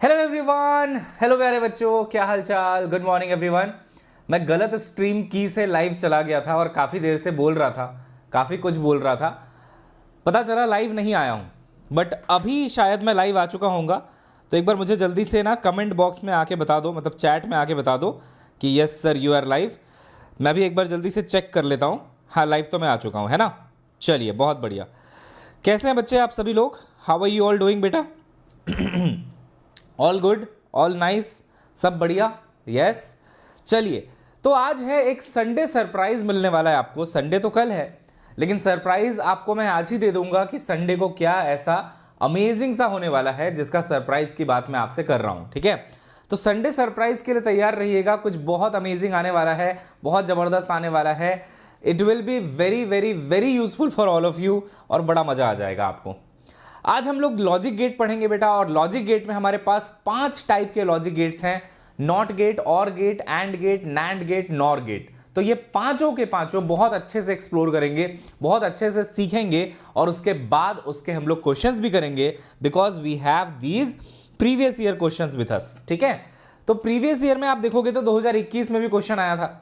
Hello everyone, hello प्यारे बच्चों, क्या हाल चाल। Good morning everyone. मैं गलत स्ट्रीम की से लाइव चला गया था और काफ़ी देर से बोल रहा था, काफ़ी कुछ बोल रहा था, पता चला लाइव नहीं आया हूँ, बट अभी शायद मैं लाइव आ चुका होऊंगा। तो एक बार मुझे जल्दी से ना कमेंट बॉक्स में आके बता दो, मतलब चैट में आके बता दो कि yes sir you are live. मैं भी एक बार जल्दी से चेक कर लेता हूँ। हाँ, लाइव तो मैं आ चुका हूँ, है ना। चलिए, बहुत बढ़िया। कैसे हैं बच्चे आप सभी लोग? How are you all doing बेटा? ऑल गुड, ऑल नाइस, सब बढ़िया। यस, चलिए। तो आज है एक संडे सरप्राइज मिलने वाला है आपको। संडे तो कल है, लेकिन सरप्राइज आपको मैं आज ही दे दूंगा कि संडे को क्या ऐसा अमेजिंग सा होने वाला है जिसका सरप्राइज की बात मैं आपसे कर रहा हूं। ठीक है, तो संडे सरप्राइज के लिए तैयार रहिएगा। कुछ बहुत अमेजिंग आने वाला है, बहुत जबरदस्त आने वाला है। It will be very very very useful for all of you और बड़ा मजा आ जाएगा आपको। आज हम लोग लॉजिक गेट पढ़ेंगे बेटा, और लॉजिक गेट में हमारे पास 5 टाइप के लॉजिक गेट्स हैं। Not gate, or gate, and gate, nand gate, nor gate. तो ये पांचों के पांचों बहुत अच्छे से एक्सप्लोर करेंगे, बहुत अच्छे से सीखेंगे, और उसके बाद उसके हम लोग क्वेश्चंस भी करेंगे, because we have these previous year questions with us. ठीक है, तो प्रीवियस ईयर में आप देखोगे तो 2021 में भी क्वेश्चन आया था,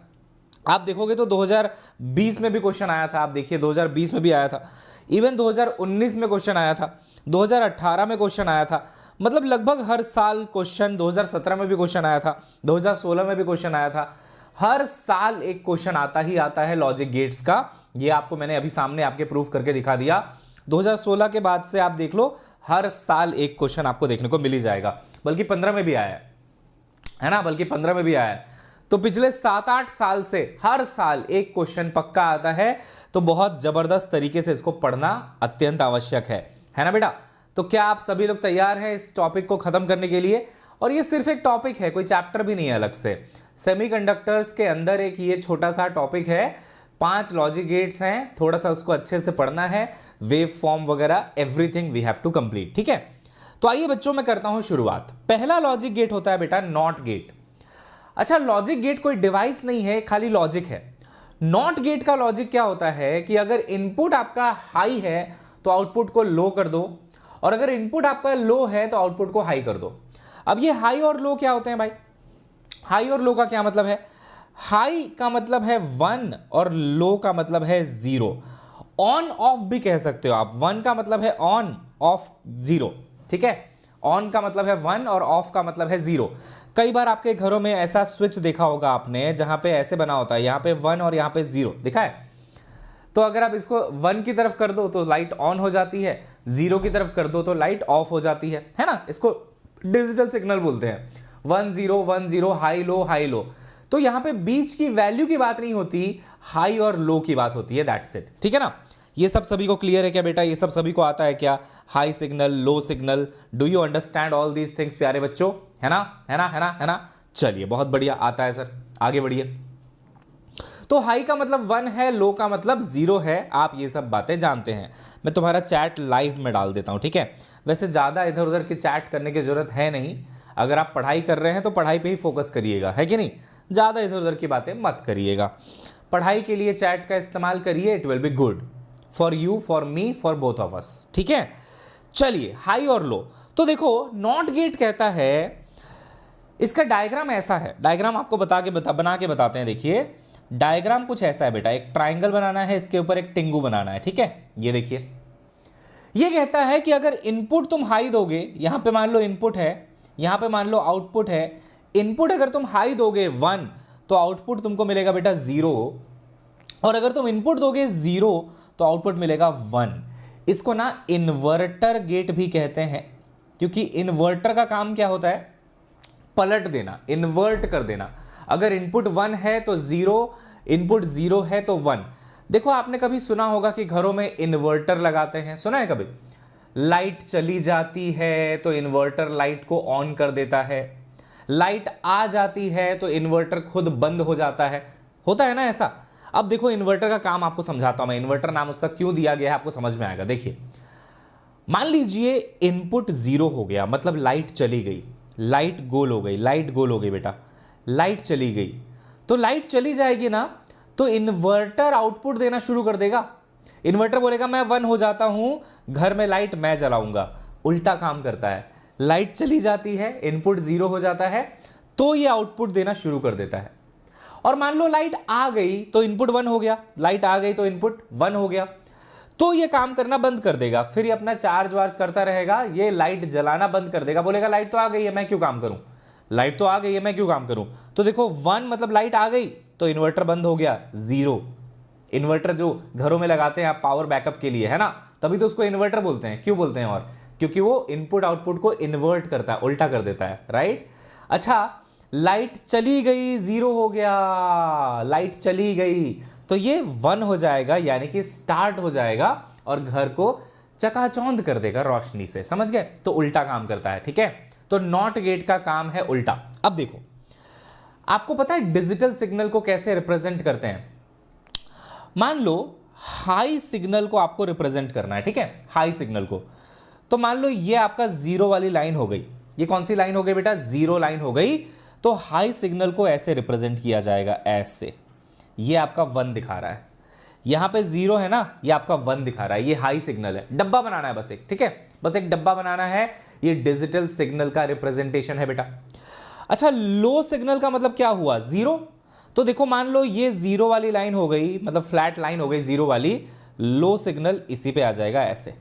आप देखोगे तो 2020 में भी क्वेश्चन आया था, आप देखिए 2020 में भी आया था, इवन 2019 में क्वेश्चन आया था, 2018 में क्वेश्चन आया था। मतलब लगभग हर साल क्वेश्चन, 2017 में भी क्वेश्चन आया था, 2016 में भी क्वेश्चन आया था। हर साल एक क्वेश्चन आता ही आता है लॉजिक गेट्स का। ये आपको मैंने अभी सामने आपके प्रूफ करके दिखा दिया। 2016 के बाद से आप देख लो, हर साल एक क्वेश्चन आपको देखने को मिल ही जाएगा। बल्कि 15 में भी आया है ना, बल्कि 15 में भी आया है। तो पिछले 7-8 साल से हर साल एक क्वेश्चन पक्का आता है। तो बहुत जबरदस्त तरीके से इसको पढ़ना अत्यंत आवश्यक है ना बेटा। तो क्या आप सभी लोग तैयार हैं इस टॉपिक को खत्म करने के लिए? और ये सिर्फ एक टॉपिक है, कोई चैप्टर भी नहीं है अलग से। सेमीकंडक्टर्स के अंदर एक ये छोटा सा टॉपिक है, 5 लॉजिक गेट्स हैं, थोड़ा सा उसको अच्छे से पढ़ना है, वेव फॉर्म वगैरह everything we have to complete. ठीक है, तो आइए बच्चों मैं करता हूं शुरुआत। पहला लॉजिक गेट होता है बेटा नॉट गेट। अच्छा, लॉजिक गेट कोई डिवाइस नहीं है, खाली लॉजिक है। नॉट गेट का लॉजिक क्या होता है कि अगर इनपुट आपका हाई है तो आउटपुट को लो कर दो, और अगर इनपुट आपका लो है तो आउटपुट को हाई कर दो। अब ये हाई और लो क्या होते हैं भाई? हाई और लो का क्या मतलब है? हाई का मतलब है 1 और लो का मतलब है 0। ऑन ऑफ भी कह सकते हो आप। 1 का मतलब है ऑन, ऑफ 0। ठीक है, ऑन का मतलब है 1 और ऑफ का मतलब है 0। कई बार आपके घरों में ऐसा स्विच देखा होगा आपने, जहां पे ऐसे बना होता है, यहां पे 1 और यहां पे 0 दिखा है। तो अगर आप इसको 1 की तरफ कर दो तो लाइट ऑन हो जाती है, 0 की तरफ कर दो तो लाइट ऑफ हो जाती है ना। इसको डिजिटल सिग्नल बोलते हैं। 1 0 1 0, हाई लो हाई लो। तो यहां पे बीच की वैल्यू की बात नहीं होती, हाई और लो की बात होती है, दैट्स इट। ठीक है ना, ये सब सभी को क्लियर है क्या बेटा? ये सब सभी को आता है क्या? High signal, low signal, do you understand all these things प्यारे बच्चों? है ना, है ना, है ना, है ना। चलिए, बहुत बढ़िया, आता है सर, आगे बढ़िए। तो हाई का मतलब 1 है, लो का मतलब 0 है। आप ये सब बातें जानते हैं। मैं तुम्हारा चैट लाइव में डाल देता हूं, ठीक है। वैसे ज़्यादा इधर उधर की चैट करने की जरूरत है नहीं। अगर आप पढ़ाई कर रहे हैं तो पढ़ाई पे ही फोकस करिएगा, है कि नहीं। ज़्यादा इधर उधर की बातें मत करिएगा। पढ़ाई के लिए चैट का इस्तेमाल करिए, it will be good for you, for me, for both of us. ठीक है, चलिए, हाई और लो। तो देखो, नॉट गेट कहता है, इसका डायग्राम ऐसा है। डायग्राम आपको बना के बताते हैं। देखिए, डायग्राम कुछ ऐसा है बेटा। एक ट्राइंगल बनाना है, इसके ऊपर एक टिंगू बनाना है। ठीक है, ये देखिए, ये कहता है कि अगर इनपुट तुम हाई दोगे, यहां पे मान लो इनपुट है, यहां पे मान लो आउटपुट है। इनपुट अगर तुम हाई दोगे 1 तो आउटपुट तुमको मिलेगा बेटा 0, और अगर तुम इनपुट दोगे 0 तो आउटपुट मिलेगा 1। इसको ना इन्वर्टर गेट भी कहते हैं, क्योंकि इन्वर्टर का काम क्या होता है? पलट देना, इन्वर्ट कर देना। अगर इनपुट 1 है तो 0, इनपुट 0 है तो 1। देखो, आपने कभी सुना होगा कि घरों में इन्वर्टर लगाते हैं, सुना है कभी? लाइट चली जाती है तो इन्वर्टर लाइट को ऑन कर देता है, लाइट आ जाती है तो इन्वर्टर खुद बंद हो जाता है, होता है ना ऐसा। अब देखो, इन्वर्टर का काम आपको समझाता हूं मैं। इन्वर्टर नाम उसका क्यों दिया गया है आपको समझ में आएगा। देखिए, मान लीजिए इनपुट 0 हो गया, मतलब लाइट चली गई, लाइट गोल हो गई, लाइट गोल हो गई बेटा, लाइट चली गई। तो लाइट चली जाएगी ना, तो इन्वर्टर आउटपुट देना शुरू कर देगा। इन्वर्टर बोलेगा मैं 1 हो जाता हूं, घर में लाइट मैं जलाऊंगा। उल्टा काम करता है। लाइट चली जाती है, इनपुट 0 हो जाता है, तो ये आउटपुट देना शुरू कर देता है। और मान लो लाइट आ गई तो इनपुट 1 हो गया, लाइट आ गई तो इनपुट 1 हो गया, तो ये काम करना बंद कर देगा, फिर ये अपना चार्ज वार्ज करता रहेगा, ये लाइट जलाना बंद कर देगा, बोलेगा लाइट तो आ गई है मैं क्यों काम करूं, लाइट तो आ गई है मैं क्यों काम करूं। तो देखो 1 मतलब लाइट आ गई तो इन्वर्टर बंद हो गया, 0 इन्वर्टर जो घरों में लगाते हैं आप पावर बैकअप के लिए, है ना, तभी तो उसको इन्वर्टर बोलते हैं। क्यों बोलते हैं? और क्योंकि वो इनपुट आउटपुट को इन्वर्ट करता है, उल्टा कर देता है, राइट। अच्छा, लाइट चली गई, 0 हो गया, लाइट चली गई तो ये 1 हो जाएगा, यानी कि स्टार्ट हो जाएगा और घर को चकाचौंध कर देगा रोशनी से, समझ गए। तो उल्टा काम करता है, ठीक है। तो नॉट गेट का काम है उल्टा। अब देखो, आपको पता है डिजिटल सिग्नल को कैसे रिप्रेजेंट करते हैं। मान लो हाई सिग्नल को आपको रिप्रेजेंट करना है, ठीक है, हाई सिग्नल को। तो मान लो ये आपका 0 वाली लाइन हो गई, ये कौन सी लाइन हो गई बेटा? 0 लाइन हो गई। तो हाई सिग्नल को ऐसे रिप्रेजेंट किया जाएगा, ऐसे। ये आपका 1 दिखा रहा है, यहां पे 0 है ना, ये आपका 1 दिखा रहा है, ये हाई सिग्नल है। डब्बा बनाना है बस एक, ठीक है, बस एक डब्बा बनाना है, ये डिजिटल सिग्नल का रिप्रेजेंटेशन है बेटा। अच्छा, लो सिग्नल का मतलब क्या हुआ? 0। तो देखो मान लो ये 0 वाली लाइन हो गई, मतलब फ्लैट लाइन हो गई 0 वाली, लो सिग्नल इसी पे आ जाएगा ऐसे।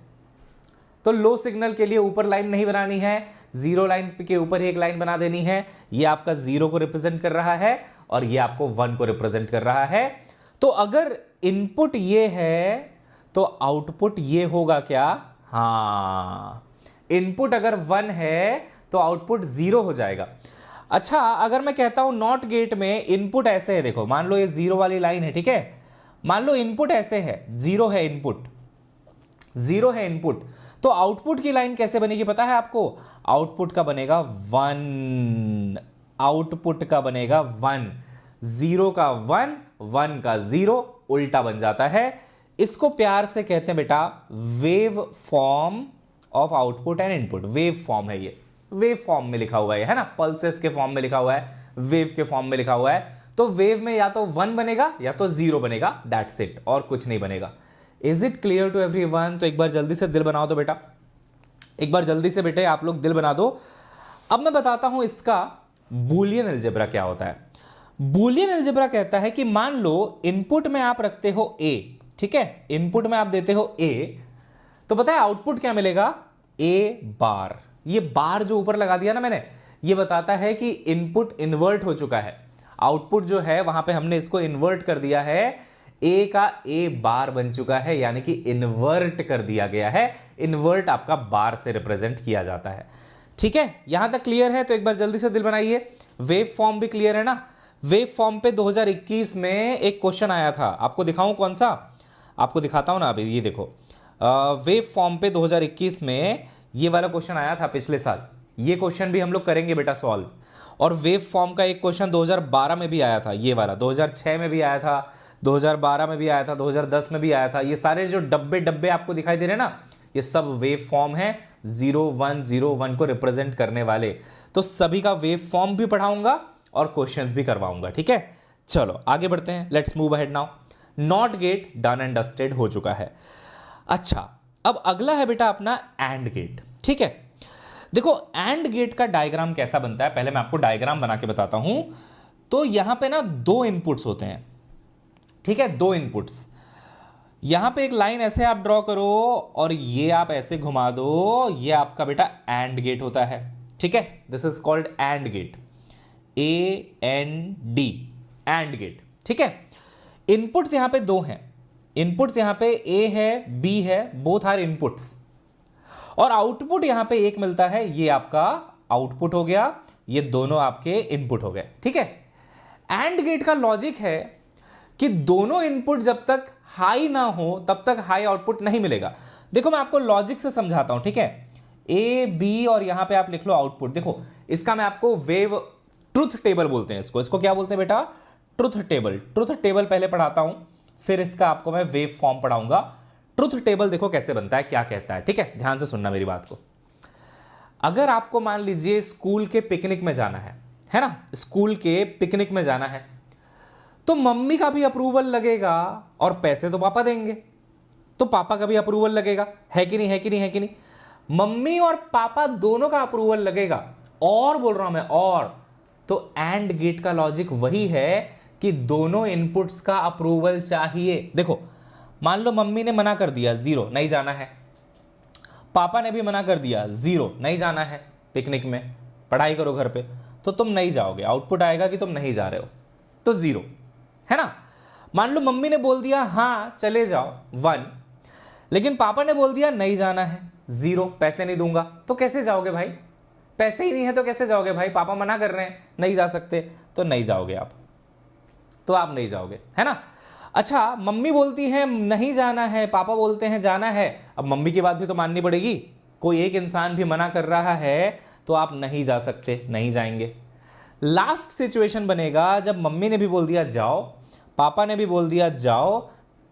तो लो सिग्नल के लिए ऊपर लाइन नहीं बनानी है, 0 लाइन के ऊपर एक लाइन बना देनी है। ये आपका 0 को रिप्रेजेंट कर रहा है और ये आपको 1 को रिप्रेजेंट कर रहा है। तो अगर इनपुट ये है तो आउटपुट ये होगा क्या? हाँ, इनपुट अगर 1 है तो आउटपुट 0 हो जाएगा। अच्छा, अगर मैं कहता हूं नॉट गेट में इनपुट ऐसे है, देखो मान लो ये 0 वाली लाइन है, ठीक है, मान लो इनपुट ऐसे है, 0 है इनपुट, 0 है इनपुट, तो आउटपुट की लाइन कैसे बनेगी पता है आपको? आउटपुट का बनेगा 1, आउटपुट का बनेगा 1, 0 का 1, 1 का 0, उल्टा बन जाता है। इसको प्यार से कहते हैं बेटा wave form of output and input. Wave form है ये, वेव फॉर्म में लिखा हुआ है ना, पल्सेस के फॉर्म में लिखा हुआ है, वेव के फॉर्म में लिखा हुआ है। तो वेव में या तो 1 बनेगा या तो 0 बनेगा, दैट्स इट, और कुछ नहीं बनेगा। Is it clear to everyone? तो एक बार जल्दी से दिल बनाओ तो बेटा, एक बार जल्दी से बेटे आप लोग दिल बना दो। अब मैं बताता हूं इसका बूलियन अलजेब्रा क्या होता है। बूलियन अलजेब्रा कहता है कि मान लो इनपुट में आप रखते हो a, ठीक है, इनपुट में आप देते हो a, तो पता है आउटपुट क्या मिलेगा? a बार। ये बार जो ऊपर लगा दिया ना मैंने, ये बताता है कि इनपुट इन्वर्ट हो चुका है। आउटपुट जो है वहां पे हमने इसको इन्वर्ट कर दिया है, a का a बार बन चुका है, यानी कि इन्वर्ट कर दिया गया है। इन्वर्ट आपका बार से रिप्रेजेंट किया जाता है, ठीक है। यहां तक क्लियर है? तो एक बार जल्दी से दिल बनाइए। वेव फॉर्म भी क्लियर है ना? वेव फॉर्म पे 2021 में एक क्वेश्चन आया था, आपको दिखाऊं कौन सा? आपको दिखाता हूं ना अभी, ये देखो वेव फॉर्म पे 2021 में ये वाला क्वेश्चन आया था पिछले साल। ये क्वेश्चन भी हम लोग करेंगे बेटा सॉल्व। और वेव फॉर्म का एक क्वेश्चन 2012 में भी आया था, ये वाला 2006 में भी आया था, 2012 में भी आया था, 2010 में भी आया था। ये सारे जो डब्बे डब्बे आपको दिखाई दे रहे हैं ना, ये सब वेव फॉर्म है 0101 को रिप्रेजेंट करने वाले। तो सभी का वेव फॉर्म भी पढ़ाऊंगा और क्वेश्चंस भी करवाऊंगा, ठीक है। चलो आगे बढ़ते हैं, let's move ahead now. Not get done and dusted हो चुका है। अच्छा, अब अगला है बेटा अपना एंड गेट, ठीक है। देखो एंड गेट का डायग्राम कैसा बनता है, पहले मैं आपको डायग्राम बना के बताता हूं। तो यहां पे ना 2 इनपुट्स होते हैं, ठीक है, 2 इनपुट्स। यहां पे एक लाइन ऐसे आप ड्रॉ करो और ये आप ऐसे घुमा दो, ये आपका बेटा एंड गेट होता है, ठीक है। This is called and gate, AND, and gate, ठीक है। इनपुट्स यहां पे 2 हैं, इनपुट्स यहां पे A है, B है, बोथ आर इनपुट्स। और आउटपुट यहां पे एक मिलता है, ये आपका आउटपुट हो गया, ये दोनों आपके इनपुट हो गए, ठीक है। एंड गेट का लॉजिक है कि दोनों इनपुट जब तक हाई ना हो तब तक हाई आउटपुट नहीं मिलेगा। देखो मैं आपको लॉजिक से समझाता हूं, ठीक है। A, B और यहां पे आप लिख लो आउटपुट। देखो इसका मैं आपको वेव ट्रुथ टेबल बोलते हैं, इसको क्या बोलते हैं बेटा? Truth table. ट्रुथ टेबल पहले पढ़ाता हूं, फिर इसका आपको मैं वेव फॉर्म पढ़ाऊंगा। ट्रुथ टेबल देखो कैसे बनता है, क्या कहता है, ठीक है, ध्यान से सुनना मेरी बात को। अगर आपको मान लीजिए स्कूल के पिकनिक में जाना है ना, स्कूल के पिकनिक में जाना है, तो मम्मी का भी अप्रूवल लगेगा और पैसे तो पापा देंगे, तो पापा का भी अप्रूवल लगेगा, है कि नहीं, है कि नहीं, है कि नहीं। मम्मी और पापा दोनों का अप्रूवल लगेगा, और बोल रहा हूं मैं, और तो एंड गेट का लॉजिक वही है कि दोनों इनपुट्स का अप्रूवल चाहिए। देखो मान लो मम्मी ने मना कर दिया 0 नहीं जाना है, पापा ने भी मना कर दिया 0 नहीं जाना है पिकनिक में, पढ़ाई करो घर पे, तो तुम नहीं जाओगे, आउटपुट आएगा कि तुम नहीं जा रहे हो, तो 0 है ना। मान लो मम्मी ने बोल दिया हाँ चले जाओ 1, लेकिन पापा ने बोल दिया नहीं जाना है 0, पैसे नहीं दूंगा, तो कैसे जाओगे भाई, पैसे ही नहीं है तो कैसे जाओगे भाई, पापा मना कर रहे हैं नहीं जा सकते, तो नहीं जाओगे आप, तो आप नहीं जाओगे, है ना। अच्छा मम्मी बोलती है नहीं जाना है, पापा बोलते हैं जाना है, अब मम्मी की बात भी तो माननी पड़ेगी, कोई एक इंसान भी मना कर रहा है तो आप नहीं जा सकते, नहीं जाएंगे। लास्ट सिचुएशन बनेगा जब मम्मी ने भी बोल दिया जाओ, पापा ने भी बोल दिया जाओ,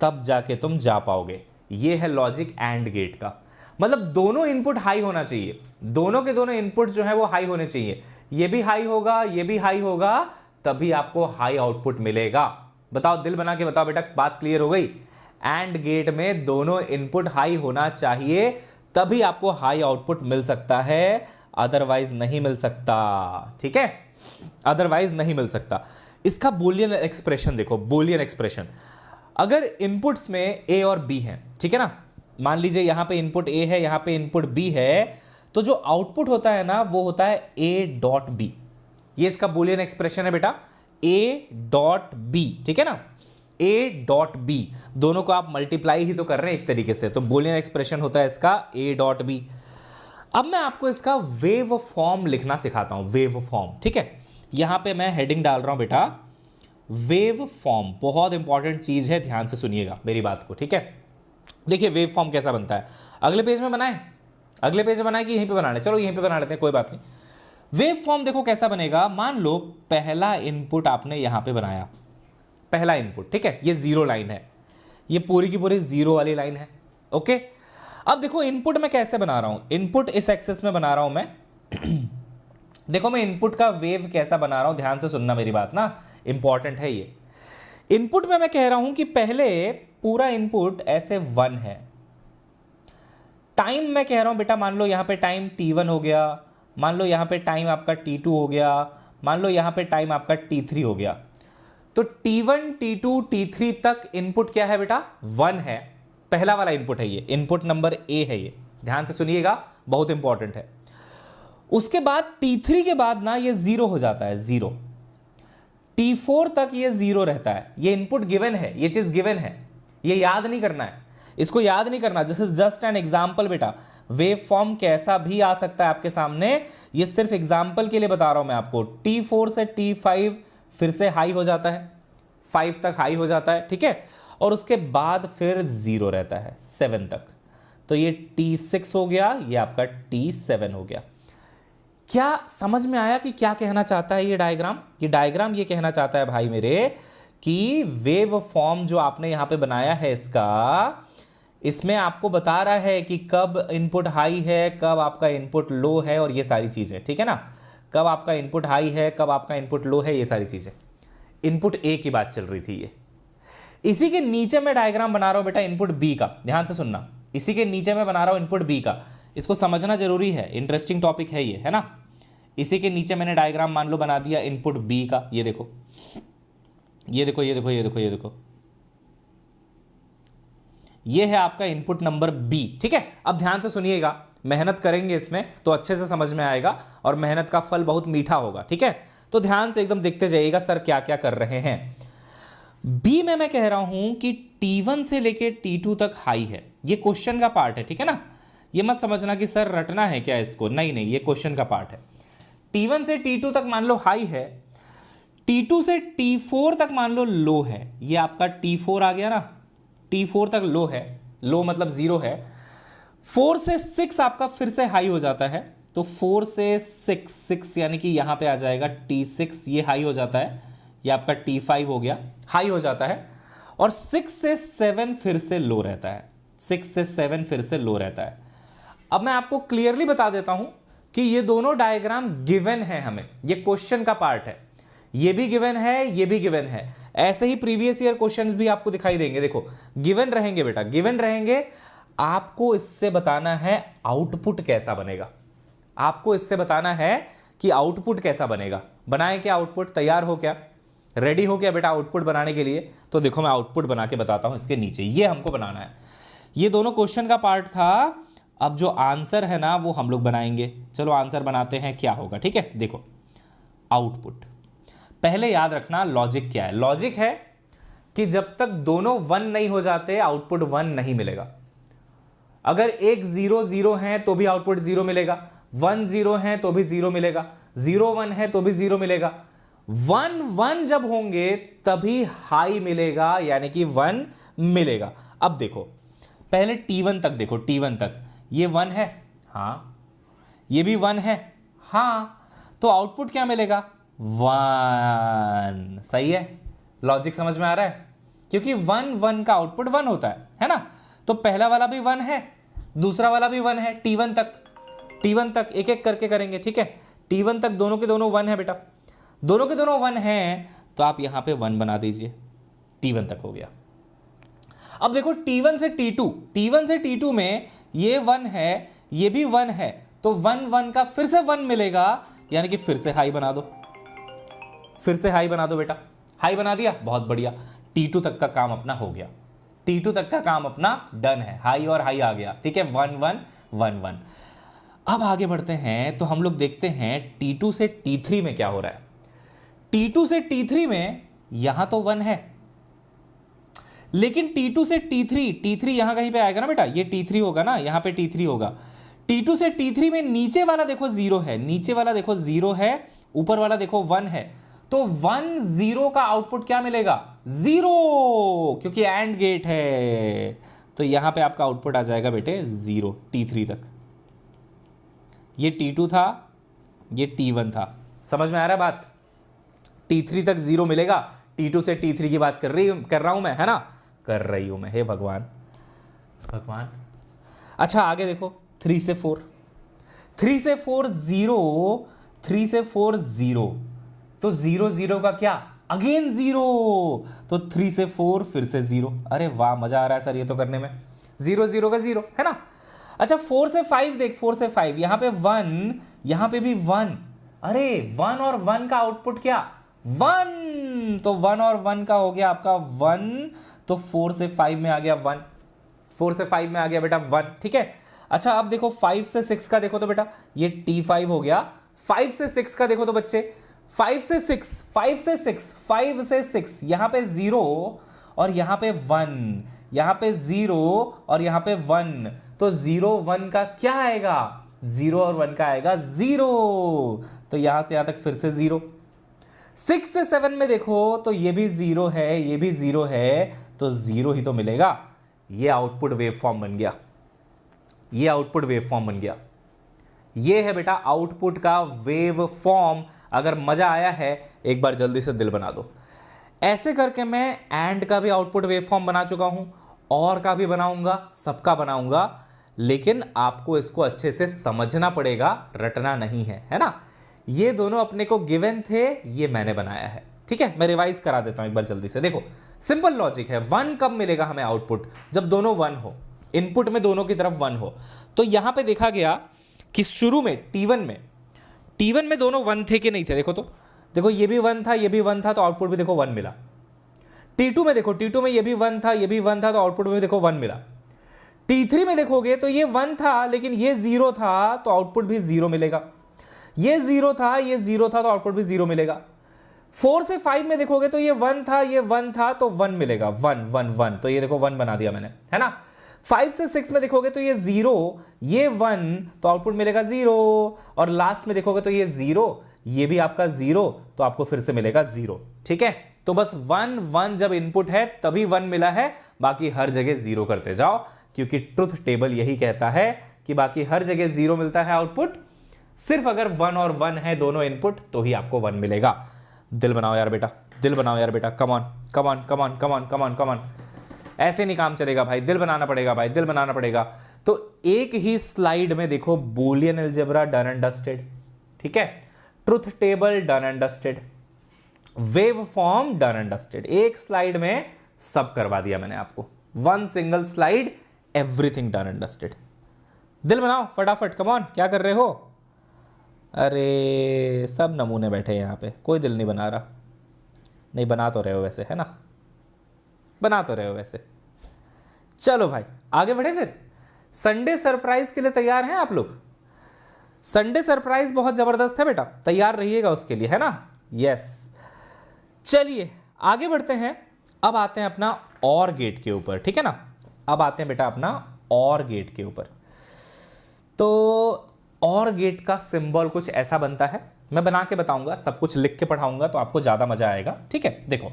तब जाके तुम जा पाओगे। ये है लॉजिक एंड गेट का, मतलब दोनों इनपुट हाई होना चाहिए, दोनों के दोनों इनपुट जो है वो हाई होने चाहिए, ये भी हाई होगा ये भी हाई होगा, तभी आपको हाई आउटपुट मिलेगा। बताओ, दिल बना के बताओ बेटा, बात क्लियर हो गई। एंड गेट में दोनों इनपुट हाई होना चाहिए, तभी आपको हाई आउटपुट मिल सकता है, अदरवाइज नहीं मिल सकता, ठीक है, अदरवाइज नहीं मिल सकता। इसका बूलियन एक्सप्रेशन देखो, बूलियन एक्सप्रेशन, अगर इनपुट्स में ए और बी हैं, ठीक है ना, मान लीजिए यहां पे इनपुट ए है, यहां पे इनपुट बी है, तो जो आउटपुट होता है ना वो होता है ए डॉट बी, ये इसका बूलियन एक्सप्रेशन है बेटा, ए डॉट बी, ठीक है ना, ए डॉट बी, दोनों को आप मल्टीप्लाई ही तो कर रहे हैं एक तरीके से, तो बूलियन एक्सप्रेशन होता है इसका ए डॉट बी। अब मैं आपको इसका वेव फॉर्म लिखना सिखाता हूं, वेव फॉर्म, ठीक है, यहां पे मैं हेडिंग डाल रहा हूं बेटा, वेव फॉर्म, बहुत इंपॉर्टेंट चीज है, ध्यान से सुनिएगा मेरी बात को, ठीक है। देखिए वेव फॉर्म कैसा बनता है, अगले पेज में बनाए, अगले पेज में बनाए कि यहीं पे बनाने, चलो यहीं पे बना लेते हैं, कोई बात नहीं। वेव फॉर्म देखो कैसा बनेगा, मान लो पहला इनपुट आपने यहां पे बनाया, पहला इनपुट, ठीक है, ये 0 लाइन है, ये पूरी की पूरी 0 वाली लाइन है, ओके। अब देखो इनपुट मैं कैसे बना रहा हूं, इनपुट इस एक्सेस में बना रहा हूं मैं देखो मैं इनपुट का वेव कैसा बना रहा हूं, ध्यान से सुनना मेरी बात ना, इंपॉर्टेंट है ये। इनपुट में मैं कह रहा हूं कि पहले पूरा इनपुट ऐसे 1 है, टाइम मैं कह रहा हूं बेटा, मान लो यहां पे टाइम t1 हो गया, मान लो यहां पे टाइम आपका t2 हो गया, मान लो यहां पे टाइम आपका t3 हो गया, तो t1 t2 t3 तक इनपुट क्या है बेटा, 1 है, पहला वाला इनपुट है ये, इनपुट नंबर ए है ये, ध्यान से सुनिएगा, बहुत इंपॉर्टेंट है। उसके बाद t3 के बाद ना ये 0 हो जाता है, 0, t4 तक ये 0 रहता है, ये इनपुट गिवन है, ये चीज गिवन है, ये याद नहीं करना है, इसको याद नहीं करना, this is just an example बेटा, वेव फॉर्म कैसा भी आ सकता है आपके सामने, ये सिर्फ एग्जाम्पल के लिए बता रहा हूं मैं आपको। t4 से t5 फिर से हाई हो जाता है, 5 तक हाई हो जाता है, ठीक है, और उसके बाद फिर 0 रहता है 7 तक, तो ये t6 हो गया, ये आपका t7 हो गया। क्या समझ में आया कि क्या कहना चाहता है ये डायग्राम, ये डायग्राम ये कहना चाहता है भाई मेरे कि वेव फॉर्म जो आपने यहां पे बनाया है इसका, इसमें आपको बता रहा है कि कब इनपुट हाई है, कब आपका इनपुट लो है, और ये सारी चीजें, ठीक है ना, कब आपका इनपुट हाई है, कब आपका इनपुट लो है, ये सारी चीजें। इनपुट ए की बात चल रही थी ये। इसी के नीचे मैं डायग्राम बना रहा हूं बेटा इनपुट बी का, ध्यान से सुनना, इसी के नीचे मैं बना रहा हूं इनपुट बी का, इसको समझना जरूरी है, इंटरेस्टिंग टॉपिक है ये, है ना। इसी के नीचे मैंने डायग्राम मान लो बना दिया इनपुट बी का, ये देखो ये देखो ये देखो ये देखो ये देखो, ये है आपका इनपुट नंबर बी, ठीक है। अब ध्यान से सुनिएगा, मेहनत करेंगे इसमें तो अच्छे से समझ में आएगा, और मेहनत का फल बहुत मीठा होगा, ठीक है। तो ध्यान से एकदम देखते जाइएगा सर क्या क्या कर रहे हैं। बी में मैं कह रहा हूं कि t1 से लेके t2 तक हाई है, ये क्वेश्चन का पार्ट है, ठीक है ना, ये मत समझना कि सर रटना है क्या इसको, नहीं नहीं, ये क्वेश्चन का पार्ट है। t1 से t2 तक मान लो हाई है, t2 से t4 तक मान लो लो है, ये आपका t4 आ गया ना, t4 तक लो है, लो मतलब 0 है। 4 से 6 आपका फिर से हाई हो जाता है, तो 4 से 6 यानी कि यहां पे आ जाएगा t6, ये हाई हो जाता है, ये आपका t5 हो गया, हाई हो जाता है। और 6 से 7 फिर से लो रहता है, 6 से 7 फिर से लो रहता है। अब मैं आपको क्लियरली बता देता हूं कि ये दोनों डायग्राम गिवन है, हमें ये क्वेश्चन का पार्ट है, ये भी गिवन है, ये भी गिवन है। ऐसे ही प्रीवियस ईयर क्वेश्चंस भी आपको दिखाई देंगे, देखो गिवन रहेंगे बेटा, गिवन रहेंगे। आपको इससे बताना है आउटपुट कैसा बनेगा। आपको इससे बताना है कि आउटपुट कैसा बनेगा। बनाए क्या आउटपुट? तैयार हो क्या? रेडी हो क्या बेटा आउटपुट बनाने के लिए? तो देखो मैं आउटपुट बना के बताता हूं इसके नीचे, ये हमको बनाना है। ये दोनों क्वेश्चन का पार्ट था। अब जो आंसर है ना वो हम लोग बनाएंगे। चलो आंसर बनाते हैं, क्या होगा, ठीक है। देखो आउटपुट, पहले याद रखना लॉजिक क्या है। लॉजिक है कि जब तक दोनों 1 नहीं हो जाते आउटपुट 1 नहीं मिलेगा। अगर एक 0 0 है तो भी आउटपुट 0 मिलेगा, 1 0 है तो भी 0 मिलेगा, 0 1 है तो भी 0 मिलेगा। 1 1 जब होंगे तभी हाई मिलेगा, यानी कि 1 मिलेगा। अब देखो पहले T1 तक देखो, T1 तक ये 1 है, हाँ, ये भी 1 है, हाँ, तो आउटपुट क्या मिलेगा? 1। सही है, लॉजिक समझ में आ रहा है? क्योंकि 1 1 का आउटपुट 1 होता है ना। तो पहला वाला भी 1 है, दूसरा वाला भी 1 है। T1 तक एक एक करके करेंगे, ठीक है। T1 तक दोनों के दोनों 1 है बेटा, दोनों के दोनों 1 हैं, तो आप यहां पे 1 बना दीजिए। T1 तक हो गया। अब देखो T1 से T2 में ये 1 है, ये भी 1 है, तो 1 1 का फिर से 1 मिलेगा, यानी कि फिर से हाई बना दो, फिर से हाई बना दो बेटा। हाई बना दिया, बहुत बढ़िया। T2 तक का काम अपना हो गया, T2 तक का काम अपना डन है। हाई और हाई आ गया, ठीक है। 1 1 1 1। अब आगे बढ़ते हैं तो हम लोग देखते हैं T2 से T3 में क्या हो रहा है। T2 से T3 में यहां तो 1 है, लेकिन T2 से T3 यहां कहीं पे आएगा ना बेटा, ये T3 होगा ना, यहां पे T3 होगा। T2 से T3 में नीचे वाला देखो 0 है, नीचे वाला देखो 0 है, ऊपर वाला देखो 1 है, तो 1 0 का आउटपुट क्या मिलेगा? 0, क्योंकि एंड गेट है। तो यहां पे आपका आउटपुट आ जाएगा बेटे 0 T3 तक। ये T2 था, ये T1 था। समझ में आ रहा है बात? T3 तक 0 मिलेगा। T2 से T3 की बात कर रहा हूं मैं, है ना, कर रही हूं मैं। हे भगवान। अच्छा आगे देखो 3 से 4 0, 3 से 4 0, तो 0 0 का क्या? अगेन 0, तो 3 से 4 फिर से 0। अरे वाह, मजा आ रहा है सर ये तो करने में। 0 0 का 0 है ना। अच्छा 4 से 5 देख, 4 से 5 यहां पे 1, यहां पे भी 1। अरे 1 और 1 का आउटपुट क्या? 1, तो 1 और 1 का हो गया आपका 1, तो 4 से 5 में आ गया 1, 4 से 5 में आ गया बेटा 1, ठीक है। अच्छा अब देखो 5 से 6 का देखो तो बेटा, ये T5 हो गया। 5 से 6 का देखो तो बच्चे, 5 से 6 यहां पे 0 और यहां पे 1, यहां पे 0 और यहां पे 1, तो 0 1 का क्या आएगा? 0 और 1 का आएगा 0, तो यहां से यहां तक फिर से 0। 6 से 7 में देखो तो ये भी 0 है, ये भी 0 है, तो 0 ही तो मिलेगा। ये आउटपुट वेवफॉर्म बन गया, ये आउटपुट वेवफॉर्म बन गया। ये है बेटा आउटपुट का वेवफॉर्म। अगर मजा आया है एक बार जल्दी से दिल बना दो। ऐसे करके मैं एंड का भी आउटपुट वेवफॉर्म बना चुका हूं, और का भी बनाऊंगा, सबका बनाऊंगा, लेकिन आपको इसको अच्छे से समझना पड़ेगा, रटना नहीं है ना। ये दोनों अपने को गिवन थे, ये मैंने बनाया है, ठीक है। मैं रिवाइज करा देता हूं एक बार जल्दी से। देखो सिंपल लॉजिक है। 1 कब मिलेगा हमें आउटपुट? जब दोनों 1 हो, इनपुट में दोनों की तरफ 1 हो। तो यहां पे देखा गया कि शुरू में T1 में दोनों 1 थे कि नहीं थे? देखो ये भी 1 था, ये भी 1 था, तो आउटपुट भी देखो 1 मिला। T2 में देखो, T2 में ये भी 1 था, ये भी 1 था, तो आउटपुट में देखो 1 मिला। T3 में देखोगे तो ये 1 था, लेकिन ये 0 था, तो आउटपुट भी 0 मिलेगा। ये 0 था, ये 0 था, तो आउटपुट भी 0 मिलेगा। 4 से 5 में देखोगे तो ये 1 था, ये 1 था, तो 1 मिलेगा। 1 1 1, तो ये देखो 1 बना दिया मैंने, है ना। 5 से 6 में देखोगे तो ये 0, ये 1, तो आउटपुट मिलेगा 0, और लास्ट में देखोगे तो ये 0, ये भी आपका 0, तो आपको फिर से मिलेगा 0, ठीक है। तो बस 1 1 जब इनपुट है तभी 1 मिला है, बाकी हर जगह 0 करते जाओ, क्योंकि ट्रुथ टेबल यही कहता है कि बाकी हर जगह 0 मिलता है आउटपुट। सिर्फ अगर 1 और 1 है दोनों इनपुट तो ही आपको 1 मिलेगा। दिल बनाओ यार बेटा, दिल बनाओ यार बेटा, come on come on come on come on come on come on. ऐसे नहीं काम चलेगा भाई, दिल बनाना पड़ेगा भाई, दिल बनाना पड़ेगा। तो एक ही स्लाइड में देखो Boolean algebra done and dusted, ठीक है, truth table done and dusted, wave form done and dusted. एक स्लाइड में सब करवा दिया मैंने आपको, one single slide everything done and dusted. दिल बनाओ फटाफट, कम ऑन, क्या कर रहे हो? अरे सब नमूने बैठे हैं यहाँ पे, कोई दिल नहीं बना रहा। नहीं बना तो रहे हो वैसे, है ना? बना तो रहे हो वैसे। चलो भाई आगे बढ़े फिर। संडे सरप्राइज के लिए तैयार हैं आप लोग? संडे सरप्राइज बहुत जबरदस्त है बेटा, तैयार रहिएगा उसके लिए, है ना? यस। चलिए आगे बढ़ते हैं। अब आते हैं अपना और गेट के ऊपर, ठीक है ना? अब आते हैं बेटा अपना और गेट के ऊपर। तो और गेट का सिंबल कुछ ऐसा बनता है, मैं बना के बताऊंगा, सब कुछ लिख के पढ़ाऊंगा तो आपको ज्यादा मजा आएगा, ठीक है? देखो,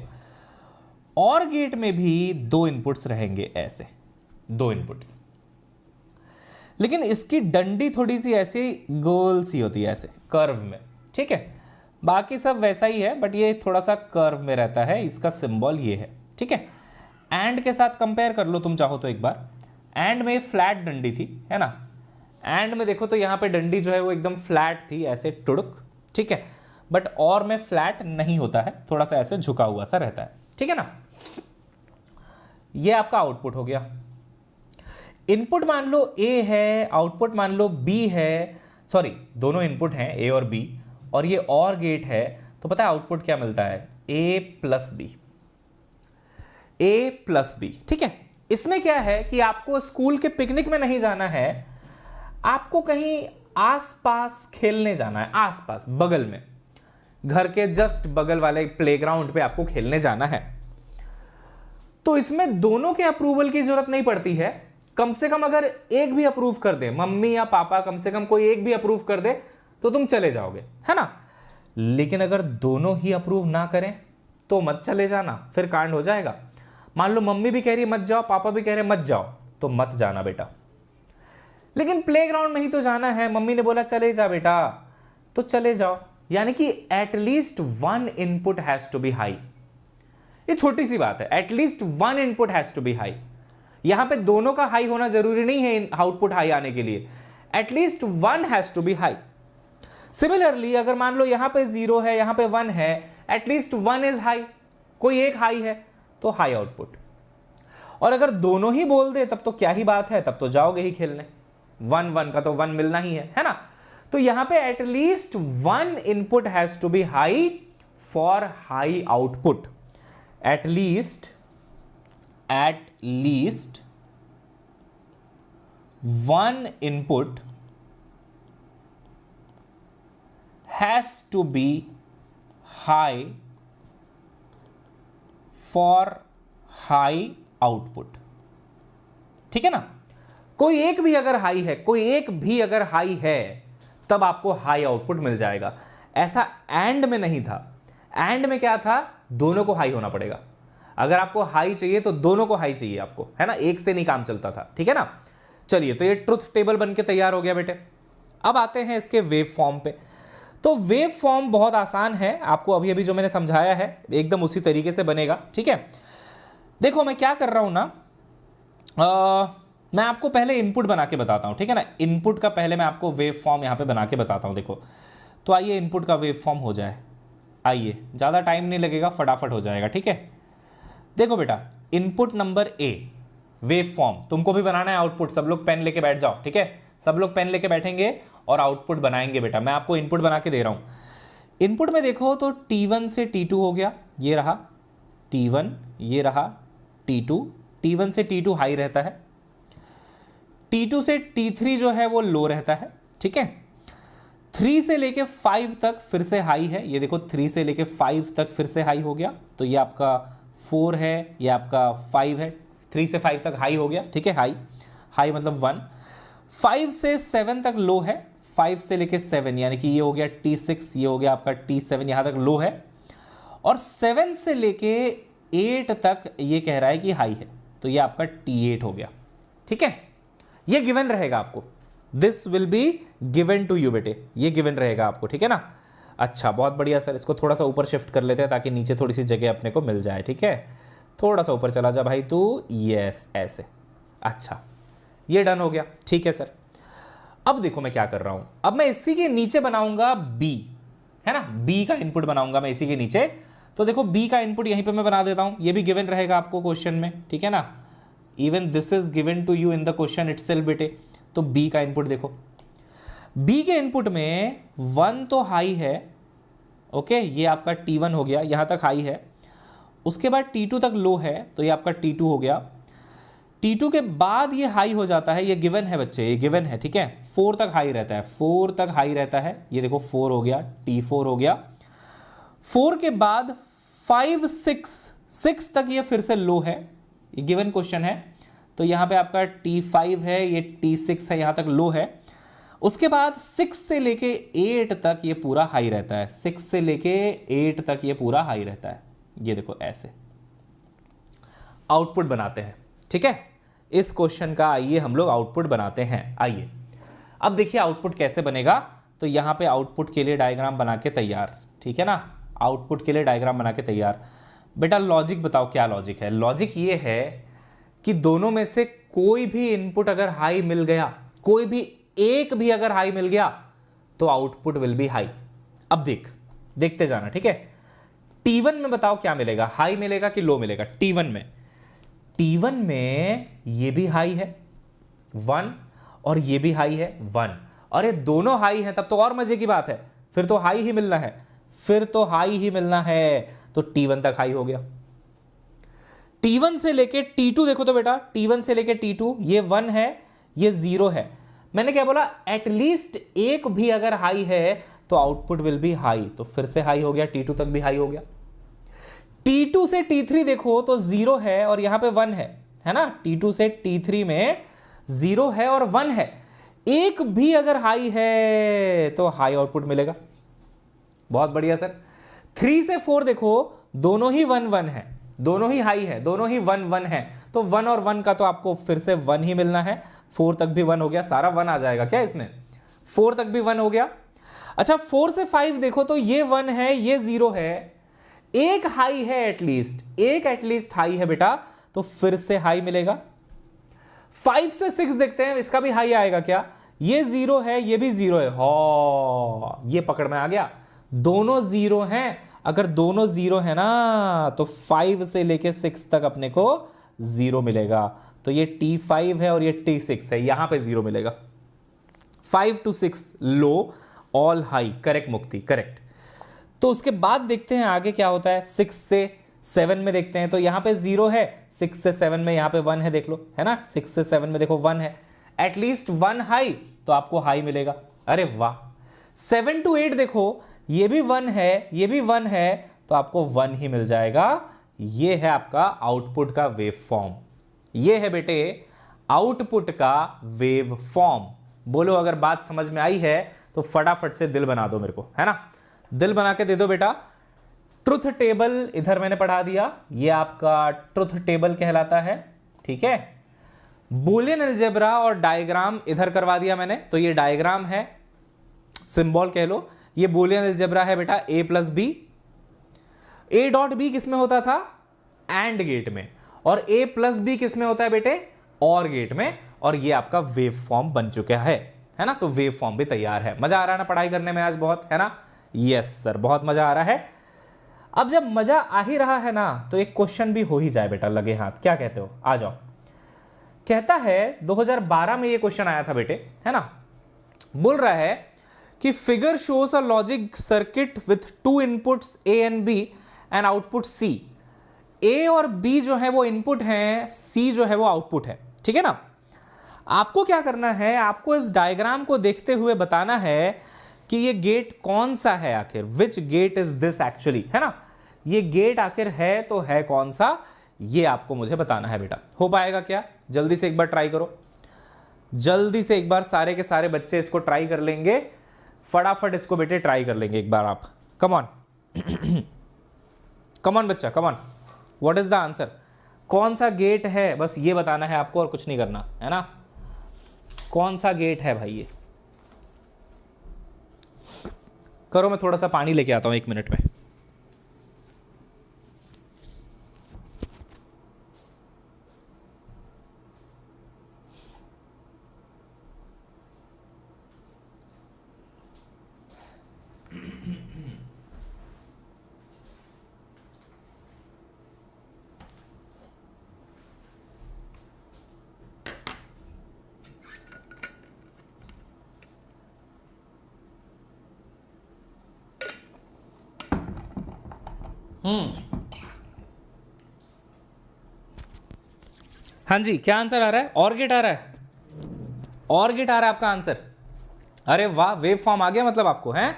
और गेट में भी दो इनपुट्स रहेंगे, ऐसे दो इनपुट्स, लेकिन इसकी डंडी थोड़ी सी ऐसी गोल सी होती है, ऐसे कर्व में, ठीक है? बाकी सब वैसा ही है, बट ये थोड़ा सा कर्व में रहता है। इसका सिंबल ये है, ठीक है? एंड के साथ कंपेयर कर लो तुम चाहो तो एक बार। एंड में फ्लैट डंडी थी, है ना? एंड में देखो तो यहाँ पे डंडी जो है वो एकदम फ्लैट थी, ऐसे टुड़ुक, ठीक है? बट और में फ्लैट नहीं होता है, थोड़ा सा ऐसे झुका हुआ सा रहता है, ठीक है ना? ये आपका आउटपुट हो गया। इनपुट मान लो ए है, आउटपुट मान लो बी है, सॉरी दोनों इनपुट हैं ए और बी, और ये और गेट है, तो पता है आउटपुट क्या मिलता है? ए प्लस बी, ए प्लस बी, ठीक है? इसमें क्या है कि आपको स्कूल के पिकनिक में नहीं जाना है, आपको कहीं आसपास खेलने जाना है, आसपास बगल में, घर के जस्ट बगल वाले प्लेग्राउंड पे आपको खेलने जाना है। तो इसमें दोनों के अप्रूवल की जरूरत नहीं पड़ती है, कम से कम अगर एक भी अप्रूव कर दे, मम्मी या पापा, कम से कम कोई एक भी अप्रूव कर दे तो तुम चले जाओगे, है ना? लेकिन अगर दोनों ही अप्रूव ना करें तो मत चले जाना, फिर कांड हो जाएगा। मान लो मम्मी भी कह रही मत जाओ, पापा भी कह रहे मत जाओ, तो मत जाना बेटा। लेकिन प्लेग्राउंड में ही तो जाना है, मम्मी ने बोला चले जा बेटा, तो चले जाओ। यानी कि at least one input has to be high. ये छोटी सी बात है, at least one input has to be high. यहां पे दोनों का हाई होना जरूरी नहीं है आउटपुट हाई आने के लिए, at least one has to be high. Similarly अगर मान लो यहां पे 0 है, यहां पे 1 है, एटलीस्ट 1 इज हाई, कोई एक हाई है तो हाई आउटपुट। और अगर दोनों ही बोल दे तब तो क्या ही बात है, तब तो जाओगे ही खेलने, 1 का तो 1 मिलना ही है ना? तो यहां पे at least one input has to be high for high output. at least one input has to be high for high output, ठीक है ना? कोई एक भी अगर हाई है, कोई एक भी अगर हाई है, तब आपको हाई आउटपुट मिल जाएगा। ऐसा एंड में नहीं था। एंड में क्या था? दोनों को हाई होना पड़ेगा। अगर आपको हाई चाहिए तो दोनों को हाई चाहिए आपको, है ना? एक से नहीं काम चलता था, ठीक है ना? चलिए, तो ये ट्रुथ टेबल बनके तैयार हो गया बेटे। अब आते हैं इसके वेव फॉर्म पे। तो वेव फॉर्म बहुत आसान है, आपको अभी अभी जो मैंने समझाया है एकदम उसी तरीके से बनेगा, ठीक है? देखो मैं क्या कर रहा हूं ना, मैं आपको पहले इनपुट बना के बताता हूं, ठीक है ना? इनपुट का पहले मैं आपको वेव फॉर्म यहां पे बना के बताता हूं। देखो, तो आइए इनपुट का वेव फॉर्म हो जाए। आइए, ज़्यादा टाइम नहीं लगेगा, फटाफट हो जाएगा, ठीक है? देखो बेटा, input number A, wave form तुमको भी बनाना है। आउटपुट सब लोग पेन लेके बैठ जाओ, ठीक है? सब लोग पेन लेके बैठेंगे और आउटपुट बनाएंगे बेटा। मैं आपको इनपुट बना के दे रहा हूँ। इनपुट में देखो तो T1 से T2 हो गया, ये रहा T1, ये रहा T2। T1 से T2 हाई रहता है, T2 से T3 जो है वो लो रहता है, ठीक है? 3 से लेके 5 तक फिर से हाई है, ये देखो 3 से लेके 5 तक फिर से हाई हो गया, तो ये आपका 4 है, ये आपका 5 है। 3 से 5 तक हाई हो गया, ठीक है? हाई, हाई मतलब 1। 5 से 7 तक लो है, 5 से लेके 7, यानी कि ये हो गया T6, ये हो गया आपका T7, यहाँ तक लो है। और 7 से लेके 8 तक ये कह रहा है कि हाई है, तो ये आपका T8 हो गया, ठीक है? ये गिवन रहेगा आपको, this will be given to you बेटे, ये गिवन रहेगा आपको, ठीक है ना? अच्छा, बहुत बढ़िया सर। इसको थोड़ा सा ऊपर शिफ्ट कर लेते हैं ताकि नीचे थोड़ी सी जगह अपने को मिल जाए, ठीक है? थोड़ा सा ऊपर चला जा भाई तू, यस, ऐसे। अच्छा, ये डन हो गया, ठीक है सर। अब देखो मैं क्या कर रहा हूं, अब मैं इसी के नीचे बनाऊंगा बी, है ना? बी का इनपुट बनाऊंगा मैं इसी के नीचे। तो देखो बी का इनपुट यहीं पे मैं बना देता हूं, ये भी गिवन रहेगा आपको क्वेश्चन में, ठीक है ना? Even this is given to you in the question itself बेटे। तो बी का इनपुट देखो, बी के इनपुट में 1 तो हाई है, ओके, ये आपका T1 हो गया, यहां तक हाई है। उसके बाद T2 तक लो है, तो ये आपका T2 हो गया। T2 के बाद ये हाई हो जाता है, ये गिवन है बच्चे, ये गिवन है, ठीक है। 4 तक हाई रहता है, 4 तक हाई रहता है, ये देखो 4 हो गया, T4 हो गया। 4 के बाद 5 6 तक ये फिर से लो है, ये गिवन क्वेश्चन है। तो यहाँ पे आपका T5 है, ये T6 है, यहाँ तक लो है। उसके बाद 6 से लेके 8 तक ये पूरा हाई रहता है, 6 से लेके 8 तक ये पूरा हाई रहता है। ये देखो ऐसे आउटपुट बनाते हैं, ठीक है। इस क्वेश्चन का आइए हम लोग आउटपुट बनाते हैं। आइए अब देखिए आउटपुट कैसे बनेगा। तो यहां पे आउटपुट के लिए डायग्राम बना के तैयार, ठीक है ना। आउटपुट के लिए डायग्राम बना के तैयार। बेटा लॉजिक बताओ, क्या लॉजिक है? लॉजिक ये है कि दोनों में से कोई भी इनपुट अगर हाई मिल गया, कोई भी एक भी अगर हाई मिल गया, तो आउटपुट विल बी हाई। अब देखते जाना, ठीक है। T1 में बताओ क्या मिलेगा, हाई मिलेगा कि लो मिलेगा? T1 में ये भी हाई है 1 और ये भी हाई है 1, और ये दोनों हाई हैं, तब तो और मजे की बात है, फिर तो हाई ही मिलना है, फिर तो हाई ही मिलना है। तो T1 तक हाई हो गया। T1 से लेके T2 देखो तो बेटा, T1 से लेके T2 ये 1 है, ये 0 है। मैंने क्या बोला, एटलीस्ट एक भी अगर हाई है तो आउटपुट विल बी हाई। तो फिर से हाई हो गया, T2 तक भी हाई हो गया। T2 से T3 देखो तो 0 है और यहां पे 1 है ना। T2 से T3 में 0 है और 1 है, एक भी अगर हाई है तो हाई आउटपुट मिलेगा। बहुत बढ़िया सर। 3 से 4 देखो, दोनों ही 1 1 है, दोनों ही हाई है, दोनों ही 1 1 है, तो 1 और 1 का तो आपको फिर से 1 ही मिलना है। 4 तक भी 1 हो गया, सारा 1 आ जाएगा क्या इसमें? 4 तक भी 1 हो गया। अच्छा 4 से 5 देखो तो ये 1 है, ये 0 है, एक हाई है, एटलीस्ट एक एटलीस्ट हाई है बेटा, तो फिर से हाई मिलेगा। 5 से 6 देखते हैं, इसका भी हाई आएगा क्या? ये 0 है, ये भी 0 है, हो ये पकड़ में आ गया, दोनों 0 हैं। अगर दोनों 0 है ना, तो 5 से लेके 6 तक अपने को 0 मिलेगा। तो ये T5 है और ये T6 है, यहां पे 0 मिलेगा। 5 to 6 low, all high, correct मुक्ति, करेक्ट। तो उसके बाद देखते हैं आगे क्या होता है। 6 से 7 में देखते हैं, तो यहां पे 0 है, 6 से 7 में यहां पे 1 है, देख लो, है ना। 6 से 7 में देखो 1 है, एटलीस्ट 1 हाई, तो आपको हाई मिलेगा। अरे वाह। 7 to 8 देखो, ये भी 1 है, ये भी 1 है, तो आपको 1 ही मिल जाएगा। ये है आपका आउटपुट का वेव फॉर्म, ये है बेटे आउटपुट का वेव फॉर्म। बोलो अगर बात समझ में आई है तो फटाफट से दिल बना दो मेरे को, है ना, दिल बना के दे दो बेटा। ट्रुथ टेबल इधर मैंने पढ़ा दिया, ये आपका ट्रुथ टेबल कहलाता है, ठीक है। बूलियन अलजेब्रा और डायग्राम इधर करवा दिया मैंने, तो ये डायग्राम है, सिंबल कह लो। ये बूलियन अलजेब्रा है बेटा, a plus B. a dot B किस में होता था? एंड गेट में। और a प्लस बी किस में होता है बेटे? और गेट में। और ये आपका वेव फॉर्म बन चुका है ना। तो वेव फॉर्म भी तैयार है। मजा आ रहा है ना पढ़ाई करने में आज बहुत, है ना? यस सर, बहुत मजा आ रहा है। अब जब मजा आ ही रहा है ना, तो एक क्वेश्चन भी हो ही जाए बेटा, लगे हाथ, क्या कहते हो? आ जाओ। कहता है 2012 में ये क्वेश्चन आया था बेटे, है ना। बोल रहा है कि figure shows a logic circuit with 2 inputs A and B and output C। A और B जो है वो इनपुट हैं, C जो है वो आउटपुट है, ठीक है ना। आपको क्या करना है, आपको इस डायग्राम को देखते हुए बताना है कि ये गेट कौन सा है आखिर, which get is this actually, है ना। ये गेट आखिर है तो है कौन सा, ये आपको मुझे बताना है बेटा। हो पाएगा क्या? जल्दी से एक बार ट्राई करो, जल्दी से एक बार सारे के सारे बच्चे इसको ट्राई कर लेंगे, फटाफट इसको बेटे ट्राई कर लेंगे एक बार आप। कम ऑन कम ऑन बच्चा, come on. What is the answer? कौन सा गेट है, बस ये बताना है आपको और कुछ नहीं करना, है ना। कौन सा गेट है भाई ये? करो, मैं थोड़ा सा पानी लेके आता हूं 1 मिनट में। हाँ जी, क्या आंसर आ रहा है? और गेट आ रहा है, और गेट आ रहा है आपका आंसर। अरे वाह, वेव फॉर्म आ गया मतलब आपको, है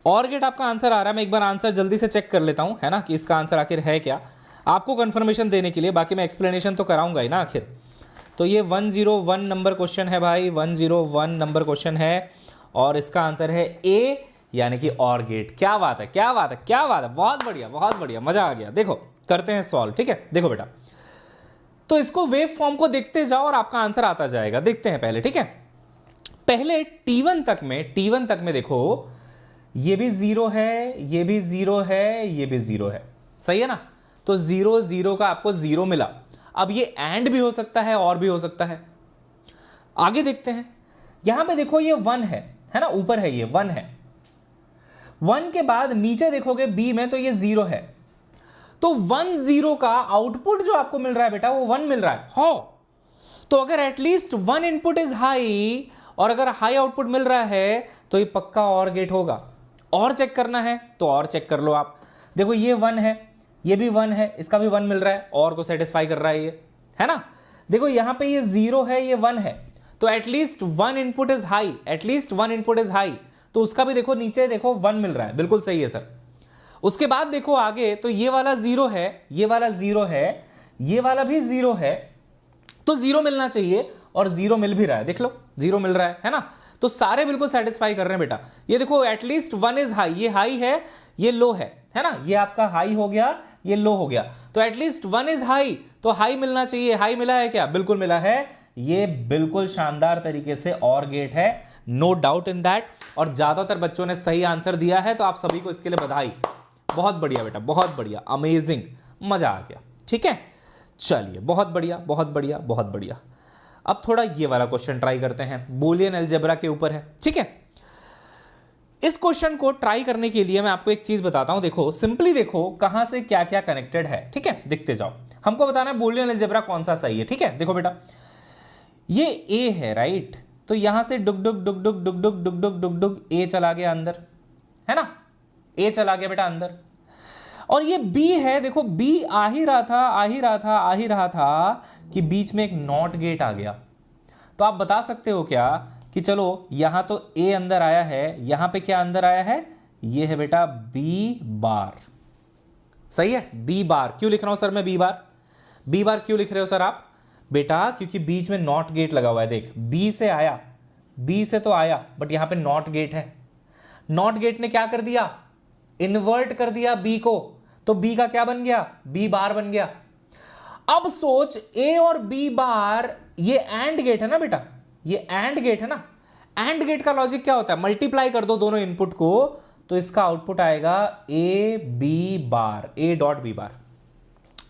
और गेट आपका आंसर आ रहा है। मैं एक बार आंसर जल्दी से चेक कर लेता हूं, है ना, कि इसका आंसर आखिर है क्या, आपको कंफर्मेशन देने के लिए। बाकी मैं एक्सप्लेनेशन तो कराऊंगा ही ना आखिर। तो ये 101 नंबर क्वेश्चन है भाई, 101 नंबर क्वेश्चन है, और इसका आंसर है ए, यानी कि और गेट। क्या बात है, क्या बात है, क्या बात है, बहुत बढ़िया, बहुत बढ़िया, मजा आ गया। देखो करते हैं सॉल्व, ठीक है। देखो बेटा, तो इसको वेव फॉर्म को देखते जाओ और आपका आंसर आता जाएगा। देखते हैं पहले, ठीक है। पहले T1 तक में देखो, ये भी 0 है, ये भी 0 है, ये भी 0 है, सही है ना। तो 0 0 का आपको 0 मिला। अब ये एंड भी हो सकता है और भी हो सकता है। आगे देखते हैं, यहां पे देखो ये 1 है ना, ऊपर है, ये 1 है। 1 के बाद नीचे देखोगे बी में, तो ये 0 है। तो 1 0 का आउटपुट जो आपको मिल रहा है बेटा, वो 1 मिल रहा है। हो तो अगर एटलीस्ट 1 इनपुट इज हाई, और अगर हाई आउटपुट मिल रहा है, तो ये पक्का और गेट होगा। और चेक करना है तो और चेक कर लो आप। देखो ये 1 है, ये भी 1 है, इसका भी 1 मिल रहा है, और को सेटिस्फाई कर रहा है ये, है ना। देखो यहां पे ये 0 है, ये 1 है, तो at least 1 input is high, at least 1 input is high. तो उसका भी देखो नीचे देखो 1 मिल रहा है, बिल्कुल सही है सर। उसके बाद देखो आगे, तो ये वाला 0 है, ये वाला 0 है, ये वाला भी 0 है, तो 0 मिलना चाहिए, और 0 मिल भी रहा है। देख लो 0 मिल रहा है ना। तो सारे बिल्कुल सेटिस्फाई कर रहे हैं बेटा। ये देखो एटलीस्ट 1 इज हाई, ये हाई है, ये लो है ना। ये आपका हाई हो गया, ये लो हो गया, तो एटलीस्ट 1 इज हाई, तो हाई मिलना चाहिए। हाई मिला है क्या? बिल्कुल मिला है। ये बिल्कुल शानदार तरीके से और गेट है, नो डाउट इन दैट। और ज्यादातर बच्चों ने सही आंसर दिया है, तो आप सभी को इसके लिए बधाई। बहुत बढ़िया बेटा, बहुत बढ़िया, अमेजिंग, मजा आ गया। ठीक है, चलिए, बहुत बढ़िया, बहुत बढ़िया, बहुत बढ़िया। अब थोड़ा ये वाला क्वेश्चन ट्राई करते हैं, बूलियन अलजेब्रा के ऊपर है। ठीक है, इस क्वेश्चन को ट्राई करने के लिए मैं आपको एक चीज बताता हूं। देखो सिंपली देखो कहां से क्या क्या कनेक्टेड है। ठीक है, दिखते जाओ, हमको बताना है बूलियन अलजेब्रा कौन सा सही है। ठीक है, देखो बेटा, ये ए है, राइट। तो यहां से डुग डुग डुग डुग डुग डुग डुग डुग डुग डुग ए चला गया अंदर, है ना। ए चला गया बेटा अंदर। और ये बी है, देखो बी आ ही रहा था, आ ही रहा था, आ ही रहा था, कि बीच में एक नॉट गेट आ गया। तो आप बता सकते हो क्या कि चलो यहां तो ए अंदर आया है, यहां पे क्या अंदर आया है? ये है बेटा बी बार। सही है, बी बार। क्यों लिख रहा हूं सर मैं बी बार? बी बार क्यों लिख रहे हो सर आप? बेटा क्योंकि बीच में नॉट गेट लगा हुआ है। देख, बी से आया, बी से तो आया, बट यहां पे नॉट गेट है। नॉट गेट ने क्या कर दिया? इन्वर्ट कर दिया बी को। तो बी का क्या बन गया? बी बार बन गया। अब सोच, ए और बी बार, ये एंड गेट है ना बेटा, ये एंड गेट है ना। एंड गेट का लॉजिक क्या होता है? मल्टीप्लाई कर दो दोनों इनपुट को, तो इसका आउटपुट आएगा A B bar, A dot B bar.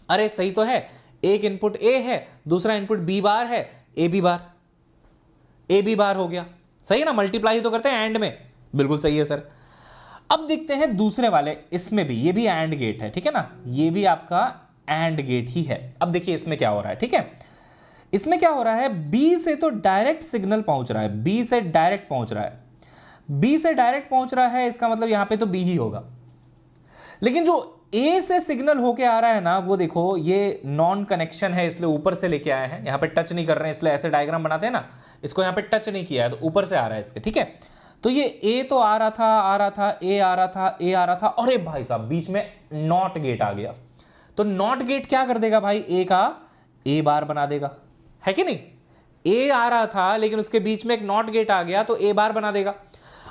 अरे सही तो है, एक इनपुट ए है, दूसरा इनपुट बी बार है, ए बी बार, ए बी बार हो गया। सही है ना, मल्टीप्लाई तो करते हैं एंड में, बिल्कुल सही है सर। अब देखते हैं दूसरे वाले, इसमें भी, ये भी एंड गेट है, ठीक है ना, ये भी आपका एंड गेट ही है। अब देखिए इसमें क्या हो रहा है। ठीक है, इसमें क्या हो रहा है, बी से तो डायरेक्ट सिग्नल पहुंच रहा है, बी से डायरेक्ट पहुंच रहा है, बी से डायरेक्ट पहुंच रहा है, इसका मतलब यहां पे तो बी ही होगा। लेकिन जो ए से सिग्नल होके आ रहा है ना, वो देखो ये नॉन कनेक्शन है, इसलिए ऊपर से लेके आए हैं, यहां पे टच नहीं कर रहे हैं, इसलिए ऐसे डायग्राम बनाते हैं ना, इसको यहां पे टच नहीं किया है, तो ऊपर से आ रहा है इसके। ठीक है, तो ये ए तो आ रहा था, आ रहा था, ए आ रहा था, ए आ रहा था, अरे भाई साहब बीच में नॉट गेट आ गया। तो नॉट गेट क्या कर देगा भाई? ए का ए बार बना देगा, है कि नहीं। ए आ रहा था लेकिन उसके बीच में एक नॉट गेट आ गया, तो ए बार बना देगा।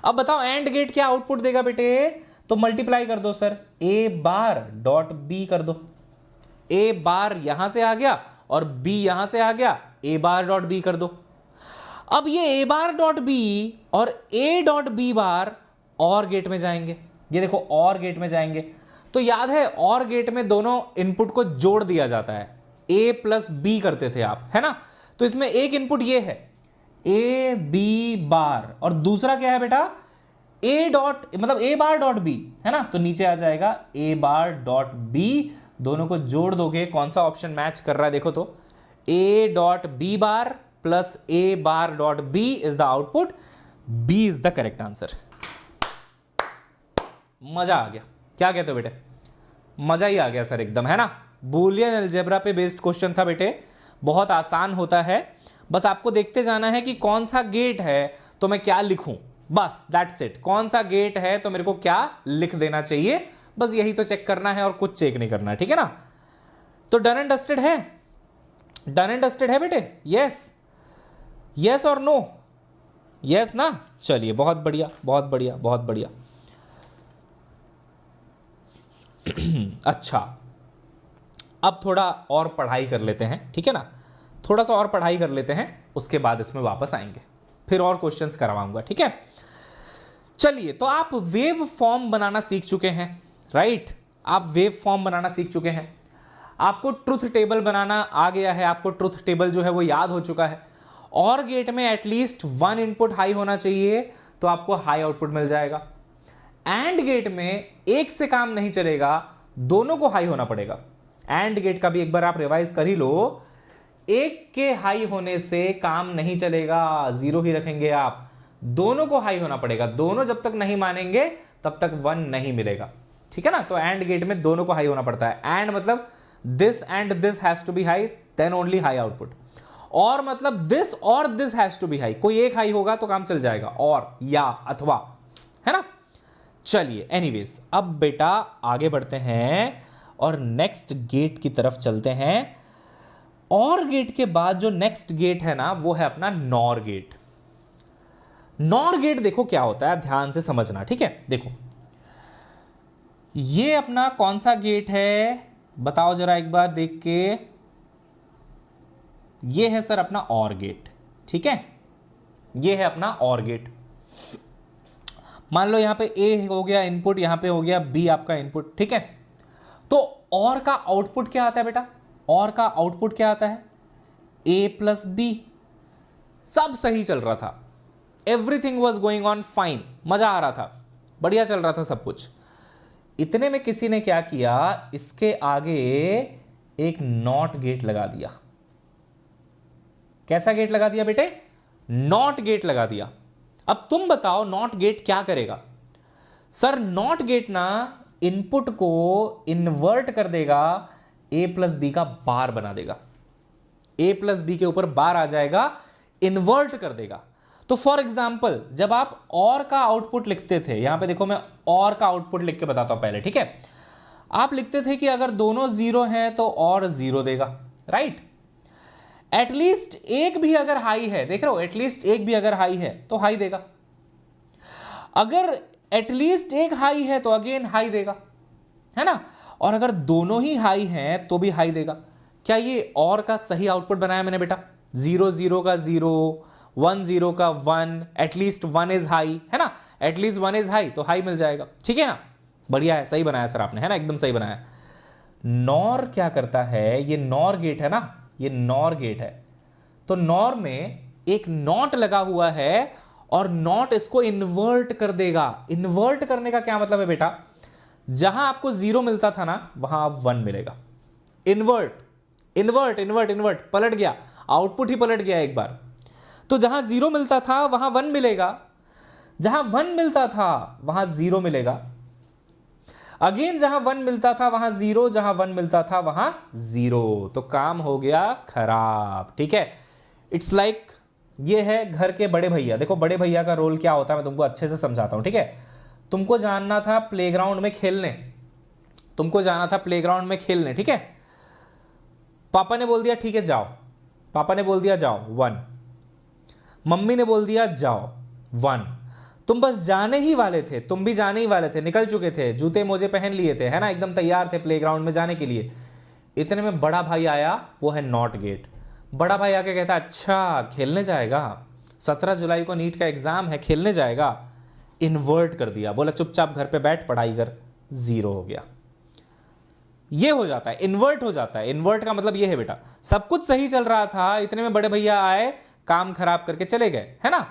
अब बताओ एंड गेट क्या आउटपुट देगा बेटे? तो मल्टीप्लाई कर दो सर, ए बार डॉट बी कर दो। ए बार यहां से आ गया और बी यहां से आ गया, ए बार डॉट बी कर दो। अब ये ए बार डॉट बी और ए डॉट बी बार और गेट में जाएंगे। ये देखो और गेट में जाएंगे। तो याद है और गेट में दोनों इनपुट को जोड़ दिया जाता है, ए प्लस बी करते थे आप, है ना। तो इसमें एक इनपुट ये है ए बी बार, और दूसरा क्या है बेटा? ए डॉट, मतलब ए बार डॉट बी, है ना। तो नीचे आ जाएगा ए बार डॉट बी। दोनों को जोड़ दोगे, कौन सा ऑप्शन मैच कर रहा है देखो तो, A dot B bar plus A bar dot B is the output. B is the correct answer. मजा आ गया, क्या कहते हो बेटे? मजा ही आ गया सर एकदम, है ना। बूलियन अलजेब्रा पे बेस्ड क्वेश्चन था बेटे, बहुत आसान होता है, बस आपको देखते जाना है कि कौन सा गेट है तो मैं क्या लिखूं, बस दैट्स इट। कौन सा गेट है तो मेरे को क्या लिख देना चाहिए, बस यही तो चेक करना है और कुछ चेक नहीं करना है, ठीक है ना। तो डन एंड डस्टेड है, डन एंड डस्टेड है बेटे, यस यस और नो, यस ना। चलिए बहुत बढ़िया बहुत बढ़िया बहुत बढ़िया। अच्छा, अब थोड़ा और पढ़ाई कर लेते हैं, ठीक है ना, थोड़ा सा और पढ़ाई कर लेते हैं, उसके बाद इसमें वापस आएंगे, फिर और क्वेश्चंस करवाऊंगा, ठीक है। चलिए, तो आप वेव फॉर्म बनाना सीख चुके हैं, राइट। आप वेव फॉर्म बनाना सीख चुके हैं, आपको ट्रुथ टेबल बनाना आ गया है, आपको ट्रुथ टेबल जो है वो याद हो चुका है। और गेट में एटलीस्ट 1 इनपुट हाई होना चाहिए तो आपको हाई आउटपुट मिल जाएगा। एंड गेट में एक से काम नहीं चलेगा, दोनों को हाई होना पड़ेगा। एंड गेट का भी एक बार आप रिवाइज कर ही लो, एक के हाई होने से काम नहीं चलेगा, जीरो ही रखेंगे आप, दोनों को हाई होना पड़ेगा, दोनों जब तक नहीं मानेंगे तब तक 1 नहीं मिलेगा, ठीक है ना। तो एंड गेट में दोनों को हाई होना पड़ता है। एंड मतलब this and this has to be high, then only high output. Or मतलब this or this has to be high, कोई एक हाई होगा तो काम चल जाएगा, और या अथवा, है ना। चलिए एनीवेज, अब बेटा आगे बढ़ते हैं और नेक्स्ट गेट की तरफ चलते हैं। और गेट के बाद जो नेक्स्ट गेट है ना, वो है अपना नॉर गेट। नॉर गेट देखो क्या होता है, ध्यान से समझना, ठीक है। देखो ये अपना कौन सा गेट है बताओ जरा एक बार देख के, ये है सर अपना और गेट, ठीक है। ये है अपना और गेट। मान लो यहां पे ए हो गया इनपुट, यहां पे हो गया बी आपका इनपुट, ठीक है। तो और का आउटपुट क्या आता है बेटा, और का आउटपुट क्या आता है, ए प्लस बी। सब सही चल रहा था, everything was going on fine, मजा आ रहा था, बढ़िया चल रहा था सब कुछ। इतने में किसी ने क्या किया, इसके आगे एक नॉट गेट लगा दिया। कैसा गेट लगा दिया बेटे, नॉट गेट लगा दिया। अब तुम बताओ नॉट गेट क्या करेगा। सर नॉट गेट ना इनपुट को इन्वर्ट कर देगा, ए प्लस बी का बार बना देगा, ए प्लस बी के ऊपर बार आ जाएगा, इन्वर्ट कर देगा। तो फॉर एग्जाम्पल जब आप और का आउटपुट लिखते थे, यहां पे देखो मैं और का आउटपुट लिख के बताता हूं पहले, ठीक है। आप लिखते थे कि अगर दोनों जीरो हैं तो और जीरो देगा, राइट। एटलीस्ट एक भी अगर हाई है, देख रहे हो, एटलीस्ट एक भी अगर हाई है तो हाई देगा। अगर एटलीस्ट एक हाई है तो अगेन हाई देगा, है ना। और अगर दोनों ही हाई हैं तो भी हाई देगा। क्या ये और का सही आउटपुट बनाया मैंने बेटा, 0 0 का 0, 1 0 का 1, एटलीस्ट 1 इज हाई, है ना, एटलीस्ट 1 इज हाई तो हाई मिल जाएगा, ठीक है ना। बढ़िया है, सही बनाया सर आपने, है ना, एकदम सही बनाया। नॉर क्या करता है, ये नॉर गेट है ना, ये नॉर गेट है। तो नॉर में एक नॉट लगा हुआ है और नॉट इसको इन्वर्ट कर देगा। इन्वर्ट करने का क्या मतलब है बेटा, जहां आपको 0 मिलता था ना वहां अब 1 मिलेगा। इन्वर्ट इन्वर्ट इन्वर्ट इन्वर्ट, पलट गया, आउटपुट ही पलट गया एक बार। तो जहां 0 मिलता था वहां 1 मिलेगा, जहां 1 मिलता था वहां 0 मिलेगा। अगेन जहां 1 मिलता था वहां 0, जहां 1 मिलता था वहां 0। तो काम हो गया खराब, ठीक है। इट्स लाइक ये है घर के बड़े भैया। देखो बड़े भैया का रोल क्या होता है मैं तुमको अच्छे से समझाता हूं, ठीक है। तुमको जानना था प्लेग्राउंड में खेलने, तुमको जाना था प्लेग्राउंड में खेलने, ठीक है। पापा ने बोल दिया ठीक है जाओ, पापा ने बोल दिया जाओ 1, मम्मी ने बोल दिया जाओ 1। तुम बस जाने ही वाले थे, तुम भी जाने ही वाले थे, निकल चुके थे, जूते मोजे पहन लिए थे, है ना, एकदम तैयार थे प्लेग्राउंड में जाने के लिए। इतने में बड़ा भाई आया, वो है नॉट गेट। बड़ा भाई आके कहता अच्छा खेलने जाएगा, 17 जुलाई को नीट का एग्जाम है, खेलने जाएगा। इन्वर्ट कर दिया, बोला चुपचाप घर पे बैठ पढ़ाई कर, 0 हो गया। ये हो जाता है, इन्वर्ट हो जाता है। इन्वर्ट का मतलब ये है बेटा, सब कुछ सही चल रहा था, इतने में बड़े भैया आए, काम खराब करके चले गए, है ना।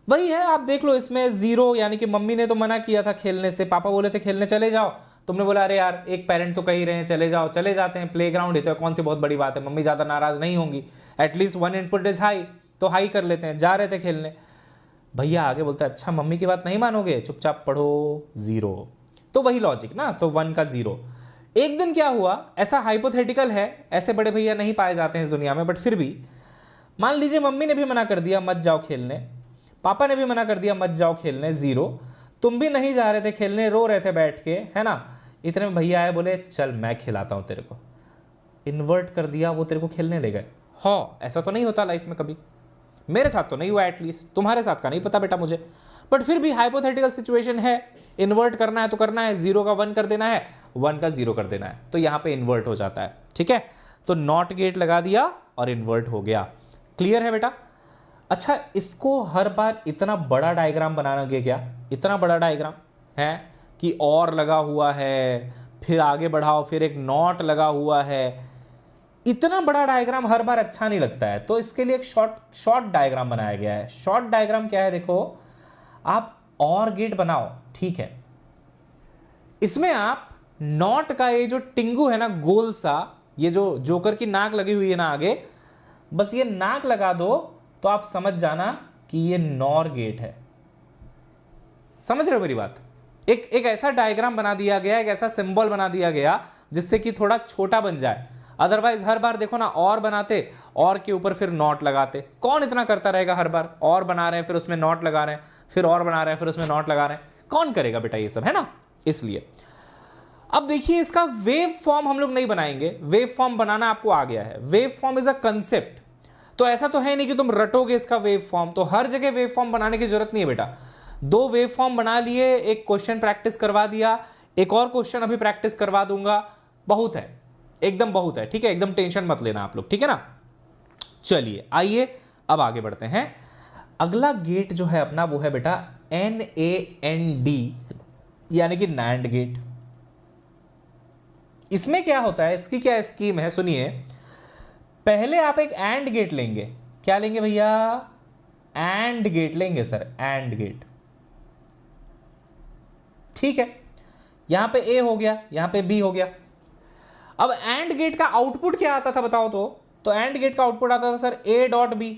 वही है, आप देख लो इसमें 0, यानी कि मम्मी ने तो मना किया था खेलने से, पापा बोले थे खेलने चले जाओ, तुमने बोला अरे यार एक पेरेंट तो कह ही रहे हैं चले जाओ, चले जाते हैं, प्लेग्राउंड है तो कौन सी बहुत बड़ी बात है, मम्मी ज़्यादा नाराज नहीं होंगी, एटलीस्ट 1 इनपुट इज हाई तो हाई कर लेते हैं। जा रहे थे खेलने, भैया आगे बोलते अच्छा मम्मी की बात नहीं मानोगे, चुपचाप पढ़ो, 0। तो वही लॉजिक ना, तो 1 का 0। एक दिन क्या हुआ, ऐसा हाइपोथेटिकल है, ऐसे बड़े भैया नहीं पाए जाते हैं इस दुनिया में, बट फिर भी मान लीजिए मम्मी ने भी मना कर दिया मत जाओ खेलने, पापा ने भी मना कर दिया मत जाओ खेलने, जीरो, तुम भी नहीं जा रहे थे खेलने, रो रहे थे बैठ के, है ना, इतने में भैया आए, बोले चल मैं खिलाता हूँ तेरे को, इन्वर्ट कर दिया, वो तेरे को खेलने ले गए। हाँ, ऐसा तो नहीं होता लाइफ में कभी, मेरे साथ तो नहीं हुआ एटलीस्ट, तुम्हारे साथ का नहीं पता बेटा मुझे, बट फिर भी हाइपोथेटिकल सिचुएशन है, इन्वर्ट करना है तो करना है, जीरो का वन कर देना है, वन का जीरो कर देना है, तो यहां पे इन्वर्ट हो जाता है। ठीक है, तो नॉट गेट लगा दिया और इन्वर्ट हो गया। क्लियर है बेटा? अच्छा, इसको हर बार इतना बड़ा डायग्राम बनाना क्या, इतना बड़ा डायग्राम है कि और लगा हुआ है, फिर आगे बढ़ाओ, फिर एक नॉट लगा हुआ है, इतना बड़ा डायग्राम हर बार अच्छा नहीं लगता है, तो इसके लिए एक शॉर्ट डायग्राम बनाया गया है। शॉर्ट डायग्राम क्या है, देखो आप और गेट बनाओ, ठीक है, इसमें आप नॉट का ये जो टिंगू है ना गोल सा, ये जो जोकर की नाक लगी हुई है ना आगे, बस ये नाक लगा दो तो आप समझ जाना कि ये नॉर गेट है। समझ रहे हो मेरी बात? एक ऐसा डायग्राम बना दिया गया, एक ऐसा सिंबल बना दिया गया जिससे कि थोड़ा छोटा बन जाए। अदरवाइज हर बार देखो ना और बनाते और के ऊपर फिर नॉट लगाते, कौन इतना करता रहेगा? हर बार और बना रहे हैं फिर उसमें नॉट लगा रहे हैं, फिर और बना रहे हैं फिर उसमें नॉट लगा रहे हैं, कौन करेगा बेटा ये सब, है ना? इसलिए अब देखिए इसका वेव फॉर्म हम लोग नहीं बनाएंगे, वेव फॉर्म बनाना आपको आ गया है। Wave form is a concept, तो ऐसा तो है नहीं कि तुम रटोगे इसका वेव फॉर्म, तो हर जगह वेव फॉर्म बनाने की जरूरत नहीं है बेटा। दो वेव फॉर्म बना लिए, एक क्वेश्चन प्रैक्टिस करवा दिया, एक और क्वेश्चन अभी प्रैक्टिस करवा दूंगा, बहुत है, एकदम बहुत है। ठीक है, एकदम टेंशन मत लेना आप लोग, ठीक है ना? चलिए आइए अब आगे बढ़ते हैं। अगला गेट जो है अपना वो है बेटा NAND, यानी कि नैंड गेट। इसमें क्या होता है, इसकी क्या स्कीम है सुनिए। पहले आप एक एंड गेट लेंगे, क्या लेंगे भैया? एंड गेट लेंगे सर, एंड गेट, ठीक है। यहां पे A हो गया, यहां पे B हो गया। अब एंड गेट का आउटपुट क्या आता था बताओ तो एंड गेट का आउटपुट आता था सर A डॉट B,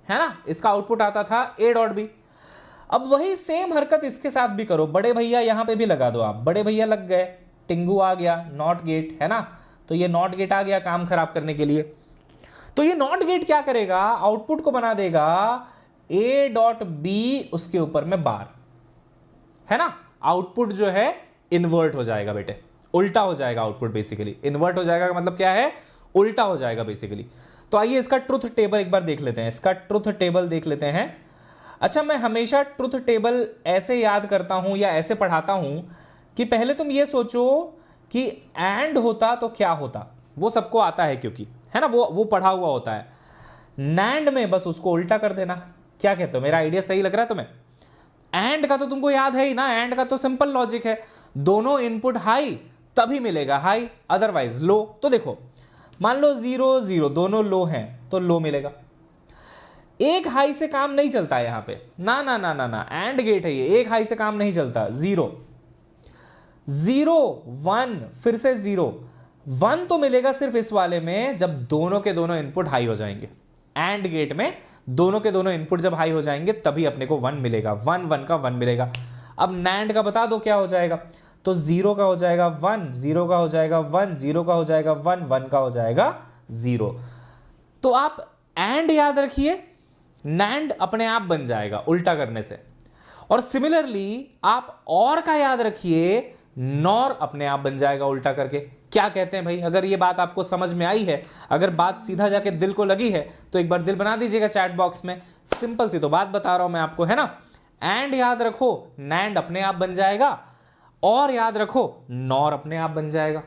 है ना, इसका आउटपुट आता था A डॉट B। अब वही सेम हरकत इसके साथ भी करो, बड़े भैया यहां पे भी लगा दो आप, बड़े भैया लग गए, टिंगू आ गया, नॉट गेट, है ना, तो ये नॉट गेट आ गया काम खराब करने के लिए। तो ये नॉट गेट क्या करेगा, आउटपुट को बना देगा A डॉट B उसके ऊपर में बार, है ना, आउटपुट जो है इन्वर्ट हो जाएगा बेटे, उल्टा हो जाएगा आउटपुट, बेसिकली इन्वर्ट हो जाएगा का मतलब क्या है, उल्टा हो जाएगा बेसिकली। तो आइए इसका ट्रुथ टेबल एक बार देख लेते हैं, इसका ट्रुथ टेबल देख लेते हैं। अच्छा, मैं हमेशा ट्रुथ टेबल ऐसे याद करता हूं या ऐसे पढ़ाता हूं कि पहले तुम ये सोचो कि एंड होता तो क्या होता, वो सबको आता है क्योंकि, है ना, वो पढ़ा हुआ होता है। नैंड में बस उसको उल्टा कर देना। क्या कहते हो, मेरा आइडिया सही लग रहा है तुम्हें? एंड का तो तुमको याद है ही ना, एंड का तो सिंपल लॉजिक है, दोनों इनपुट हाई तभी मिलेगा हाई, अदरवाइज लो। तो देखो मान लो 0 0 दोनों लो हैं तो लो मिलेगा। एक हाई से काम नहीं चलता यहां पे, ना ना ना ना ना, एंड गेट है ये, एक हाई से काम नहीं चलता। 0 0 1 फिर से 0 1 तो मिलेगा सिर्फ इस वाले में जब दोनों के दोनों इनपुट हाई हो जाएंगे। एंड गेट में दोनों के दोनों इनपुट जब हाई हो जाएंगे तभी अपने को 1 मिलेगा, 1 1 का 1 मिलेगा। अब नैंड का बता दो क्या हो जाएगा, तो 0 का हो जाएगा 1, 0 का हो जाएगा 1, 0 का हो जाएगा 1, 1 का हो जाएगा 0। तो आप एंड याद रखिए, नैंड अपने आप बन जाएगा उल्टा करने से। और सिमिलरली आप और का याद रखिए, नॉर अपने आप बन जाएगा उल्टा करके। क्या कहते हैं भाई? अगर ये बात आपको समझ में आई है, अगर बात सीधा जाके दिल को लगी है तो एक बार दिल बना दीजिएगा चैट बॉक्स में। सिंपल सी तो बात बता रहा हूं मैं आपको, है ना। एंड याद रखो, नैंड अपने आप बन जाएगा, और याद रखो नॉर अपने आप बन जाएगा।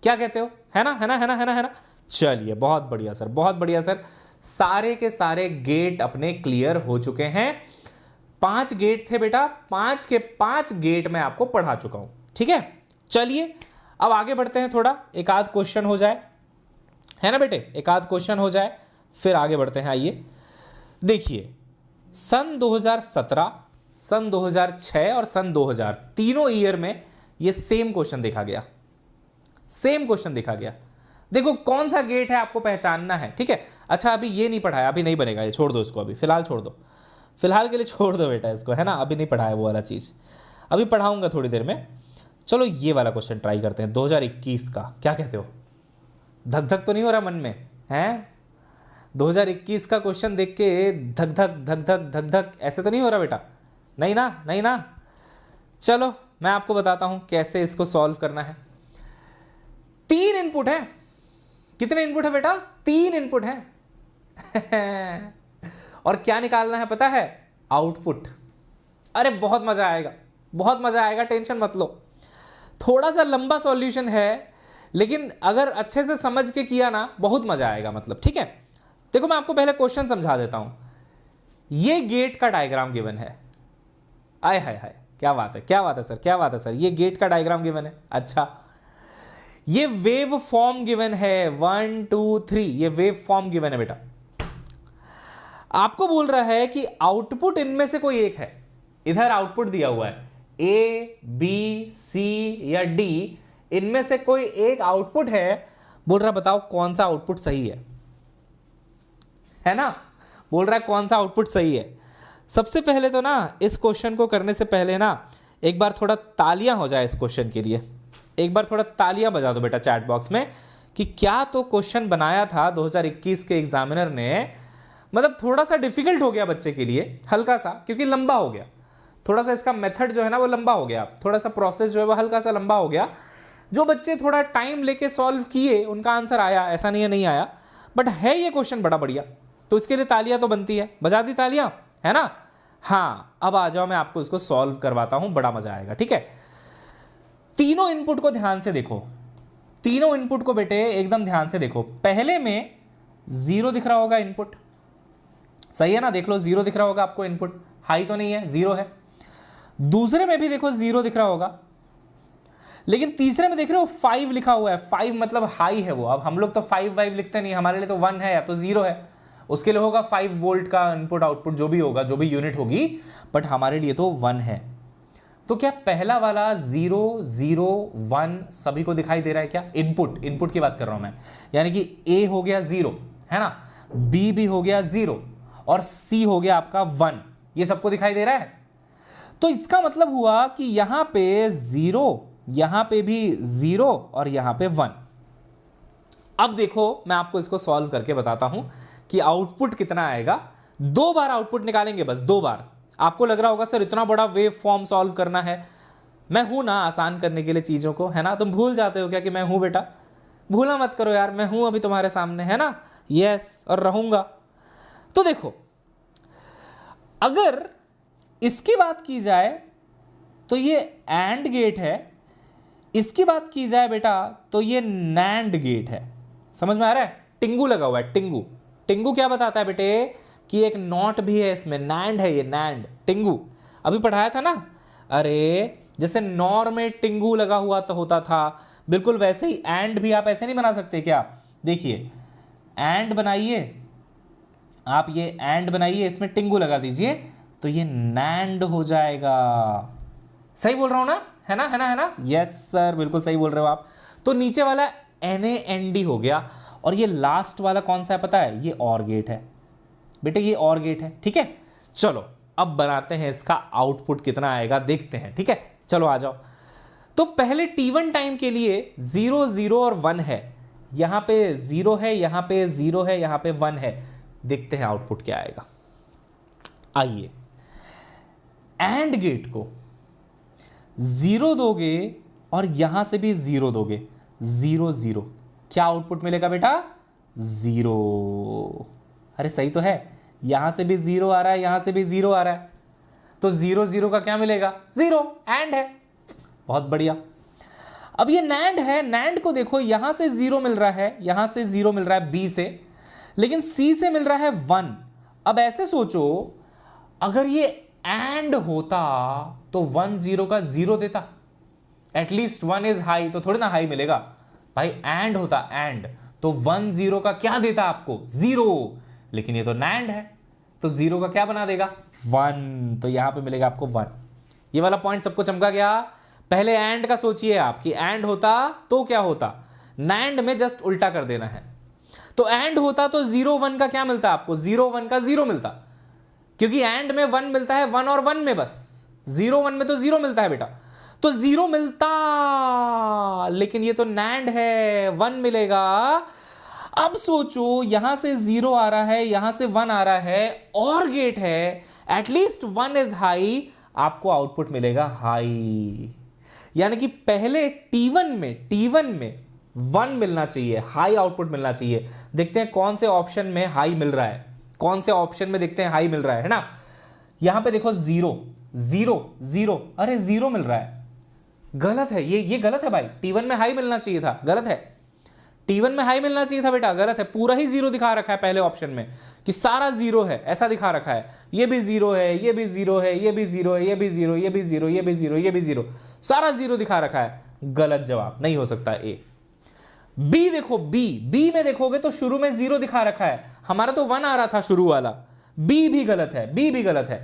क्या कहते हो, है ना, है ना, है ना, है ना, है ना। चलिए बहुत बढ़िया सर, बहुत बढ़िया सर, सारे के सारे गेट अपने क्लियर हो चुके हैं। 5 गेट थे बेटा, 5 के 5 गेट मैं आपको पढ़ा चुका हूं, ठीक है। चलिए अब आगे बढ़ते हैं, थोड़ा एक आध क्वेश्चन हो जाए, है ना बेटे, एक आध क्वेश्चन हो जाए फिर आगे बढ़ते हैं। आइए देखिए, सन 2017, सन 2006 और सन 2000 तीनों ईयर में ये सेम क्वेश्चन देखा गया, सेम क्वेश्चन देखा गया। देखो कौन सा गेट है आपको पहचानना है, ठीक है। अच्छा अभी ये नहीं पढ़ाया, अभी नहीं बनेगा ये, छोड़ दो इसको, अभी फिलहाल छोड़ दो, फिलहाल के लिए छोड़ दो बेटा इसको, है ना, अभी नहीं पढ़ाया वो वाला चीज़, अभी पढ़ाऊंगा थोड़ी देर में। चलो ये वाला क्वेश्चन ट्राई करते हैं 2021 का, क्या कहते हो? धक धक तो नहीं हो रहा मन में हैं? 2021 का क्वेश्चन देख के धक धक धक धक धक धक ऐसे तो नहीं हो रहा बेटा? नहीं ना, नहीं ना। चलो मैं आपको बताता हूं कैसे इसको सॉल्व करना है। 3 इनपुट है। कितने इनपुट है बेटा? 3 इनपुट है। और क्या निकालना है पता है? आउटपुट। अरे बहुत मजा आएगा, बहुत मजा आएगा, टेंशन मत लो। थोड़ा सा लंबा सॉल्यूशन है, लेकिन अगर अच्छे से समझ के किया ना बहुत मजा आएगा, मतलब ठीक है। देखो मैं आपको पहले क्वेश्चन समझा देता हूं। ये गेट का डायग्राम गिवन है। आय हाय हाय, क्या बात है, क्या बात है सर, क्या बात है सर, ये गेट का डायग्राम गिवन है। अच्छा, ये वेव फॉर्म गिवन है 1 2 3, ये वेव फॉर्म गिवन है बेटा। आपको बोल रहा है कि आउटपुट इनमें से कोई एक है। इधर आउटपुट दिया हुआ है ए बी सी या डी, इनमें से कोई एक आउटपुट है। बोल रहा बताओ कौन सा आउटपुट सही है ना? बोल रहा है कौन सा आउटपुट सही है। सबसे पहले तो ना इस क्वेश्चन को करने से पहले ना एक बार थोड़ा तालियां हो जाए इस क्वेश्चन के लिए। एक बार थोड़ा तालियां बजा दो बेटा चैट बॉक्स में कि क्या तो क्वेश्चन बनाया था 2021 के एग्जामिनर ने। मतलब थोड़ा सा डिफिकल्ट हो गया बच्चे के लिए, हल्का सा, क्योंकि लंबा हो गया थोड़ा सा। इसका मेथड जो है ना वो लंबा हो गया, थोड़ा सा प्रोसेस जो है वो हल्का सा लंबा हो गया। जो बच्चे थोड़ा टाइम लेके सॉल्व किए उनका आंसर आया, ऐसा नहीं है नहीं आया, बट है ये क्वेश्चन बड़ा बढ़िया। तो इसके लिए तालियां तो बनती है, बजा दी तालियां, है ना? हाँ, अब आ जाओ मैं आपको इसको सॉल्व करवाता हूं, बड़ा मजा आएगा, ठीक है। तीनों इनपुट को ध्यान से देखो, तीनों इनपुट को बेटे एकदम ध्यान से देखो। पहले में 0 दिख रहा होगा इनपुट, सही है ना? देख लो 0 दिख रहा होगा आपको इनपुट, हाई तो नहीं है, 0 है। दूसरे में भी देखो 0 दिख रहा होगा, लेकिन तीसरे में देख रहे हो 5 लिखा हुआ है। 5 मतलब हाई है वो। अब हम लोग तो 5 वाइव लिखते नहीं, हमारे लिए तो 1 है या तो 0 है। उसके लिए होगा 5 वोल्ट का इनपुट आउटपुट जो भी होगा, जो भी यूनिट होगी, बट हमारे लिए तो 1 है। तो क्या पहला वाला 0 0 1 सभी को दिखाई दे रहा है क्या? इनपुट की बात कर रहा हूं मैं, यानी कि ए हो गया 0, है ना, बी भी हो गया 0 और सी हो गया आपका 1। ये सबको दिखाई दे रहा है। तो इसका मतलब हुआ कि यहां पे 0, यहां पे भी 0 और यहां पे 1। अब देखो मैं आपको इसको सॉल्व करके बताता हूं कि आउटपुट कितना आएगा। 2 बार आउटपुट निकालेंगे, बस 2 बार। आपको लग रहा होगा सर इतना बड़ा वेव फॉर्म सॉल्व करना है। मैं हूं ना आसान करने के लिए चीजों को, है ना? तुम भूल जाते हो क्या कि मैं हूं बेटा? भूला मत करो यार, मैं हूं अभी तुम्हारे सामने, है ना? यस, और रहूंगा। तो देखो, अगर इसकी बात की जाए तो ये एंड गेट है, इसकी बात की जाए बेटा तो ये नैंड गेट है। समझ में आ रहा है? टिंगू लगा हुआ है, टिंगू। टिंगू क्या बताता है बेटे कि एक नॉट भी है इसमें, नैंड है ये, नैंड टिंगू। अभी पढ़ाया था ना। अरे जैसे नॉर में टिंगू लगा हुआ तो होता था, बिल्कुल वैसे ही एंड भी आप ऐसे नहीं बना सकते क्या? देखिए एंड बनाइए आप, ये एंड बनाइए, इसमें टिंगू लगा दीजिए तो ये नैंड हो जाएगा। सही बोल रहा हूं ना? है ना, है ना, है ना? यस सर, बिल्कुल सही बोल रहे हो आप। तो नीचे वाला NAND हो गया, और ये लास्ट वाला कौन सा है पता है? ये और गेट है बेटे, ये और गेट है, ठीक है। चलो अब बनाते हैं इसका आउटपुट कितना आएगा, देखते हैं, ठीक है। चलो आ जाओ। तो पहले T1 टाइम के लिए 0 0 और 1 है, यहां पे 0 है, यहां पे 0 है, यहां पे 1 है। देखते हैं आउटपुट क्या आएगा। आइए, एंड गेट को 0 दोगे और यहां से भी 0 दोगे, 0 0, क्या आउटपुट मिलेगा बेटा? 0। अरे सही तो है, यहां से भी 0 आ रहा है, यहां से भी 0 आ रहा है, तो 0 0 का क्या मिलेगा? 0। एंड है, बहुत बढ़िया। अब ये नैंड है, नैंड को देखो, यहां से 0 मिल रहा है, यहां से 0 मिल रहा है बी से, लेकिन सी से मिल रहा है 1। अब ऐसे सोचो, अगर ये एंड होता तो 1 0 का 0 देता, एटलीस्ट 1 इज हाई, तो थोड़ी ना हाई मिलेगा भाई। एंड होता एंड, तो 1 0 का क्या देता आपको? 0। लेकिन ये तो नैंड है, तो 0 का क्या बना देगा? 1। तो यहां पे मिलेगा आपको 1। ये वाला पॉइंट सबको चमका गया। पहले एंड का सोचिए आप कि एंड होता तो क्या होता। नैंड में जस्ट उल्टा कर देना है। तो एंड होता तो 0 1 का क्या मिलता आपको? 0 1 का 0 मिलता, क्योंकि एंड में 1 मिलता है, 1 और 1 में बस, 0 1 में तो 0 मिलता है बेटा। तो 0 मिलता, लेकिन ये तो नैंड है, 1 मिलेगा। अब सोचो यहां से 0 आ रहा है, यहां से 1 आ रहा है, और गेट है, एटलीस्ट 1 इज हाई, आपको आउटपुट मिलेगा हाई। यानी कि पहले T1 में 1 मिलना चाहिए, हाई आउटपुट मिलना चाहिए। देखते हैं कौन से ऑप्शन में हाई मिल रहा है, कौन से ऑप्शन में देखते हैं हाई मिल रहा है ना। यहां पे देखो 0 0 0, अरे 0 मिल रहा है, गलत है, ये गलत है भाई। T1 में हाई मिलना चाहिए था, गलत है। T1 में हाई मिलना चाहिए था बेटा, गलत है। पूरा ही 0 दिखा रखा है पहले ऑप्शन में, कि सारा 0 है, ऐसा दिखा रखा है। ये भी 0 है, ये भी 0 है, ये भी 0 है, ये भी 0, ये भी 0, ये भी 0, ये भी 0, सारा 0 दिखा रखा है। गलत जवाब, नहीं हो सकता ए। बी देखो, बी में देखोगे तो शुरू में 0 दिखा रखा है, हमारा तो 1 आ रहा था शुरू वाला। बी भी गलत है, बी भी गलत है,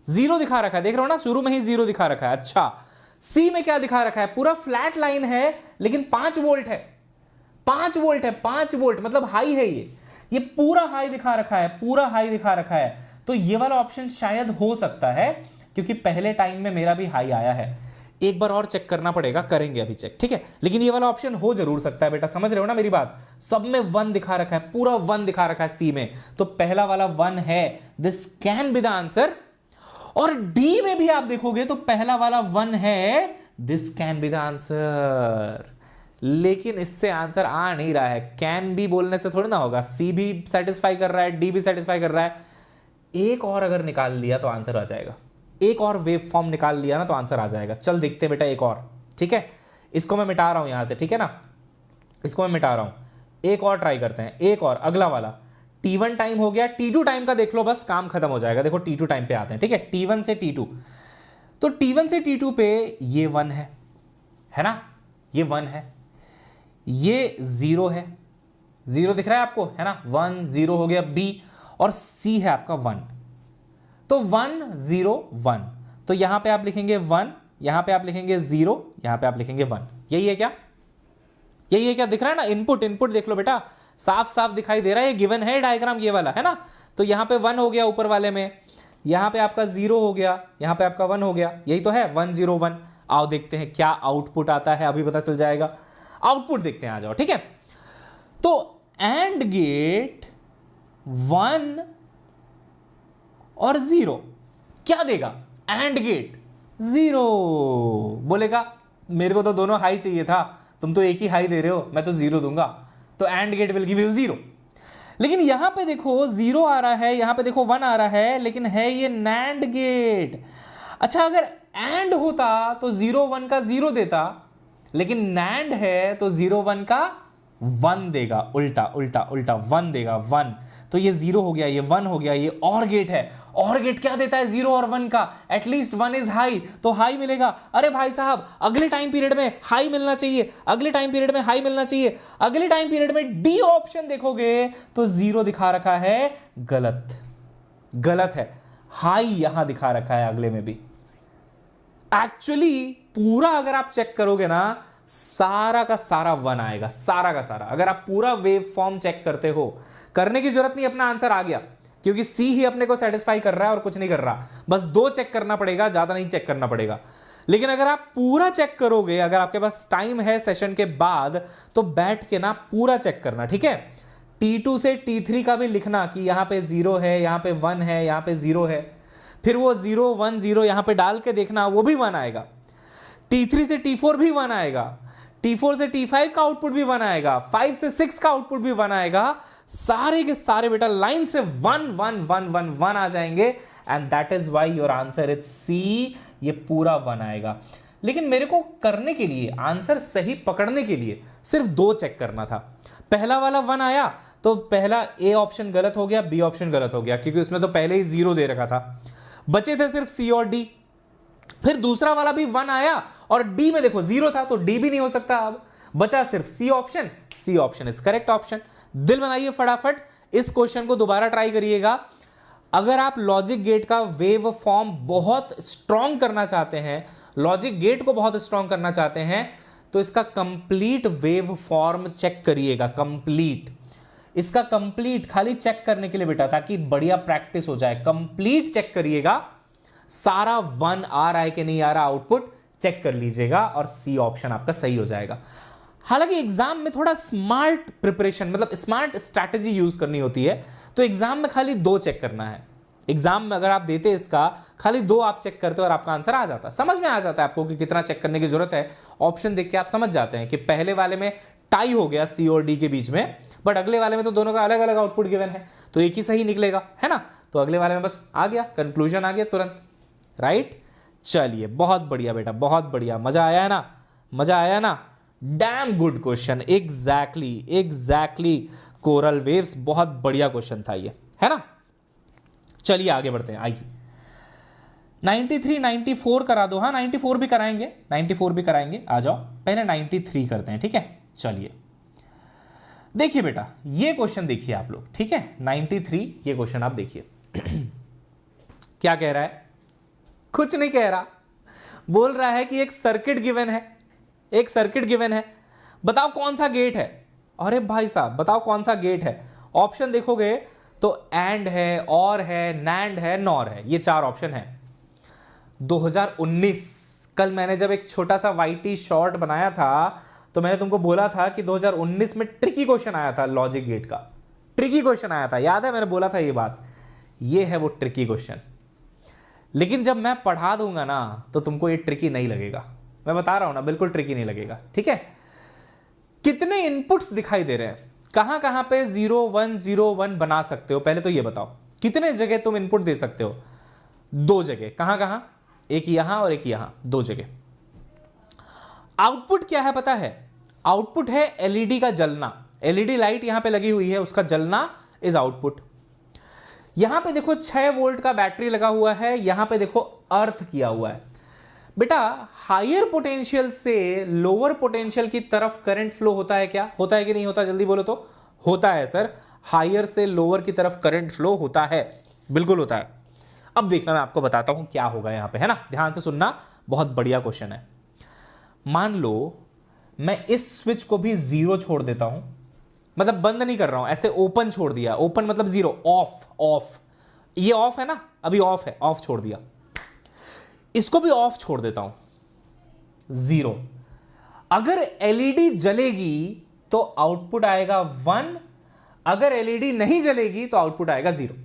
0 दिखा रखा है, देख रहे हो ना, शुरू में ही 0 दिखा रखा है। अच्छा, सी में क्या दिखा रखा है, पूरा फ्लैट लाइन है, लेकिन 5 वोल्ट है, 5 वोल्ट है, 5 वोल्ट मतलब हाई है। ये पूरा हाई दिखा रखा है, पूरा हाई दिखा रखा है। तो ये वाला ऑप्शन शायद हो सकता है, क्योंकि पहले टाइम में मेरा भी हाई आया है। एक बार और चेक करना पड़ेगा, करेंगे अभी चेक, ठीक है। लेकिन ये वाला ऑप्शन हो जरूर सकता है बेटा, समझ रहे हो ना मेरी बात। सब में 1 दिखा रखा है, पूरा 1 दिखा रखा है सी में, तो पहला वाला 1 है, this can be the answer. और डी में भी आप देखोगे तो पहला वाला 1 है, this can be the answer. लेकिन इससे आंसर आ नहीं रहा है, कैन बी बोलने से थोड़ी ना होगा। सी भी सेटिस्फाई कर रहा है, डी भी सेटिस्फाई कर रहा है। एक और अगर निकाल लिया तो आंसर आ जाएगा, एक और वेव फॉर्म निकाल लिया ना तो आंसर आ जाएगा। चल देखते हैं बेटा एक और, ठीक है। इसको मैं मिटा रहा हूं यहां से, ठीक है ना, इसको मैं मिटा रहा हूं। एक और ट्राई करते हैं, एक और अगला वाला। T1 टाइम हो गया, T2 टाइम का देख लो, बस काम खत्म हो जाएगा। देखो T2 टाइम पे आते हैं, ठीक है। T1 से T2, तो T1 से T2 पे ये 1 है ना, ये 1 है, ये 0 है, 0 दिख रहा है आपको, है ना, 1 0 हो गया B, और C है आपका 1, तो 1 0 1, तो यहां पे आप लिखेंगे 1, यहां पे आप लिखेंगे 0, यहां पे आप लिखेंगे 1। यही है क्या, यही है क्या, दिख रहा है ना। इनपुट इनपुट देख लो बेटा, साफ साफ दिखाई दे रहा है, ये गिवन है डायग्राम ये वाला, है ना। तो यहां पे 1 हो गया ऊपर वाले में, यहां पे आपका 0 हो गया, यहां पे आपका 1 हो गया, यही तो है 1 0 1। आओ देखते हैं क्या आउटपुट आता है, अभी पता चल जाएगा। आउटपुट देखते हैं, आ जाओ, ठीक है। तो एंड गेट 1 और 0 क्या देगा, एंड गेट 0 बोलेगा मेरे को तो दोनों हाई चाहिए था, तुम तो एक ही हाई दे रहे हो, मैं तो 0 दूंगा, तो and gate will give you 0। लेकिन यहां पे देखो 0 आ रहा है, यहां पे देखो 1 आ रहा है, लेकिन है ये नैंड गेट। अच्छा, अगर एंड होता तो 0 1 का 0 देता, लेकिन नैंड है तो 0 1 का 1 देगा, उल्टा उल्टा उल्टा 1 देगा 1। तो ये 0 हो गया, ये 1 हो गया, ये और गेट है। और गेट क्या देता है 0 और 1 का, एटलीस्ट 1 इज हाई, तो हाई मिलेगा। अरे भाई साहब, अगले टाइम पीरियड में हाई मिलना चाहिए, अगले टाइम पीरियड में हाई मिलना चाहिए। अगले टाइम पीरियड में डी ऑप्शन देखोगे तो 0 दिखा रखा है, गलत, गलत है, हाई यहां दिखा रखा है अगले में भी। एक्चुअली पूरा अगर आप चेक करोगे ना, सारा का सारा 1 आएगा, सारा का सारा। अगर आप पूरा वेव फॉर्म चेक करते हो, करने की जरूरत नहीं, अपना आंसर आ गया, क्योंकि सी ही अपने को सेटिस्फाई कर रहा है और कुछ नहीं कर रहा। बस 2 चेक करना पड़ेगा, ज्यादा नहीं चेक करना पड़ेगा। लेकिन अगर आप पूरा चेक करोगे, अगर आपके पास टाइम है सेशन के बाद, तो बैठ के ना पूरा चेक करना, ठीक है। T2 से T3 का भी लिखना कि यहां पे 0 है, यहां पे 1 है, यहां पे 0 है, फिर वो 0 1 0 यहां पे डाल के देखना, वो भी 1 आएगा। T3 से T4 भी 1 आएगा, T4 से T5 का आउटपुट भी 1 आएगा, 5 से 6 का आउटपुट भी 1 आएगा। सारे के सारे बेटा लाइन से 1 1 1 1 1 आ जाएंगे, and that is why your answer is C, ये पूरा 1 आएगा। लेकिन मेरे को करने के लिए, आंसर सही पकड़ने के लिए सिर्फ 2 चेक करना था। पहला वाला 1 आया तो पहला ए ऑप्शन गलत हो गया, बी ऑप्शन गलत हो गया, क्योंकि उसमें तो पहले ही 0 दे रखा था। बचे थे सिर्फ सी और डी। फिर दूसरा वाला भी 1 आया और डी में देखो 0 था, तो डी भी नहीं हो सकता। अब बचा सिर्फ C option, C option is correct option. दिल बनाइए फटाफट, इस क्वेश्चन को दोबारा ट्राई करिएगा। अगर आप लॉजिक गेट का वेव फॉर्म बहुत स्ट्रॉन्ग करना चाहते हैं, लॉजिक गेट को बहुत स्ट्रॉन्ग करना चाहते हैं, तो इसका कंप्लीट वेव फॉर्म चेक करिएगा। कंप्लीट, इसका कंप्लीट खाली चेक करने के लिए बेटा, ताकि बढ़िया प्रैक्टिस हो जाए। कंप्लीट चेक करिएगा, सारा 1 आ रहा है कि नहीं आ रहा आउटपुट, चेक कर लीजिएगा और सी ऑप्शन आपका सही हो जाएगा। हालांकि एग्जाम में थोड़ा स्मार्ट प्रिपरेशन मतलब स्मार्ट स्ट्रैटेजी यूज करनी होती है, तो एग्जाम में खाली 2 चेक करना है। एग्जाम में अगर आप देते इसका खाली 2 आप चेक करते हो और आपका आंसर आ जाता, समझ में आ जाता है आपको कि कितना चेक करने की जरूरत है। ऑप्शन देख के आप समझ जाते हैं कि पहले वाले में टाई हो गया सी और डी के बीच में, बट अगले वाले में तो दोनों का अलग अलग आउटपुट गिवन है, तो एक ही सही निकलेगा, है ना। तो अगले वाले में बस आ गया, कंक्लूजन आ गया तुरंत, राइट। चलिए बहुत बढ़िया बेटा, बहुत बढ़िया, मजा आया है ना, मजा आया ना। Damn good question, exactly coral waves, बहुत बढ़िया क्वेश्चन था ये, है ना। चलिए आगे बढ़ते हैं, आइए 93 94 करा दो। हाँ 94 भी कराएंगे, 94 भी कराएंगे, आ जाओ। पहले 93 करते हैं, ठीक है। चलिए देखिए बेटा, ये क्वेश्चन देखिए आप लोग, ठीक है। 93 ये क्वेश्चन आप देखिए। क्या कह रहा है, कुछ नहीं कह रहा, बोल रहा है कि एक सर्किट गिवन है, एक सर्किट गिवन है, बताओ कौन सा गेट है। अरे भाई साहब बताओ कौन सा गेट है। ऑप्शन देखोगे तो एंड है, और है, नैंड है, नॉर है, ये 4 ऑप्शन है। 2019 कल मैंने जब एक छोटा सा वाईटी शॉर्ट बनाया था तो मैंने तुमको बोला था कि 2019 में ट्रिकी क्वेश्चन आया था, लॉजिक गेट का ट्रिकी क्वेश्चन आया था, याद है मैंने बोला था ये बात। ये है वो ट्रिकी क्वेश्चन, लेकिन जब मैं पढ़ा दूंगा ना तो तुमको ये ट्रिकी नहीं लगेगा, मैं बता रहा हूं ना, बिल्कुल ट्रिकी नहीं लगेगा, ठीक है। कितने इनपुट्स दिखाई दे रहे हैं, कहां कहां पे 0 1 0 1 बना सकते हो, पहले तो ये बताओ। कितने जगह तुम इनपुट दे सकते हो, 2 जगह, कहां कहां, एक यहां और एक यहां, 2 जगह। आउटपुट क्या है पता है, आउटपुट है एलईडी का जलना, एलईडी लाइट यहां पे लगी हुई है, उसका जलना इज आउटपुट। यहां पे देखो 6 वोल्ट का बैटरी लगा हुआ है, यहां पे देखो अर्थ किया हुआ है। बेटा हायर पोटेंशियल से लोअर पोटेंशियल की तरफ करंट फ्लो होता है क्या, होता है कि नहीं होता, जल्दी बोलो तो। होता है सर, हायर से लोअर की तरफ करंट फ्लो होता है, बिल्कुल होता है। अब देखना मैं आपको बताता हूं क्या होगा यहां पे, है ना, ध्यान से सुनना, बहुत बढ़िया क्वेश्चन है। मान लो मैं इस स्विच को भी 0 छोड़ देता हूं, मतलब बंद नहीं कर रहा हूं, ऐसे ओपन छोड़ दिया, ओपन मतलब 0, ऑफ, ये ऑफ है ना, अभी ऑफ है, ऑफ छोड़ दिया। इसको भी ऑफ छोड़ देता हूं, 0। अगर एलईडी जलेगी तो आउटपुट आएगा 1, अगर एलईडी नहीं जलेगी तो आउटपुट आएगा 0।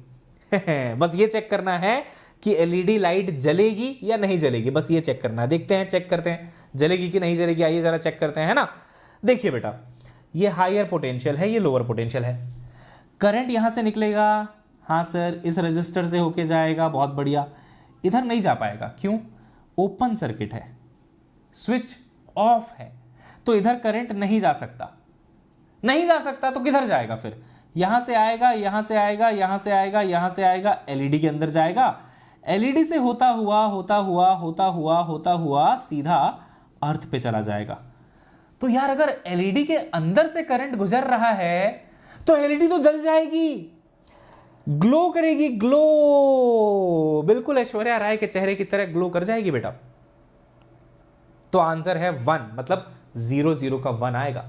बस ये चेक करना है कि एलईडी लाइट जलेगी या नहीं जलेगी, बस ये चेक करना है। देखते हैं, चेक करते हैं जलेगी कि नहीं जलेगी, आइए जरा चेक करते हैं, है ना। देखिए बेटा, ये हायर पोटेंशियल है, ये लोअर पोटेंशियल है, करंट यहां से निकलेगा, हाँ सर, इस रेजिस्टर से होके जाएगा, बहुत बढ़िया। इधर नहीं जा पाएगा, क्यों, ओपन सर्किट है, स्विच ऑफ है, तो इधर करंट नहीं जा सकता, नहीं जा सकता तो किधर जाएगा फिर, यहां से आएगा, यहां से आएगा, यहां से आएगा, यहां से आएगा, एलईडी के अंदर जाएगा, एलईडी से होता हुआ सीधा अर्थ पे चला जाएगा। तो यार अगर एलईडी के अंदर से करंट गुजर रहा है तो एलईडी तो जल जाएगी, ग्लो करेगी, ग्लो, बिल्कुल ऐश्वर्या राय के चेहरे की तरह ग्लो कर जाएगी बेटा। तो आंसर है 1, मतलब 0 0 का 1 आएगा।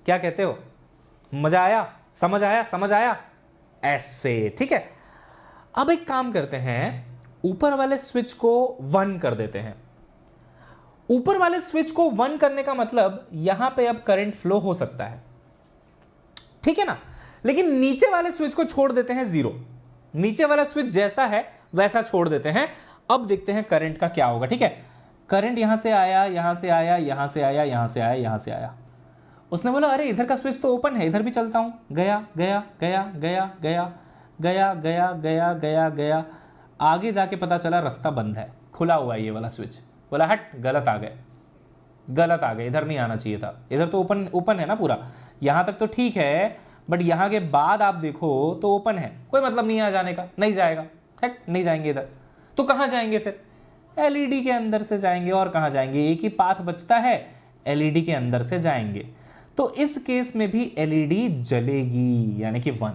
क्या कहते हो, मजा आया, समझ आया, समझ आया, ऐसे, ठीक है। अब एक काम करते हैं, ऊपर वाले स्विच को 1 कर देते हैं। ऊपर वाले स्विच को 1 करने का मतलब यहां पे अब करंट फ्लो हो सकता है, ठीक है ना, लेकिन नीचे वाले स्विच को छोड़ देते हैं 0। नीचे वाला स्विच जैसा है वैसा छोड़ देते हैं। अब देखते हैं करंट का क्या होगा, ठीक है। करंट यहां से आया, यहां से आया, यहां से आया, यहां से आया, यहां से आया। उसने बोला अरे इधर का स्विच तो ओपन है, इधर भी चलता हूं, गया गया गया गया गया गया गया गया गया गया, आगे जाके पता चला रास्ता बंद है, खुला हुआ है ये वाला स्विच। बोला हट, गलत आ गए, गलत आ गए, इधर नहीं आना चाहिए था, इधर तो ओपन है ना पूरा, यहां तक तो ठीक है, बट यहां के बाद आप देखो तो ओपन है, कोई मतलब नहीं आ जाने का, नहीं जाएगा, हट, नहीं जाएंगे इधर। तो कहां जाएंगे फिर, एलईडी के अंदर से जाएंगे, और कहां जाएंगे, एक ही पाथ बचता है, एलईडी के अंदर से जाएंगे। तो इस केस में भी एलईडी जलेगी, यानी कि 1।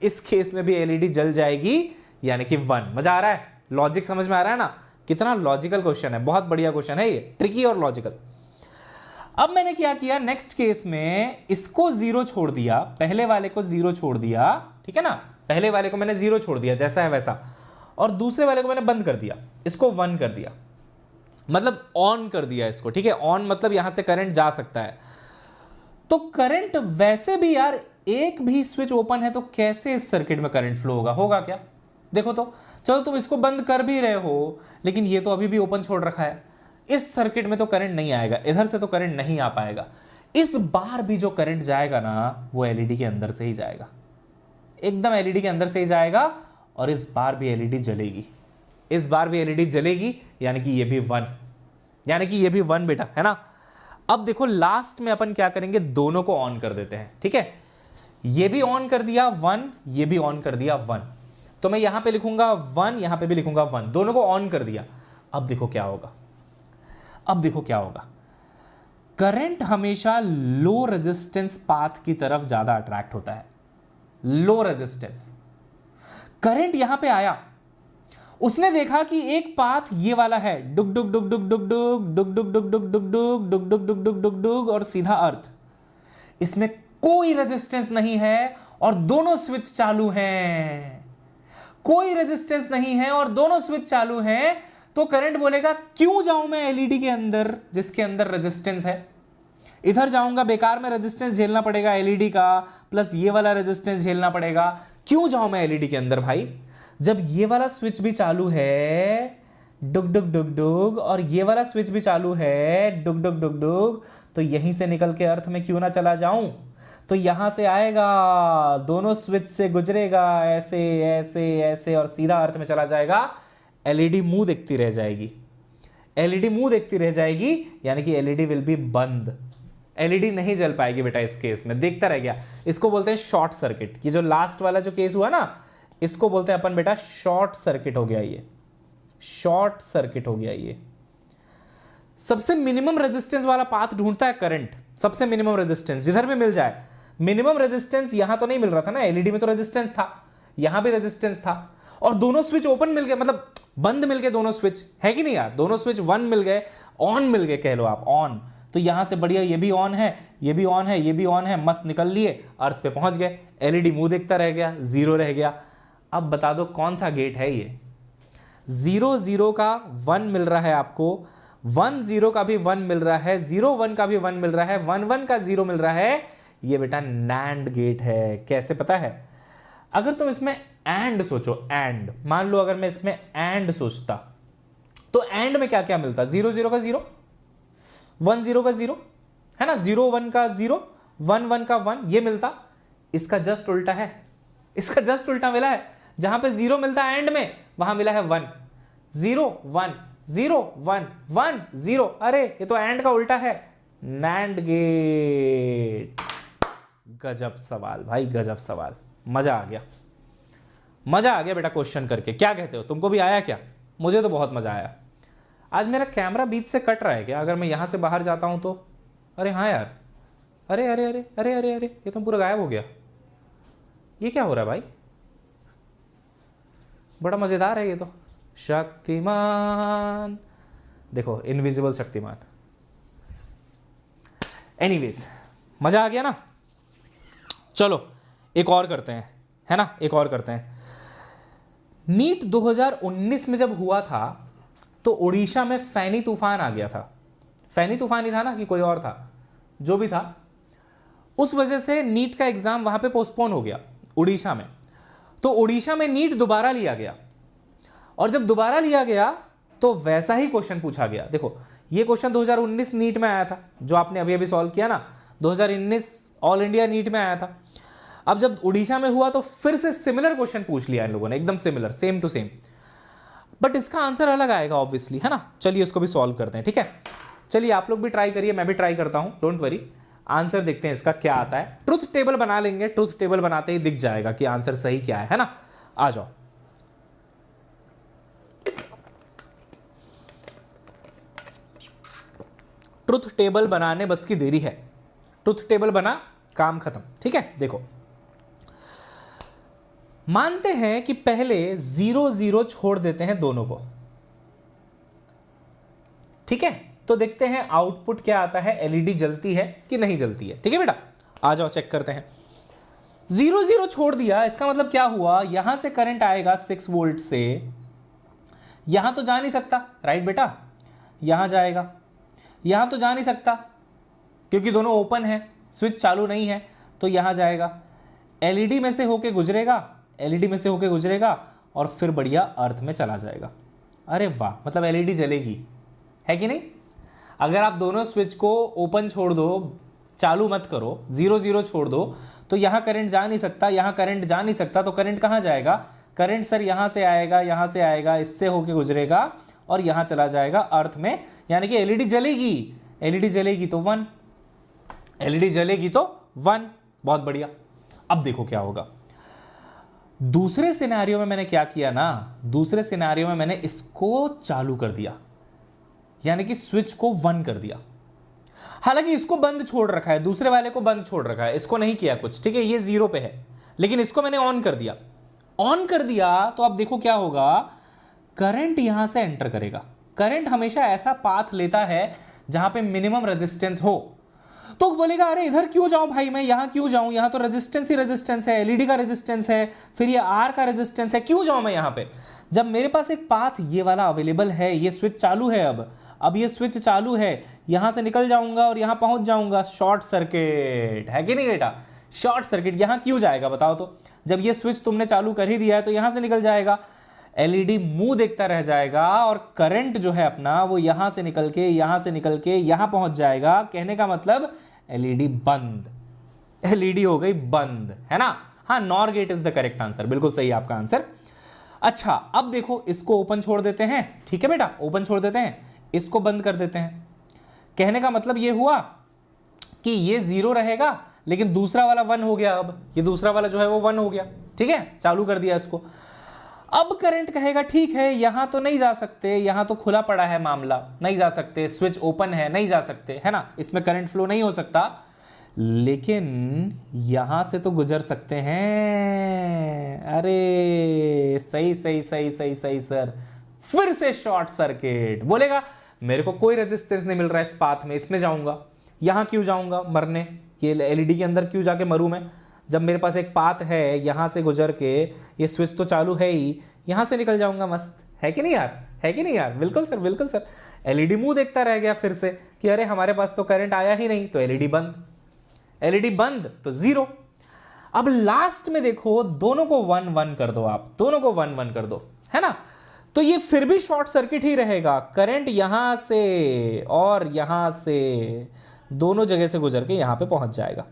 इस केस में भी एलईडी जल जाएगी, यानी कि 1। मजा आ रहा है, लॉजिक समझ में आ रहा है ना, कितना लॉजिकल क्वेश्चन है, बहुत बढ़िया क्वेश्चन है ये, ट्रिकी और लॉजिकल। अब मैंने क्या किया, नेक्स्ट केस में इसको 0 छोड़ दिया, पहले वाले को 0 छोड़ दिया, ठीक है ना, पहले वाले को मैंने 0 छोड़ दिया जैसा है वैसा, और दूसरे वाले को मैंने बंद कर दिया, इसको 1 कर दिया। मतलब ऑन कर दिया इसको, ठीक है। ऑन मतलब यहां से करंट जा सकता है। तो करंट वैसे भी यार, एक भी स्विच ओपन है तो कैसे इस सर्किट में करंट फ्लो होगा? होगा क्या? देखो तो, चलो तुम इसको बंद कर भी रहे हो, लेकिन ये तो अभी भी ओपन छोड़ रखा है। इस सर्किट में तो करंट नहीं आएगा, इधर से तो करंट नहीं आ पाएगा। इस बार भी जो करंट जाएगा ना, वो एलईडी के अंदर से ही जाएगा, एकदम एलईडी के अंदर से ही जाएगा। और इस बार भी एलईडी जलेगी, इस बार भी एलईडी जलेगी, यानी कि ये भी 1, यानी कि ये भी 1 बेटा, है ना। अब देखो लास्ट में अपन क्या करेंगे, दोनों को ऑन कर देते हैं, ठीक है। ये भी ऑन कर दिया 1, ये भी ऑन कर दिया 1, तो मैं यहां पे लिखूंगा 1, यहां पे भी लिखूंगा 1, दोनों को ऑन कर दिया। अब देखो क्या होगा, अब देखो क्या होगा। करंट हमेशा लो रेजिस्टेंस पाथ की तरफ ज्यादा अट्रैक्ट होता है। लो रेजिस्टेंस करंट यहां पे आया, उसने देखा कि एक पाथ ये वाला है, डुग डुग डुग डुग डुग डुग डुग डुग डुग डुग डुग डुग डुग डुग डुग डुग डुग डुग और सीधा अर्थ। इसमें कोई रेजिस्टेंस नहीं है और दोनों स्विच चालू हैं, कोई रेजिस्टेंस नहीं है और दोनों स्विच चालू हैं। तो करंट बोलेगा क्यों जाऊं मैं एलईडी के अंदर जिसके अंदर रेजिस्टेंस है? इधर जाऊंगा बेकार में रेजिस्टेंस झेलना पड़ेगा एलईडी का, प्लस ये वाला रेजिस्टेंस झेलना पड़ेगा। क्यों जाऊं मैं एलईडी के अंदर भाई, जब ये वाला स्विच भी चालू है डुग डुग डुग डुग और ये वाला स्विच भी चालू है डुग डुग डुग डुग, तो यहीं से निकल के अर्थ में क्यों ना चला जाऊं? तो यहां से आएगा, दोनों स्विच से गुजरेगा, ऐसे ऐसे ऐसे और सीधा अर्थ में चला जाएगा। एलईडी मुंह देखती रह जाएगी, एलईडी मुंह देखती रह जाएगी, यानी कि एलईडी विल बी बंद। एलईडी नहीं जल पाएगी बेटा इस केस में, देखता रह गया। इसको बोलते हैं शॉर्ट सर्किट। ये जो लास्ट वाला जो केस हुआ ना, इसको बोलते हैं अपन बेटा शॉर्ट सर्किट हो गया, ये शॉर्ट सर्किट हो गया। ये सबसे मिनिमम रेजिस्टेंस वाला पाथ ढूंढता है करंट, सबसे मिनिमम रेजिस्टेंस जिधर भी मिल जाए। मिनिमम रेजिस्टेंस यहां तो नहीं मिल रहा था ना, एलईडी में तो रेजिस्टेंस था, यहां भी रेजिस्टेंस था, और दोनों स्विच ओपन मिल गए, मतलब बंद मिल गए दोनों स्विच, है कि नहीं यार? दोनों स्विच 1 मिल गए, ऑन मिल गए कह लो आप, ऑन। तो यहां से बढ़िया ये भी ऑन है, ये भी ऑन है, ये भी ऑन है, मस्त निकल लिए, अर्थ पे पहुंच गए। एलईडी मुंह देखता रह गया, 0 रह गया। अब बता दो कौन सा गेट है ये? 0 0 का 1 मिल रहा है आपको, 1 0 का भी 1 मिल रहा है, 0 1 का भी 1 मिल रहा है, 1 1 का 0 मिल रहा है। ये बेटा नैंड गेट है। कैसे पता है? अगर तुम इसमें एंड सोचो, एंड मान लो अगर मैं इसमें एंड सोचता, तो एंड में क्या क्या मिलता? 0 0 का 0, 1 0 का 0, है ना, 0 1 का 0, 1 1 का 1, ये मिलता। इसका जस्ट उल्टा है, इसका जस्ट उल्टा मिला है। जहां पे 0 मिलता है एंड में, वहां मिला है 1 0 1 0 1 1 0। अरे ये तो एंड का उल्टा है, नैंड गेट। गजब सवाल भाई, गजब सवाल, मजा आ गया, मजा आ गया बेटा क्वेश्चन करके। क्या कहते हो, तुमको भी आया क्या? मुझे तो बहुत मजा आया। आज मेरा कैमरा बीच से कट रहा है क्या? अगर मैं यहां से बाहर जाता हूं तो, अरे हाँ यार, अरे अरे अरे अरे अरे अरे, ये तो पूरा गायब हो गया। ये क्या हो रहा है भाई? बड़ा मजेदार है ये तो। शक्तिमान, देखो इनविजिबल शक्तिमान। एनीवेज, मजा आ गया ना? चलो एक और करते हैं, है ना, एक और करते हैं। नीट 2019 में जब हुआ था तो उड़ीसा में फैनी तूफान आ गया था। फैनी तूफान ही था ना कि कोई और था, जो भी था, उस वजह से नीट का एग्जाम वहां पे पोस्टपोन हो गया उड़ीसा में। तो उड़ीसा में नीट दोबारा लिया गया, और जब दोबारा लिया गया तो वैसा ही क्वेश्चन पूछा गया। देखो ये क्वेश्चन 2019 नीट में आया था, जो आपने अभी अभी सॉल्व किया ना, 2019 ऑल इंडिया नीट में आया था। अब जब उड़ीसा में हुआ तो फिर से सिमिलर क्वेश्चन पूछ लिया इन लोगों ने, एकदम similar, same to same, but इसका आंसर अलग आएगा ऑब्वियसली, है ना। चलिए इसको भी सॉल्व करते हैं, ठीक है। चलिए आप लोग भी ट्राई करिए, मैं भी ट्राई करता हूं, डोंट वरी। आंसर देखते हैं इसका क्या आता है। ट्रुथ टेबल बना लेंगे, ट्रुथ टेबल बनाते ही दिख जाएगा कि आंसर सही क्या है ना। आ जाओ, ट्रुथ टेबल बनाने बस की देरी है। ट्रुथ टेबल बना, काम खत्म, ठीक है। देखो मानते हैं कि पहले 0 0 छोड़ देते हैं दोनों को, ठीक है। तो देखते हैं आउटपुट क्या आता है, एलईडी जलती है कि नहीं जलती है, ठीक है बेटा। आ जाओ चेक करते हैं। 0 0 छोड़ दिया, इसका मतलब क्या हुआ, यहां से करंट आएगा 6 वोल्ट से, यहां तो जा नहीं सकता, राइट बेटा। यहां जाएगा, यहां तो जा नहीं सकता क्योंकि दोनों ओपन है, स्विच चालू नहीं है, तो यहां जाएगा, एलईडी में से होके गुजरेगा, एलईडी में से होके गुजरेगा और फिर बढ़िया अर्थ में चला जाएगा। अरे वाह, मतलब एलईडी जलेगी, है कि नहीं? अगर आप दोनों स्विच को ओपन छोड़ दो, चालू मत करो, 0 0 छोड़ दो, तो यहां करंट जा नहीं सकता, यहां करंट जा नहीं सकता, तो करंट कहां जाएगा? करंट सर यहां से आएगा, यहां से आएगा, इससे होके गुजरेगा और यहां चला जाएगा अर्थ में, यानी कि एलईडी जलेगी। एलईडी जलेगी तो 1, एलईडी जलेगी तो 1। बहुत बढ़िया। अब देखो क्या होगा। दूसरे सिनेरियो में मैंने क्या किया ना, दूसरे सिनेरियो में मैंने इसको चालू कर दिया, यानी कि स्विच को 1 कर दिया। हालांकि इसको बंद छोड़ रखा है, दूसरे वाले को बंद छोड़ रखा है, इसको नहीं किया कुछ, ठीक है, ये 0 पे है, लेकिन इसको मैंने ऑन कर दिया। ऑन कर दिया तो अब देखो क्या होगा, करंट यहां से एंटर करेगा। करंट हमेशा ऐसा पाथ लेता है जहां पे मिनिमम रेजिस्टेंस हो। तो बोलेगा अरे इधर क्यों जाऊं भाई, मैं यहां क्यों जाऊं, यहां तो रेजिस्टेंस ही रेजिस्टेंस है, एलईडी का रेजिस्टेंस है, फिर ये आर का रेजिस्टेंस है, क्यों जाऊं मैं यहां पे, जब मेरे पास एक पाथ ये वाला अवेलेबल है, ये स्विच चालू है, अब ये स्विच चालू है, यहां से निकल जाऊंगा और यहां पहुंच जाऊंगा, शॉर्ट सर्किट है कि नहीं बेटा? Short circuit. यहां क्यों जाएगा बताओ तो, जब ये स्विच तुमने चालू कर ही दिया है तो यहां से निकल जाएगा, एलईडी मुंह देखता रह जाएगा और करंट जो है अपना वो यहां से निकल के यहां पहुंच जाएगा। कहने का मतलब एलईडी बंद, एलईडी हो गई बंद, है ना? हाँ, nor gate is the correct answer, बिल्कुल सही आपका आंसर। अच्छा, अब देखो इसको ओपन छोड़ देते हैं, ठीक है बेटा, ओपन छोड़ देते हैं, इसको बंद कर देते हैं। कहने का मतलब ये हुआ कि ये 0 रहेगा लेकिन दूसरा वाला 1 हो गया, अब ये दूसरा वाला जो है वो 1 हो गया, ठीक है, चालू कर दिया इसको। अब करंट कहेगा ठीक है, यहां तो नहीं जा सकते, यहां तो खुला पड़ा है मामला, नहीं जा सकते, स्विच ओपन है, नहीं जा सकते, है ना, इसमें करंट फ्लो नहीं हो सकता, लेकिन यहां से तो गुजर सकते हैं। अरे सही सही सही सही सही सर, फिर से शॉर्ट सर्किट। बोलेगा मेरे को कोई रेजिस्टेंस नहीं मिल रहा है इस पाथ में, इसमें जाऊंगा, यहां क्यों जाऊंगा मरने, ये एलईडी के अंदर क्यों जाके मरूं मैं, जब मेरे पास एक पाथ है, यहां से गुजर के, ये स्विच तो चालू है ही, यहां से निकल जाऊंगा मस्त, है कि नहीं यार, है कि नहीं यार? बिल्कुल सर, बिल्कुल सर। एलईडी मुंह देखता रह गया फिर से कि अरे हमारे पास तो करंट आया ही नहीं, तो एलईडी बंद, एलईडी बंद तो 0। अब लास्ट में देखो, दोनों को 1 1 कर दो, आप दोनों को 1 1 कर दो, है ना, तो ये फिर भी शॉर्ट सर्किट ही रहेगा। करंट यहां से और यहां से दोनों जगह से गुजर के यहां पे पहुंच जाएगा।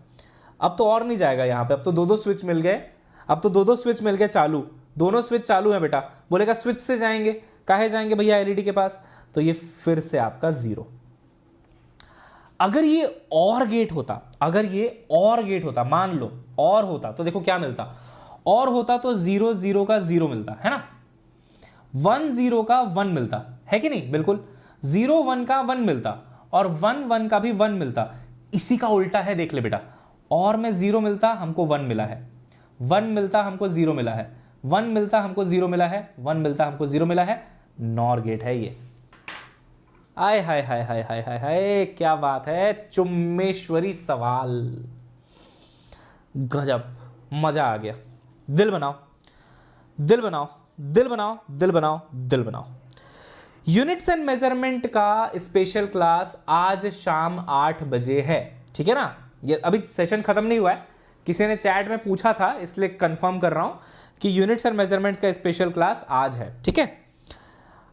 अब तो और नहीं जाएगा यहां पे, अब तो दो स्विच मिल गए, अब तो दो स्विच मिल गए चालू, दोनों स्विच चालू है बेटा। बोलेगा स्विच से जाएंगे, काहे जाएंगे भैया एलईडी के पास, तो ये फिर से आपका 0। अगर ये और गेट होता, अगर ये और गेट होता, मान लो और होता, तो देखो क्या मिलता, और होता तो 0 0 का 0 मिलता, है ना, 1 0 का 1 मिलता, है कि नहीं? बिल्कुल, 0 1 का 1 मिलता और 1 1 का भी 1 मिलता। इसी का उल्टा है, देख ले बेटा, और में 0 मिलता, हमको 1 मिला है, 1 मिलता हमको 0 मिला है, 1 मिलता हमको 0 मिला है, 1 मिलता हमको 0 मिला है, नॉर गेट है ये। आय हाय हाय हाय हाय हाय हाय, क्या बात है, चुम्मेश्वरी सवाल, गजब, मजा आ गया। दिल बनाओ, दिल बनाओ, दिल बनाओ, दिल बनाओ, दिल बनाओ। यूनिट्स एंड मेजरमेंट का स्पेशल क्लास आज शाम 8 बजे है, ठीक है ना? ये अभी सेशन खत्म नहीं हुआ है, किसी ने चैट में पूछा था इसलिए कंफर्म कर रहा हूं कि यूनिट्स एंड मेजरमेंट्स का स्पेशल क्लास आज है, ठीक है?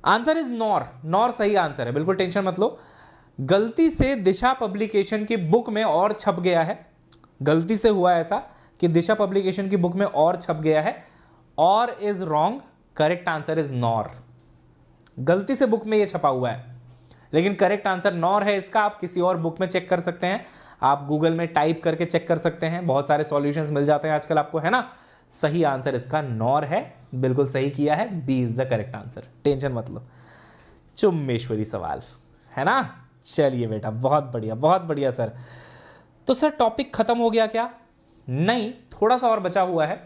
आंसर इज नॉर, नॉर सही आंसर है, बिल्कुल टेंशन मत लो। गलती से दिशा पब्लिकेशन की बुक में और छप गया है, गलती से हुआ ऐसा कि दिशा पब्लिकेशन की बुक में और छप गया है, और is wrong, correct answer is nor. गलती से बुक में ये छपा हुआ है, लेकिन करेक्ट आंसर नॉर है इसका। आप किसी और बुक में चेक कर सकते हैं, आप गूगल में टाइप करके चेक कर सकते हैं, बहुत सारे सॉल्यूशंस मिल जाते हैं आजकल आपको, है ना? सही आंसर इसका नॉर है, बिल्कुल सही किया है, B is the correct answer, tension मत लो। चुम्मेश्वरी सवाल है ना? चलिए बेटा, बहुत बढ़िया, बहुत बढ़िया सर। तो सर टॉपिक खत्म हो गया क्या? नहीं, थोड़ा सा और बचा हुआ है,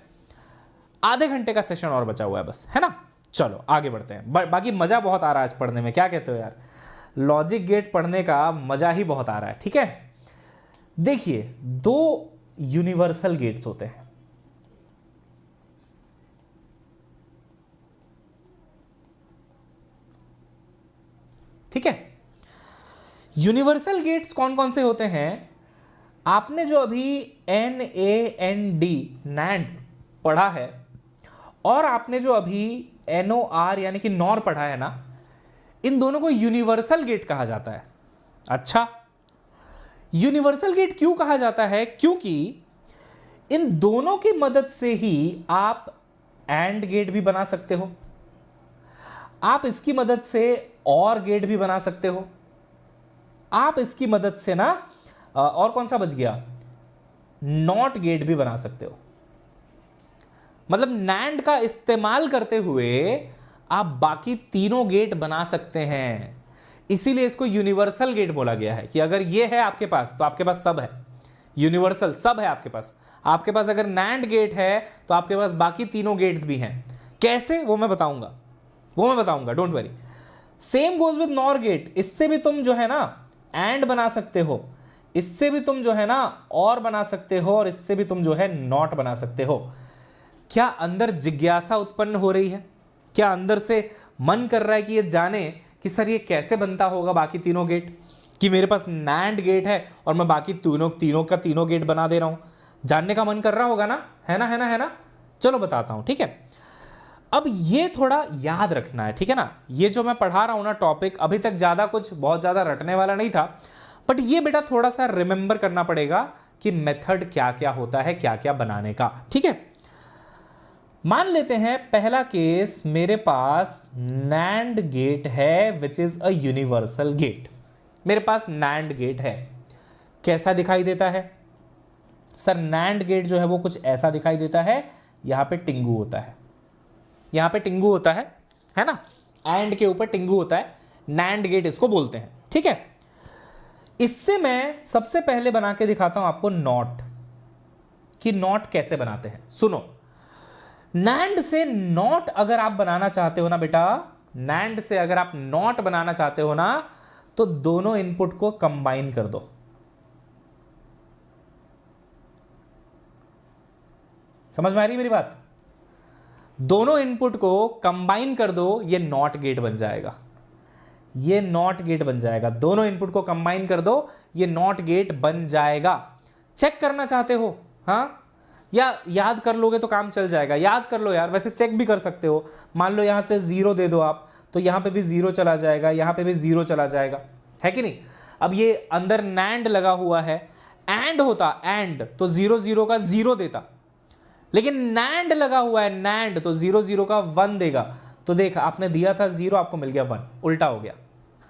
आधे घंटे का सेशन और बचा हुआ है बस, है ना? चलो आगे बढ़ते हैं। बाकी मजा बहुत आ रहा है आज पढ़ने में, क्या कहते हो यार? लॉजिक गेट पढ़ने का मजा ही बहुत आ रहा है, ठीक है? देखिए, 2 यूनिवर्सल गेट्स होते हैं, ठीक है? यूनिवर्सल गेट्स कौन कौन से होते हैं? आपने जो अभी NAND नैंड पढ़ा है और आपने जो अभी NOR यानी कि नॉर पढ़ा है ना, इन दोनों को यूनिवर्सल गेट कहा जाता है। अच्छा, यूनिवर्सल गेट क्यों कहा जाता है? क्योंकि इन दोनों की मदद से ही आप एंड गेट भी बना सकते हो, आप इसकी मदद से और गेट भी बना सकते हो, आप इसकी मदद से ना और कौन सा बच गया, नॉट गेट भी बना सकते हो। मतलब नैंड का इस्तेमाल करते हुए आप बाकी तीनों गेट बना सकते हैं। इसीलिए इसको यूनिवर्सल गेट बोला गया है कि अगर ये है आपके पास तो आपके पास सब है, यूनिवर्सल सब है आपके पास। आपके पास अगर नैंड गेट है तो आपके पास बाकी तीनों गेट्स भी हैं। कैसे, वो मैं बताऊंगा, don't worry. Same goes with nor gate. इससे भी तुम जो है ना एंड बना सकते हो, इससे भी तुम जो है ना और बना सकते हो, और इससे भी तुम जो है नॉट बना सकते हो। क्या अंदर जिज्ञासा उत्पन्न हो रही है? क्या अंदर से मन कर रहा है कि ये जाने कि सर ये कैसे बनता होगा बाकी तीनों गेट, कि मेरे पास नैंड गेट है और मैं बाकी तीनों गेट बना दे रहा हूं? जानने का मन कर रहा होगा ना, है ना? चलो बताता हूं, ठीक है। अब ये थोड़ा याद रखना है, ठीक है ना। ये जो मैं पढ़ा रहा हूं ना टॉपिक, अभी तक ज्यादा कुछ बहुत ज्यादा रटने वाला नहीं था, बट ये बेटा थोड़ा सा रिमेंबर करना पड़ेगा कि मेथड क्या क्या होता है, क्या क्या बनाने का, ठीक है। मान लेते हैं पहला केस, मेरे पास नैंड गेट है which is a universal gate. मेरे पास नैंड गेट है, कैसा दिखाई देता है सर? नैंड गेट जो है वो कुछ ऐसा दिखाई देता है। यहां पे टिंगू होता है, यहां पे टिंगू होता है ना, एंड के ऊपर टिंगू होता है, नैंड गेट इसको बोलते हैं, ठीक है। इससे मैं सबसे पहले बना के दिखाता हूं आपको नॉट, कि नॉट कैसे बनाते हैं। सुनो, नैंड से नॉट अगर आप बनाना चाहते हो ना बेटा, नैंड से अगर आप नॉट बनाना चाहते हो ना, तो दोनों इनपुट को कंबाइन कर दो। समझ में आ रही है मेरी बात? दोनों इनपुट को कंबाइन कर दो, ये नॉट गेट बन जाएगा, ये नॉट गेट बन जाएगा। दोनों इनपुट को कंबाइन कर दो, ये नॉट गेट बन जाएगा। चेक करना चाहते हो? हाँ, या याद कर लोगे तो काम चल जाएगा। याद कर लो यार, वैसे चेक भी कर सकते हो। मान लो यहां से 0 दे दो आप, तो यहां पे भी 0 चला जाएगा, यहां पे भी 0 चला जाएगा, है कि नहीं। अब ये अंदर नैंड लगा हुआ है, एंड होता एंड तो 0 0 का 0 देता, लेकिन नैंड लगा हुआ है नैंड तो 0 0 का 1 देगा। तो देख, आपने दिया था 0, आपको मिल गया 1, उल्टा हो गया।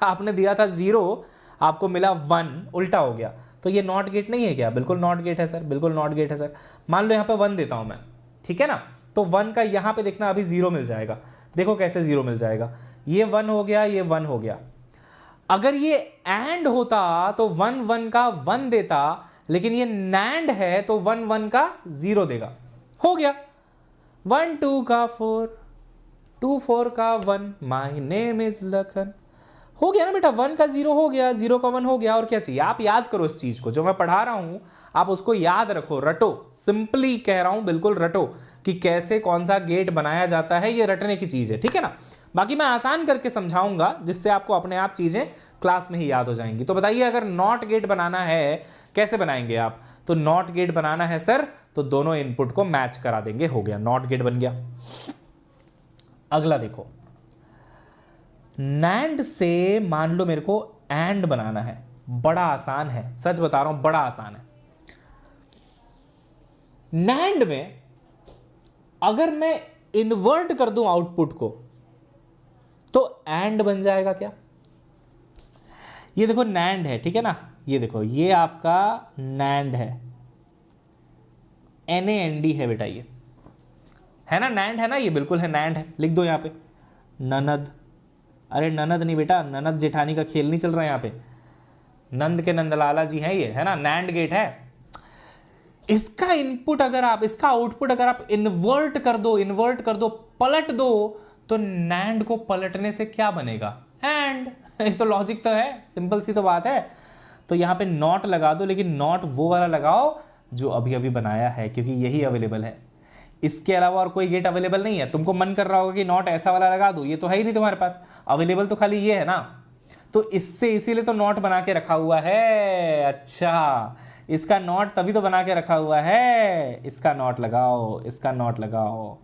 आपने दिया था 0, आपको मिला 1, उल्टा हो गया। तो ये नॉट गेट नहीं है क्या? बिल्कुल नॉट गेट है सर, बिल्कुल नॉट गेट है सर। मान लो यहाँ पे 1 देता हूं मैं, ठीक है ना, तो 1 का यहाँ पे देखना अभी 0 मिल जाएगा। देखो कैसे 0 मिल जाएगा, ये 1 हो गया, ये 1 हो गया। अगर ये एंड होता तो 1 1 का 1 देता, लेकिन ये नैंड है तो 1 1 का 0 देगा। हो गया 1 2 का 4, 2 4 का 1, माई नेम इज लखन। हो गया ना बेटा, 1 का 0 हो गया, 0 का 1 हो गया। और क्या चाहिए? आप याद करो इस चीज को, जो मैं पढ़ा रहा हूं आप उसको याद रखो, रटो। सिंपली कह रहा हूं, बिल्कुल रटो कि कैसे कौन सा गेट बनाया जाता है। ये रटने की चीज है, ठीक है ना। बाकी मैं आसान करके समझाऊंगा, जिससे आपको अपने आप चीजें क्लास में ही याद हो जाएंगी। तो बताइए, अगर नॉट गेट बनाना है कैसे बनाएंगे आप? तो नॉट गेट बनाना है सर, तो दोनों इनपुट को मैच करा देंगे, हो गया, नॉट गेट बन गया। अगला देखो, नैंड से मान लो मेरे को एंड बनाना है। बड़ा आसान है, सच बता रहा हूं, बड़ा आसान है। नैंड में अगर मैं इन्वर्ट कर दूं आउटपुट को, तो एंड बन जाएगा क्या? ये देखो नैंड है, ठीक है ना, ये देखो, ये आपका नैंड है, NAND है बेटा, ये है ना, नैंड है ना, ये बिल्कुल है, नैंड है। लिख दो यहां पे ननद। अरे ननद नहीं बेटा, ननद जेठानी का खेल नहीं चल रहा है यहाँ पे, नंद के नंदलाला जी हैं ये, है ना, नैंड गेट है। इसका इनपुट अगर आप, इसका आउटपुट अगर आप इन्वर्ट कर दो, पलट दो, तो नैंड को पलटने से क्या बनेगा? एंड। तो लॉजिक तो है, सिंपल सी तो बात है। तो यहां पे नॉट लगा दो, लेकिन नॉट वो वाला लगाओ जो अभी अभी बनाया है, क्योंकि यही अवेलेबल है। इसके अलावा और कोई गेट अवेलेबल नहीं है। तुमको मन कर रहा होगा कि नॉट ऐसा वाला लगा दूं, ये तो है ही नहीं तुम्हारे पास, अवेलेबल तो खाली ये है ना। तो इससे इसीलिए तो नॉट बना के रखा हुआ है। अच्छा, इसका नॉट तभी तो बना के रखा हुआ है। इसका नॉट लगाओ, इसका नॉट लगाओ।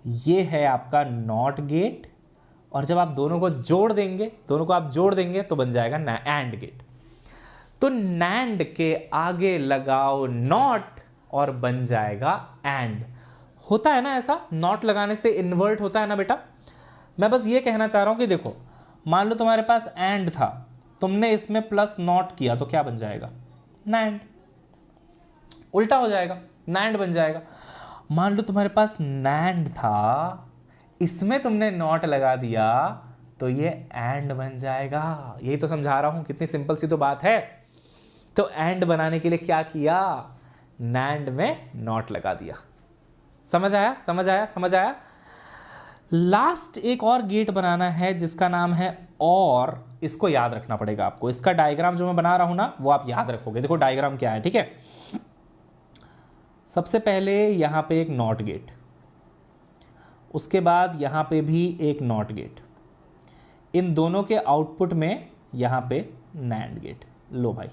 ये है आपका नॉट गेट, और जब आप दोनों को जोड़ देंगे, दोनों को आप जोड़ देंगे तो बन जाएगा एंड गेट। तो नैंड के आगे लगाओ नॉट और बन जाएगा एंड। होता है ना ऐसा, नॉट लगाने से इन्वर्ट होता है ना बेटा। मैं बस ये कहना चाह रहा हूं कि देखो, मान लो तुम्हारे पास एंड था, तुमने इसमें प्लस नॉट किया तो क्या बन जाएगा? नैंड। उल्टा हो जाएगा, नैंड बन जाएगा। मान लो तुम्हारे पास नैंड था, इसमें तुमने नॉट लगा दिया तो ये एंड बन जाएगा। यही तो समझा रहा हूं, कितनी सिंपल सी तो बात है। तो एंड बनाने के लिए क्या किया? नैंड में नॉट लगा दिया। समझ आया, समझ आया, समझ आया। लास्ट एक और गेट बनाना है जिसका नाम है और। इसको याद रखना पड़ेगा आपको। इसका डायग्राम जो मैं बना रहा हूं ना, वो आप याद रखोगे। देखो डायग्राम क्या है, ठीक है। सबसे पहले यहां पे एक नॉट गेट, उसके बाद यहां पे भी एक नॉट गेट, इन दोनों के आउटपुट में यहां पे नैंड गेट। लो भाई,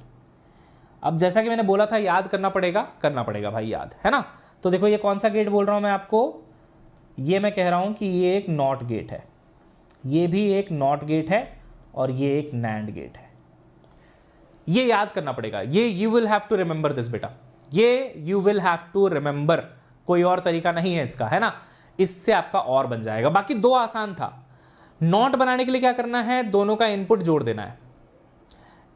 अब जैसा कि मैंने बोला था याद करना पड़ेगा भाई, याद है ना। तो देखो ये कौन सा गेट बोल रहा हूं मैं आपको, ये मैं कह रहा हूं कि ये एक नॉट गेट है, ये भी एक नॉट गेट है, और ये एक नैंड गेट है। ये याद करना पड़ेगा। ये you will have to remember this बेटा, ये you will have to remember. कोई और तरीका नहीं है इसका, है ना। इससे आपका और बन जाएगा। बाकी दो आसान था। नॉट बनाने के लिए क्या करना है? दोनों का इनपुट जोड़ देना है।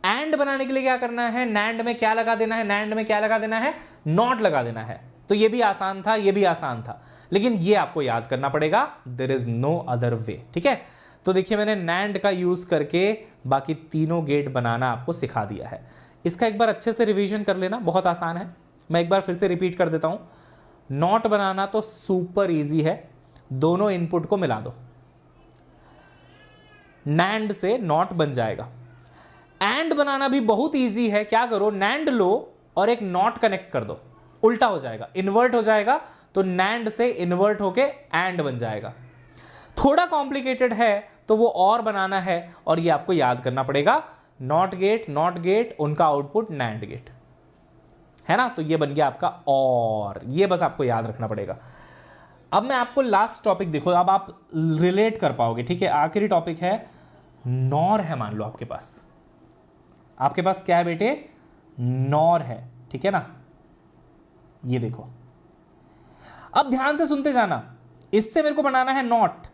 एंड बनाने के लिए क्या करना है? नैंड में क्या लगा देना है? नैंड में क्या लगा देना है? नॉट लगा देना है। तो ये भी आसान था, ये भी आसान था, लेकिन ये आपको याद करना पड़ेगा। There is no other way, ठीक है। तो देखिए मैंने नैंड का यूज करके बाकी तीनों गेट बनाना आपको सिखा दिया है। इसका एक बार अच्छे से रिवीजन कर लेना, बहुत आसान है। मैं एक बार फिर से रिपीट कर देता हूं। नॉट बनाना तो सुपर इजी है, दोनों इनपुट को मिला दो, नैंड से नॉट बन जाएगा। एंड बनाना भी बहुत इजी है। क्या करो? नैंड लो और एक नॉट कनेक्ट कर दो, उल्टा हो जाएगा, इन्वर्ट हो जाएगा। तो नैंड से इन्वर्ट होके एंड बन जाएगा। थोड़ा कॉम्प्लिकेटेड है तो वो और बनाना है, और ये आपको याद करना पड़ेगा। नॉट गेट, नॉट गेट, उनका आउटपुट नैंड गेट, है ना। तो ये बन गया आपका और। ये बस आपको याद रखना पड़ेगा। अब मैं आपको लास्ट टॉपिक, देखो अब आप रिलेट कर पाओगे, ठीक है। आखिरी टॉपिक है नॉर है। मान लो आपके पास क्या है बेटे? नॉर है, ठीक है ना। ये देखो, अब ध्यान से सुनते जाना। इससे मेरे को बनाना है नॉट।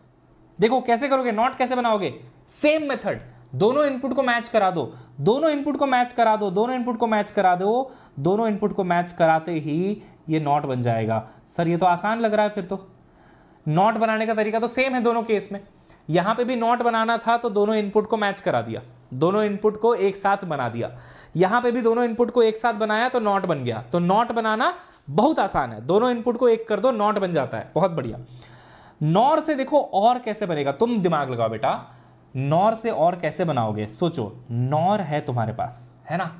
देखो कैसे करोगे नॉट, कैसे बनाओगे? सेम मेथड, दोनों इनपुट को मैच करा दो, दोनों इनपुट को मैच करा दो, दोनों इनपुट को मैच करा दो। दोनों इनपुट को मैच कराते ही ये नॉट बन जाएगा। सर ये तो आसान लग रहा है। फिर तो नॉट बनाने का तरीका तो सेम है दोनों केस में। यहां पे भी नॉट बनाना था तो दोनों इनपुट को मैच करा दिया, दोनों इनपुट को एक साथ बना दिया। यहां पे भी दोनों इनपुट को एक साथ बनाया तो नॉट बन गया। तो नॉट बनाना बहुत आसान है, दोनों इनपुट को एक कर दो, नॉट बन जाता है। बहुत बढ़िया। नॉर से देखो और कैसे बनेगा, तुम दिमाग लगाओ बेटा। नॉर से और कैसे बनाओगे? सोचो, नॉर है तुम्हारे पास, है ना।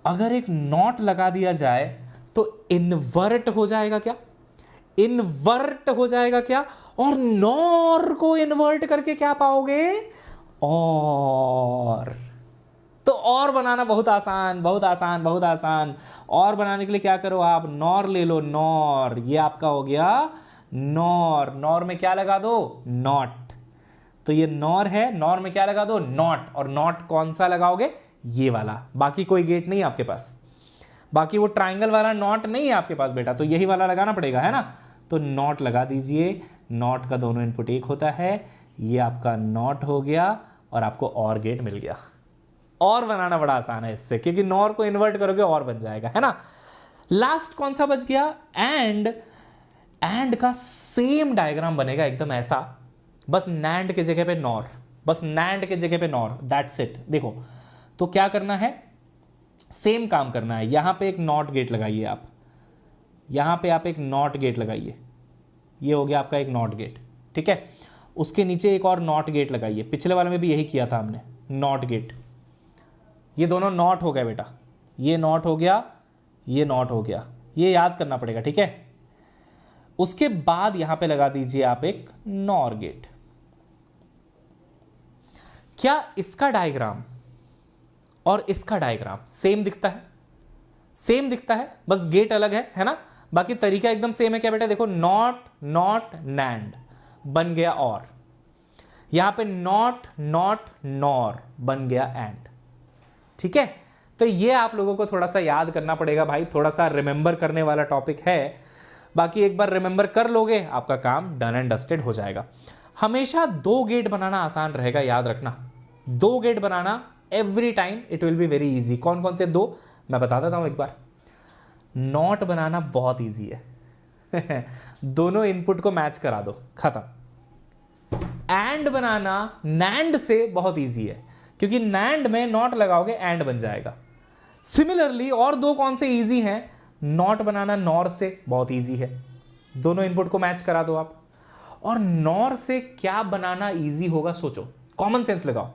अगर एक नॉट लगा दिया जाए तो इन्वर्ट हो जाएगा क्या? इन्वर्ट हो जाएगा क्या? और नॉर को इन्वर्ट करके क्या पाओगे? और। तो और बनाना बहुत आसान, बहुत आसान, बहुत आसान। और बनाने के लिए क्या करो आप? नॉर ले लो, नॉर। ये आपका हो गया नॉर। नॉर में क्या लगा दो? नॉट। तो ये नॉर है, नॉर में क्या लगा दो? नॉट। और नॉट कौन सा लगाओगे? ये वाला। बाकी कोई गेट नहीं आपके पास, बाकी वो ट्राइंगल वाला नॉट नहीं है आपके पास बेटा, तो यही वाला लगाना पड़ेगा, है ना। तो नॉट लगा दीजिए। नॉट का दोनों इनपुट एक होता है। ये आपका नॉट हो गया और आपको और गेट मिल गया। और बनाना बड़ा आसान है इससे, क्योंकि नॉर को इन्वर्ट करोगे और बन जाएगा, है ना। लास्ट कौन सा बच गया? एंड। एंड का सेम डायग्राम बनेगा एकदम ऐसा, बस नैंड के जगह पे नॉर, बस नैंड के जगह पे नॉर, दैट्स इट। देखो तो क्या करना है? सेम काम करना है। यहां पे एक नॉट गेट लगाइए आप, यहां पे आप एक नॉट गेट लगाइए। ये हो गया आपका एक नॉट गेट, ठीक है। उसके नीचे एक और नॉट गेट लगाइए। पिछले वाले में भी यही किया था हमने, नॉट गेट। ये दोनों नॉट हो गए बेटा, ये नॉट हो गया, ये नॉट हो गया। ये याद करना पड़ेगा, ठीक है। उसके बाद यहां पे लगा दीजिए आप एक नॉर गेट। क्या इसका डायग्राम और इसका डायग्राम सेम दिखता है? सेम दिखता है, बस गेट अलग है ना? बाकी तरीका एकदम सेम है। क्या बेटा? देखो, नॉट नॉट नैंड बन गया और, यहां पे नॉट नॉट नॉर बन गया एंड। ठीक है, तो ये आप लोगों को थोड़ा सा याद करना पड़ेगा भाई, थोड़ा सा रिमेंबर करने वाला टॉपिक है। बाकी एक बार रिमेंबर कर लोगे, आपका काम डन एंड डस्टेड हो जाएगा। हमेशा 2 गेट बनाना आसान रहेगा, याद रखना। 2 गेट बनाना every time it will be very easy. कौन कौन से 2 मैं बता देता हूं एक बार। नॉट बनाना बहुत इजी है दोनों इनपुट को मैच करा दो, खत्म। एंड बनाना नैंड से बहुत इजी है, क्योंकि नैंड में नॉट लगाओगे एंड बन जाएगा। सिमिलरली और 2 कौन से इजी हैं? नॉट बनाना नॉर से बहुत इजी है, दोनों इनपुट को मैच करा दो आप। और नॉर से क्या बनाना इजी होगा, सोचो, कॉमन सेंस लगाओ।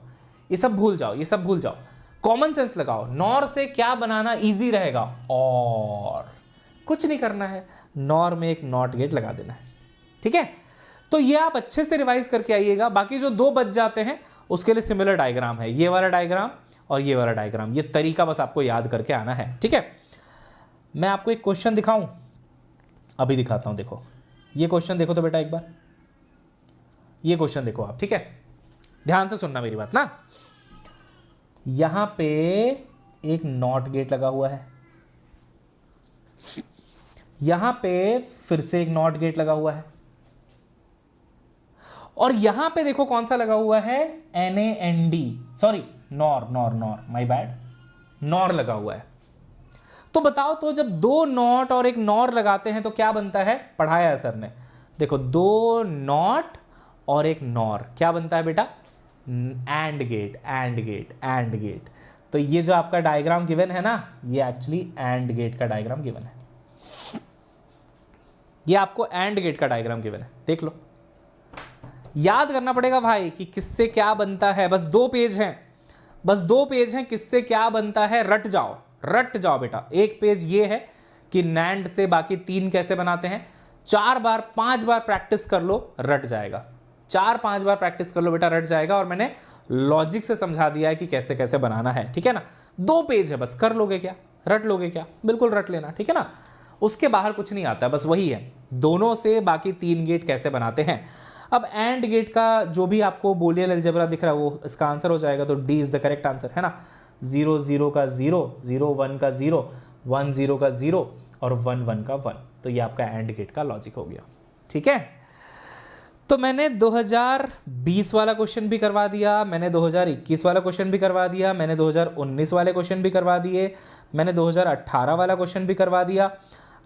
ये सब भूल जाओ, ये सब भूल जाओ, कॉमन सेंस लगाओ। नॉर से क्या बनाना इजी रहेगा? और कुछ नहीं करना है, नॉर में एक नॉट गेट लगा देना है। ठीक है, तो ये आप अच्छे से रिवाइज करके आइएगा। बाकी जो 2 बच जाते हैं उसके लिए सिमिलर डायग्राम है, ये वाला डायग्राम और ये वाला डायग्राम। ये तरीका बस आपको याद करके आना है। ठीक है, मैं आपको एक क्वेश्चन दिखाऊं, अभी दिखाता हूं। देखो ये क्वेश्चन देखो तो बेटा एक बार, ये क्वेश्चन देखो आप। ठीक है, ध्यान से सुनना मेरी बात ना। यहां पे एक नॉट गेट लगा हुआ है, यहां पे फिर से एक नॉट गेट लगा हुआ है, और यहां पे देखो कौन सा लगा हुआ है, NAND, sorry nor nor nor, my bad, nor लगा हुआ है। तो बताओ, तो जब 2 नॉट और एक नॉर लगाते हैं तो क्या बनता है? पढ़ाया है सर ने। देखो 2 नॉट और एक नॉर क्या बनता है बेटा? And gate, and gate, and gate. तो ये जो आपका डायग्राम गिवन है ना, ये एक्चुअली एंड गेट का डायग्राम गिवन है। ये आपको एंड गेट का डायग्राम गिवन है, देख लो। याद करना पड़ेगा भाई कि किससे क्या बनता है। बस 2 पेज हैं, बस 2 पेज हैं, किससे क्या बनता है रट जाओ, रट जाओ बेटा। एक पेज ये है कि नैंड से बाकी 3 कैसे बनाते हैं। 4 बार 5 बार प्रैक्टिस कर लो, रट जाएगा। 4-5 बार प्रैक्टिस कर लो बेटा, रट जाएगा। और मैंने लॉजिक से समझा दिया है कि कैसे कैसे बनाना है। ठीक है ना, 2 पेज है, बस कर लोगे क्या, रट लोगे क्या? बिल्कुल रट लेना। ठीक है ना, उसके बाहर कुछ नहीं आता, बस वही है, दोनों से बाकी 3 गेट कैसे बनाते हैं। अब एंड गेट का जो भी आपको बूलियन अलजेब्रा दिख रहा है वो इसका आंसर हो जाएगा। तो D is the correct answer, है ना। 0 0 का 0, 0 1 का 0, 1 0 का 0 और 1 1 का 1। तो ये आपका एंड गेट का लॉजिक हो गया। ठीक है, तो मैंने 2020 वाला क्वेश्चन भी करवा दिया, मैंने 2021 वाला क्वेश्चन भी करवा दिया, मैंने 2019 वाले क्वेश्चन भी करवा दिए, मैंने 2018 वाला क्वेश्चन भी करवा दिया।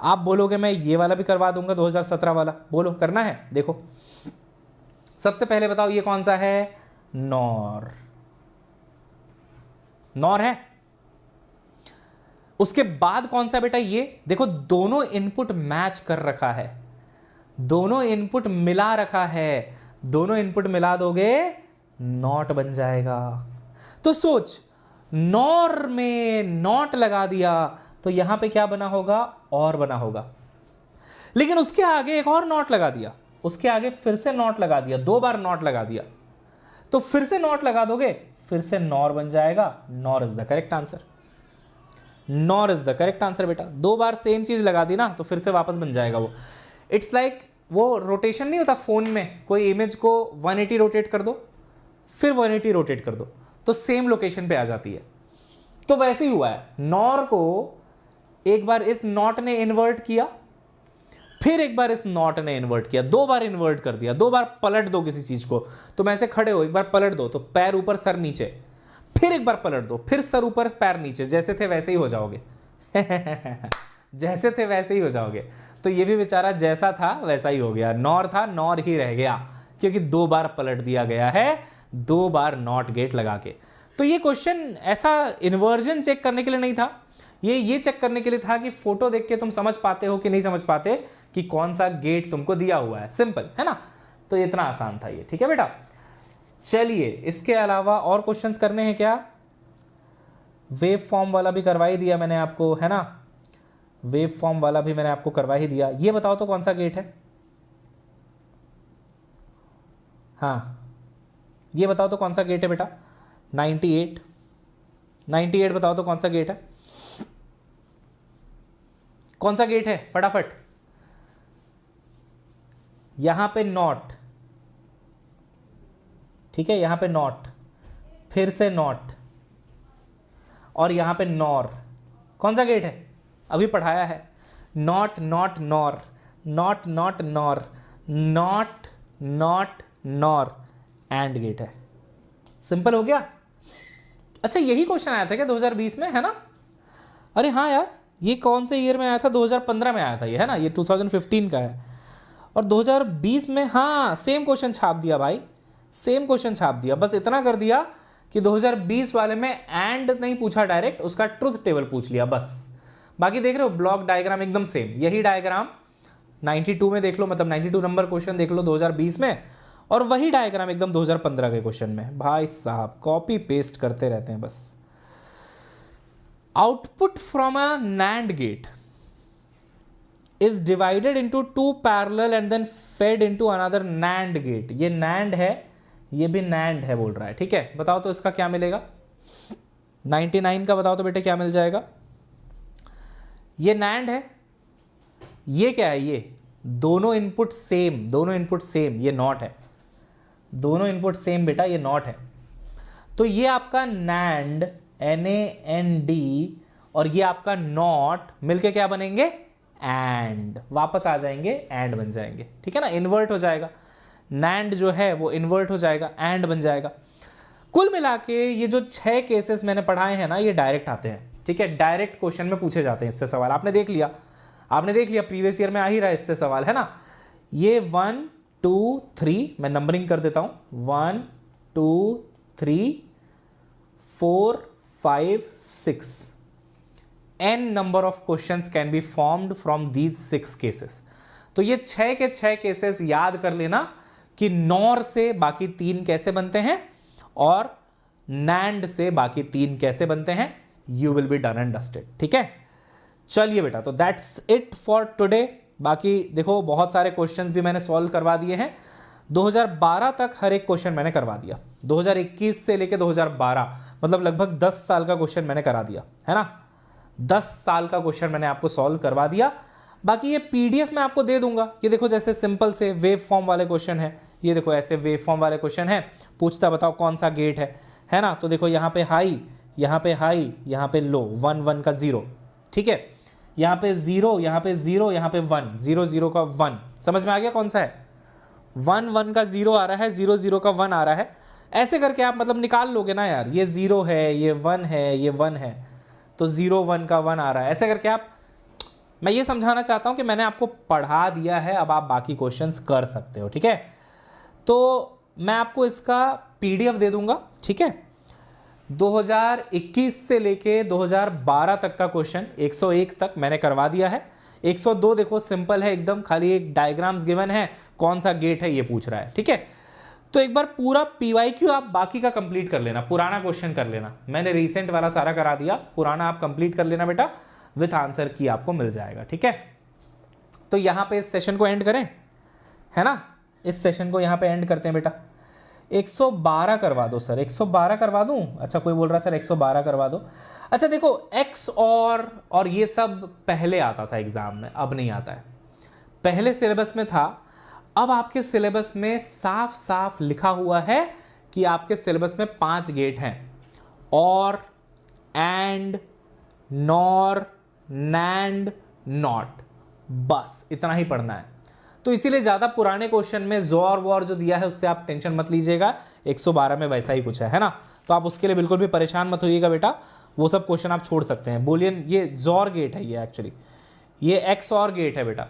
आप बोलोगे मैं ये वाला भी करवा दूंगा, 2017 वाला। बोलो, करना है? देखो सबसे पहले बताओ ये कौन सा है? नॉर, नॉर है। उसके बाद कौन सा बेटा? ये देखो, दोनों इनपुट मैच कर रखा है, दोनों इनपुट मिला रखा है, दोनों इनपुट मिला दोगे नॉट बन जाएगा। तो सोच, नॉर में नॉट लगा दिया तो यहां पे क्या बना होगा? और बना होगा। लेकिन उसके आगे एक और नॉट लगा दिया, उसके आगे फिर से नॉट लगा दिया, 2 बार नॉट लगा दिया, तो फिर से नॉट लगा दोगे, फिर से नॉर बन जाएगा। Nor is the correct answer, nor is the correct answer बेटा। 2 बार सेम चीज लगा दी ना तो फिर से वापस बन जाएगा वो। इट्स लाइक वो रोटेशन नहीं होता फोन में, कोई इमेज को 180 रोटेट कर दो फिर 180 रोटेट कर दो तो सेम लोकेशन पे आ जाती है। तो वैसे ही हुआ है, नॉर को एक बार इस नॉट ने इन्वर्ट किया, फिर एक बार इस नॉट ने इन्वर्ट किया, 2 बार इन्वर्ट कर दिया। 2 बार पलट दो किसी चीज को, तुम ऐसे खड़े हो, एक बार पलट दो तो पैर ऊपर सर नीचे, फिर एक बार पलट दो, फिर सर ऊपर पैर नीचे, जैसे थे वैसे ही हो जाओगे जैसे थे वैसे ही हो जाओगे। तो ये भी बेचारा जैसा था वैसा ही हो गया, नॉर था नॉर ही रह गया, क्योंकि 2 बार पलट दिया गया है, 2 बार नॉट गेट लगा के। तो ये क्वेश्चन ऐसा इन्वर्जन चेक करने के लिए नहीं था, ये चेक करने के लिए था कि फोटो देख के तुम समझ पाते हो कि नहीं समझ पाते कि कौन सा गेट तुमको दिया हुआ है। सिंपल है ना, तो इतना आसान था ये। ठीक है बेटा, चलिए इसके अलावा और क्वेश्चंस करने हैं क्या? वेव फॉर्म वाला भी करवा ही दिया मैंने आपको, है ना, वेव फॉर्म वाला भी मैंने आपको करवा ही दिया। ये बताओ तो कौन सा गेट है? हाँ ये बताओ तो कौन सा गेट है बेटा? 98, 98 बताओ तो कौन सा गेट है, कौन सा गेट है फटाफट। यहां पे नॉट, ठीक है, यहां पे नॉट, फिर से नॉट, और यहां पे नॉर। कौन सा गेट है, अभी पढ़ाया है, not not nor, not not nor, not not nor, and gate है। सिंपल हो गया। अच्छा यही क्वेश्चन आया था क्या 2020 में, है ना? अरे हाँ यार, ये कौन से ईयर में आया था, 2015 में आया था ये, है ना? ये 2015 का है। और 2020 में हाँ सेम क्वेश्चन छाप दिया भाई, सेम क्वेश्चन छाप दिया। बस इतना कर दिया कि 2020 वाले में एंड नहीं पूछा डायरेक्ट, उसका ट्रुथ टेबल पूछ लिया बस। बाकी देख रहे हो ब्लॉक डायग्राम एकदम सेम, यही डायग्राम 92 में देख लो, मतलब 92 नंबर क्वेश्चन देख लो 2020 में, और वही डायग्राम एकदम 2015 के क्वेश्चन में। भाई साहब कॉपी पेस्ट करते रहते हैं बस। Output from a nand gate is divided into 2 parallel and then fed into another nand gate. ये नैंड है, ये भी नैंड है बोल रहा है, ठीक है। बताओ तो इसका क्या मिलेगा, 99 का बताओ तो बेटे क्या मिल जाएगा। ये नैंड है, ये क्या है, ये दोनों इनपुट सेम, दोनों इनपुट सेम, ये नॉट है, दोनों इनपुट सेम बेटा, ये नॉट है। तो ये आपका नैंड NAND और ये आपका नॉट मिलके क्या बनेंगे, एंड, वापस आ जाएंगे एंड बन जाएंगे, ठीक है ना, इन्वर्ट हो जाएगा। नैंड जो है वो इन्वर्ट हो जाएगा, एंड बन जाएगा। कुल मिला के ये जो 6 केसेस मैंने पढ़ाए हैं ना, ये डायरेक्ट आते हैं, ठीक है, डायरेक्ट क्वेश्चन में पूछे जाते हैं इससे सवाल। आपने देख लिया, आपने देख लिया, प्रीवियस ईयर में आ ही रहा है इससे सवाल, है ना। ये 1 2 3 मैं नंबरिंग कर देता हूं, 1 2 3 4 5 6, n number of questions can be formed from these 6 cases। तो ये 6 के 6 केसेस याद कर लेना कि नॉर से बाकी 3 कैसे बनते हैं और नैंड से बाकी 3 कैसे बनते हैं। You will be done and dusted, ठीक है। चलिए बेटा, तो दैट्स इट फॉर टुडे। बाकी देखो बहुत सारे क्वेश्चंस भी मैंने सॉल्व करवा दिए हैं। 2012 तक हर एक क्वेश्चन मैंने करवा दिया, 2021 से लेके 2012, मतलब लगभग 10 साल का क्वेश्चन मैंने करा दिया, है ना। 10 साल का क्वेश्चन मैंने आपको सॉल्व करवा दिया। बाकी ये PDF में आपको दे दूंगा। ये देखो जैसे सिंपल से वेव फॉर्म वाले क्वेश्चन है, ये देखो ऐसे वेव फॉर्म वाले क्वेश्चन है, पूछता बताओ कौन सा गेट है ना। तो देखो यहाँ पे हाई, यहाँ पे हाई, यहाँ पे लो, 1 1 का 0, ठीक है, यहाँ पे 0, यहाँ पे 0, यहाँ पे 1, 0 0 का 1। समझ में आ गया कौन सा है, 1 1 का 0 आ रहा है, 0 0 का 1 आ रहा है। ऐसे करके आप मतलब निकाल लोगे ना यार, ये 0 है, ये 1 है, ये 1 है, तो 0 1 का 1 आ रहा है। ऐसे करके आप, मैं ये समझाना चाहता हूं कि मैंने आपको पढ़ा दिया है, अब आप बाकी क्वेश्चंस कर सकते हो, ठीक है। तो मैं आपको इसका PDF दे दूंगा, ठीक है। 2021 से लेके 2012 तक का क्वेश्चन 101 तक मैंने करवा दिया है। 102 देखो सिंपल है एकदम, खाली एक डायग्राम्स गिवन है, कौन सा गेट है ये पूछ रहा है, ठीक है। तो एक बार पूरा PYQ आप बाकी का कंप्लीट कर लेना, पुराना क्वेश्चन कर लेना। मैंने रिसेंट वाला सारा करा दिया, पुराना आप कंप्लीट कर लेना बेटा, विथ आंसर की आपको मिल जाएगा, ठीक है। तो यहां पे इस सेशन को एंड करें, है ना, इस सेशन को यहां पे एंड करते हैं बेटा। 112 करवा दो सर, 112 करवा दूं। अच्छा कोई बोल रहा है सर 112 करवा दो। अच्छा देखो एक्स और ये सब पहले आता था एग्जाम में, अब नहीं आता है। पहले सिलेबस में था, अब आपके सिलेबस में साफ साफ लिखा हुआ है कि आपके सिलेबस में 5 गेट हैं, और, एंड, नॉर, नैंड, नॉट, बस इतना ही पढ़ना है। तो इसीलिए ज़्यादा पुराने क्वेश्चन में जोर वॉर जो दिया है उससे आप टेंशन मत लीजिएगा, 112 में वैसा ही कुछ है ना। तो आप उसके लिए बिल्कुल भी परेशान मत होइएगा बेटा, वो सब क्वेश्चन आप छोड़ सकते हैं। बोलियन ये जोर गेट है, ये एक्चुअली ये एक्स और गेट है बेटा,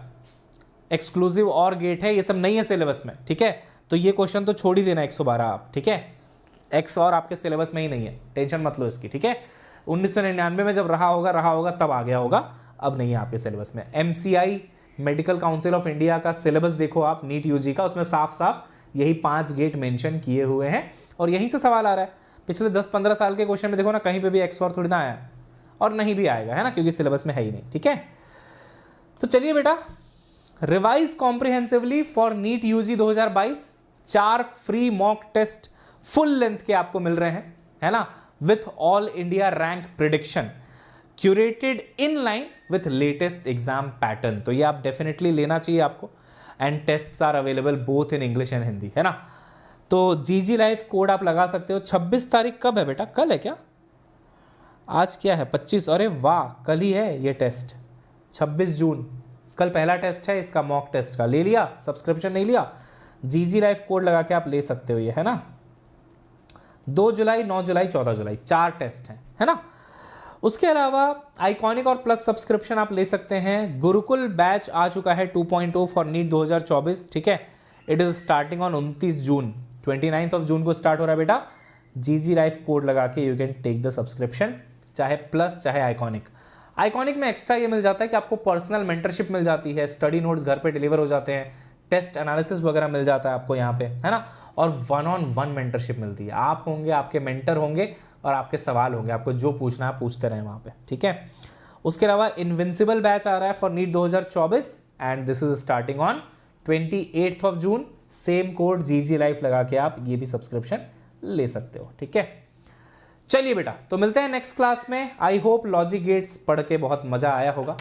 एक्सक्लूसिव और गेट है, ये सब नहीं है सिलेबस में, ठीक है। तो ये क्वेश्चन तो छोड़ ही देना 112 आप, ठीक है। एक्स और आपके सिलेबस में ही नहीं है, टेंशन मत लो इसकी, ठीक है। 1999 में जब रहा होगा तब आ गया होगा, अब नहीं है आपके सिलेबस में। MCI medical council of India का सिलेबस देखो आप, नीट UG का, उसमें साफ साफ यही 5 गेट मेंशन किए हुए हैं और यहीं से सवाल आ रहा है। पिछले 10-15 साल के क्वेश्चन में देखो ना, कहीं पे भी एक्स और थोड़ी ना आया, और नहीं भी आएगा, है ना, क्योंकि सिलेबस में है ही नहीं, ठीक है। तो चलिए बेटा, revise comprehensively for NEET UG 2022, 4 free mock test full length के आपको मिल रहे हैं, है ना, with all India rank prediction curated in line with latest exam pattern. तो ये आप डेफिनेटली लेना चाहिए आपको। And tests are available both in English and Hindi, है ना। तो जीजी लाइफ कोड आप लगा सकते हो। 26 तारीख कब है बेटा, कल है क्या? आज क्या है 25, अरे वाह कल ही है ये टेस्ट, 26 जून कल पहला टेस्ट है इसका, मॉक टेस्ट का। ले लिया सब्सक्रिप्शन, नहीं लिया, जीजी लाइफ कोड लगा के आप ले सकते हो ये, है ना। 2 जुलाई, 9 जुलाई, 14 जुलाई 4 टेस्ट हैं, है ना। उसके अलावा आइकॉनिक और प्लस सब्सक्रिप्शन आप ले सकते हैं। गुरुकुल बैच आ चुका है 2.0 फॉर नीट 2024, ठीक है। इट इज स्टार्टिंग ऑन 29 जून, 29 जून को स्टार्ट हो रहा है बेटा। जीजी लाइफ कोड लगा के you can take the subscription, चाहे प्लस चाहे आइकॉनिक। आइकॉनिक में एक्स्ट्रा ये मिल जाता है कि आपको पर्सनल मेंटरशिप मिल जाती है, स्टडी नोट्स घर पे डिलीवर हो जाते हैं, टेस्ट एनालिसिस वगैरह मिल जाता है आपको यहाँ पे, है ना। और 1-on-1 मेंटरशिप मिलती है। आप होंगे, आपके मेंटर होंगे और आपके सवाल होंगे, आपको जो पूछना है पूछते रहें वहाँ पे, ठीक है। उसके अलावा इनविंसिबल बैच आ रहा है for NEET 2024 and this is starting on 28 June. Same code GG life लगा के आप ये भी सब्सक्रिप्शन ले सकते हो, ठीक है। चलिए बेटा, तो मिलते हैं नेक्स्ट क्लास में। आई होप लॉजिक गेट्स पढ़ के बहुत मजा आया होगा।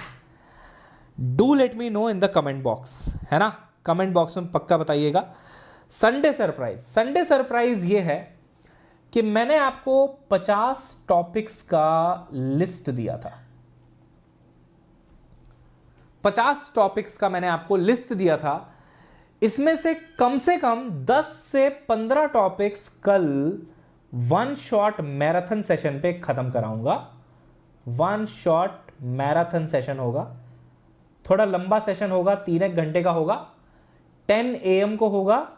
Do let me know in the comment box, है ना, कमेंट बॉक्स में पक्का बताइएगा। संडे सरप्राइज, संडे सरप्राइज ये है कि मैंने आपको 50 टॉपिक्स का लिस्ट दिया था। 50 टॉपिक्स का मैंने आपको लिस्ट दिया था। इसमें से कम 10 से 15 टॉपिक्स कल 1 शॉट मैराथन सेशन पे खत्म कराऊंगा। 1 शॉट मैराथन सेशन होगा, थोड़ा लंबा सेशन होगा, 3 घंटे का होगा, 10 AM को होगा।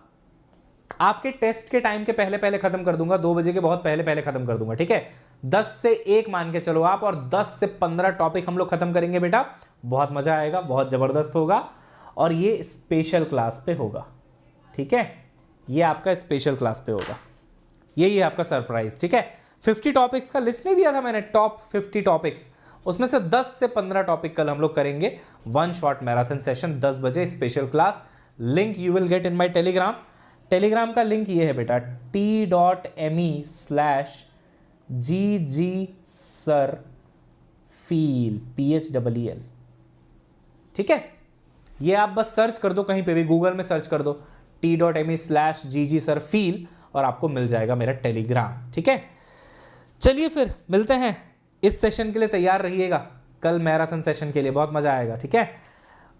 आपके टेस्ट के टाइम के पहले पहले खत्म कर दूंगा, 2 बजे के बहुत पहले पहले खत्म कर दूंगा, ठीक है। 10 से 1 मान के चलो आप, और 10 से 15 टॉपिक हम लोग खत्म करेंगे बेटा। बहुत मजा आएगा, बहुत जबरदस्त होगा, और ये स्पेशल क्लास पे होगा, ठीक है। ये आपका स्पेशल क्लास पे होगा, यही है आपका सरप्राइज, ठीक है। 50 टॉपिक्स का लिस्ट नहीं दिया था मैंने, टॉप 50 टॉपिक्स, उसमें से 10 से 15 टॉपिक कल हम लोग करेंगे। 1 शॉट मैराथन सेशन 10 बजे special class. Link you will get in my Telegram. Telegram का लिंक ये है बेटा, t.me/ggsurfeel, PHEEL, ठीक है। ये आप बस सर्च कर दो, कहीं पे भी गूगल में सर्च कर दो t.me/ggsurfeel और आपको मिल जाएगा मेरा टेलीग्राम, ठीक है। चलिए फिर मिलते हैं। इस सेशन के लिए तैयार रहिएगा, कल मैराथन सेशन के लिए बहुत मजा आएगा, ठीक है।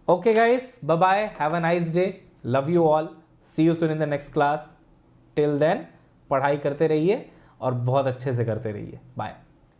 Okay guys, bye bye, have a nice day, love you all, see you soon in the next class. Till then पढ़ाई करते रहिए और बहुत अच्छे से करते रहिए। बाय।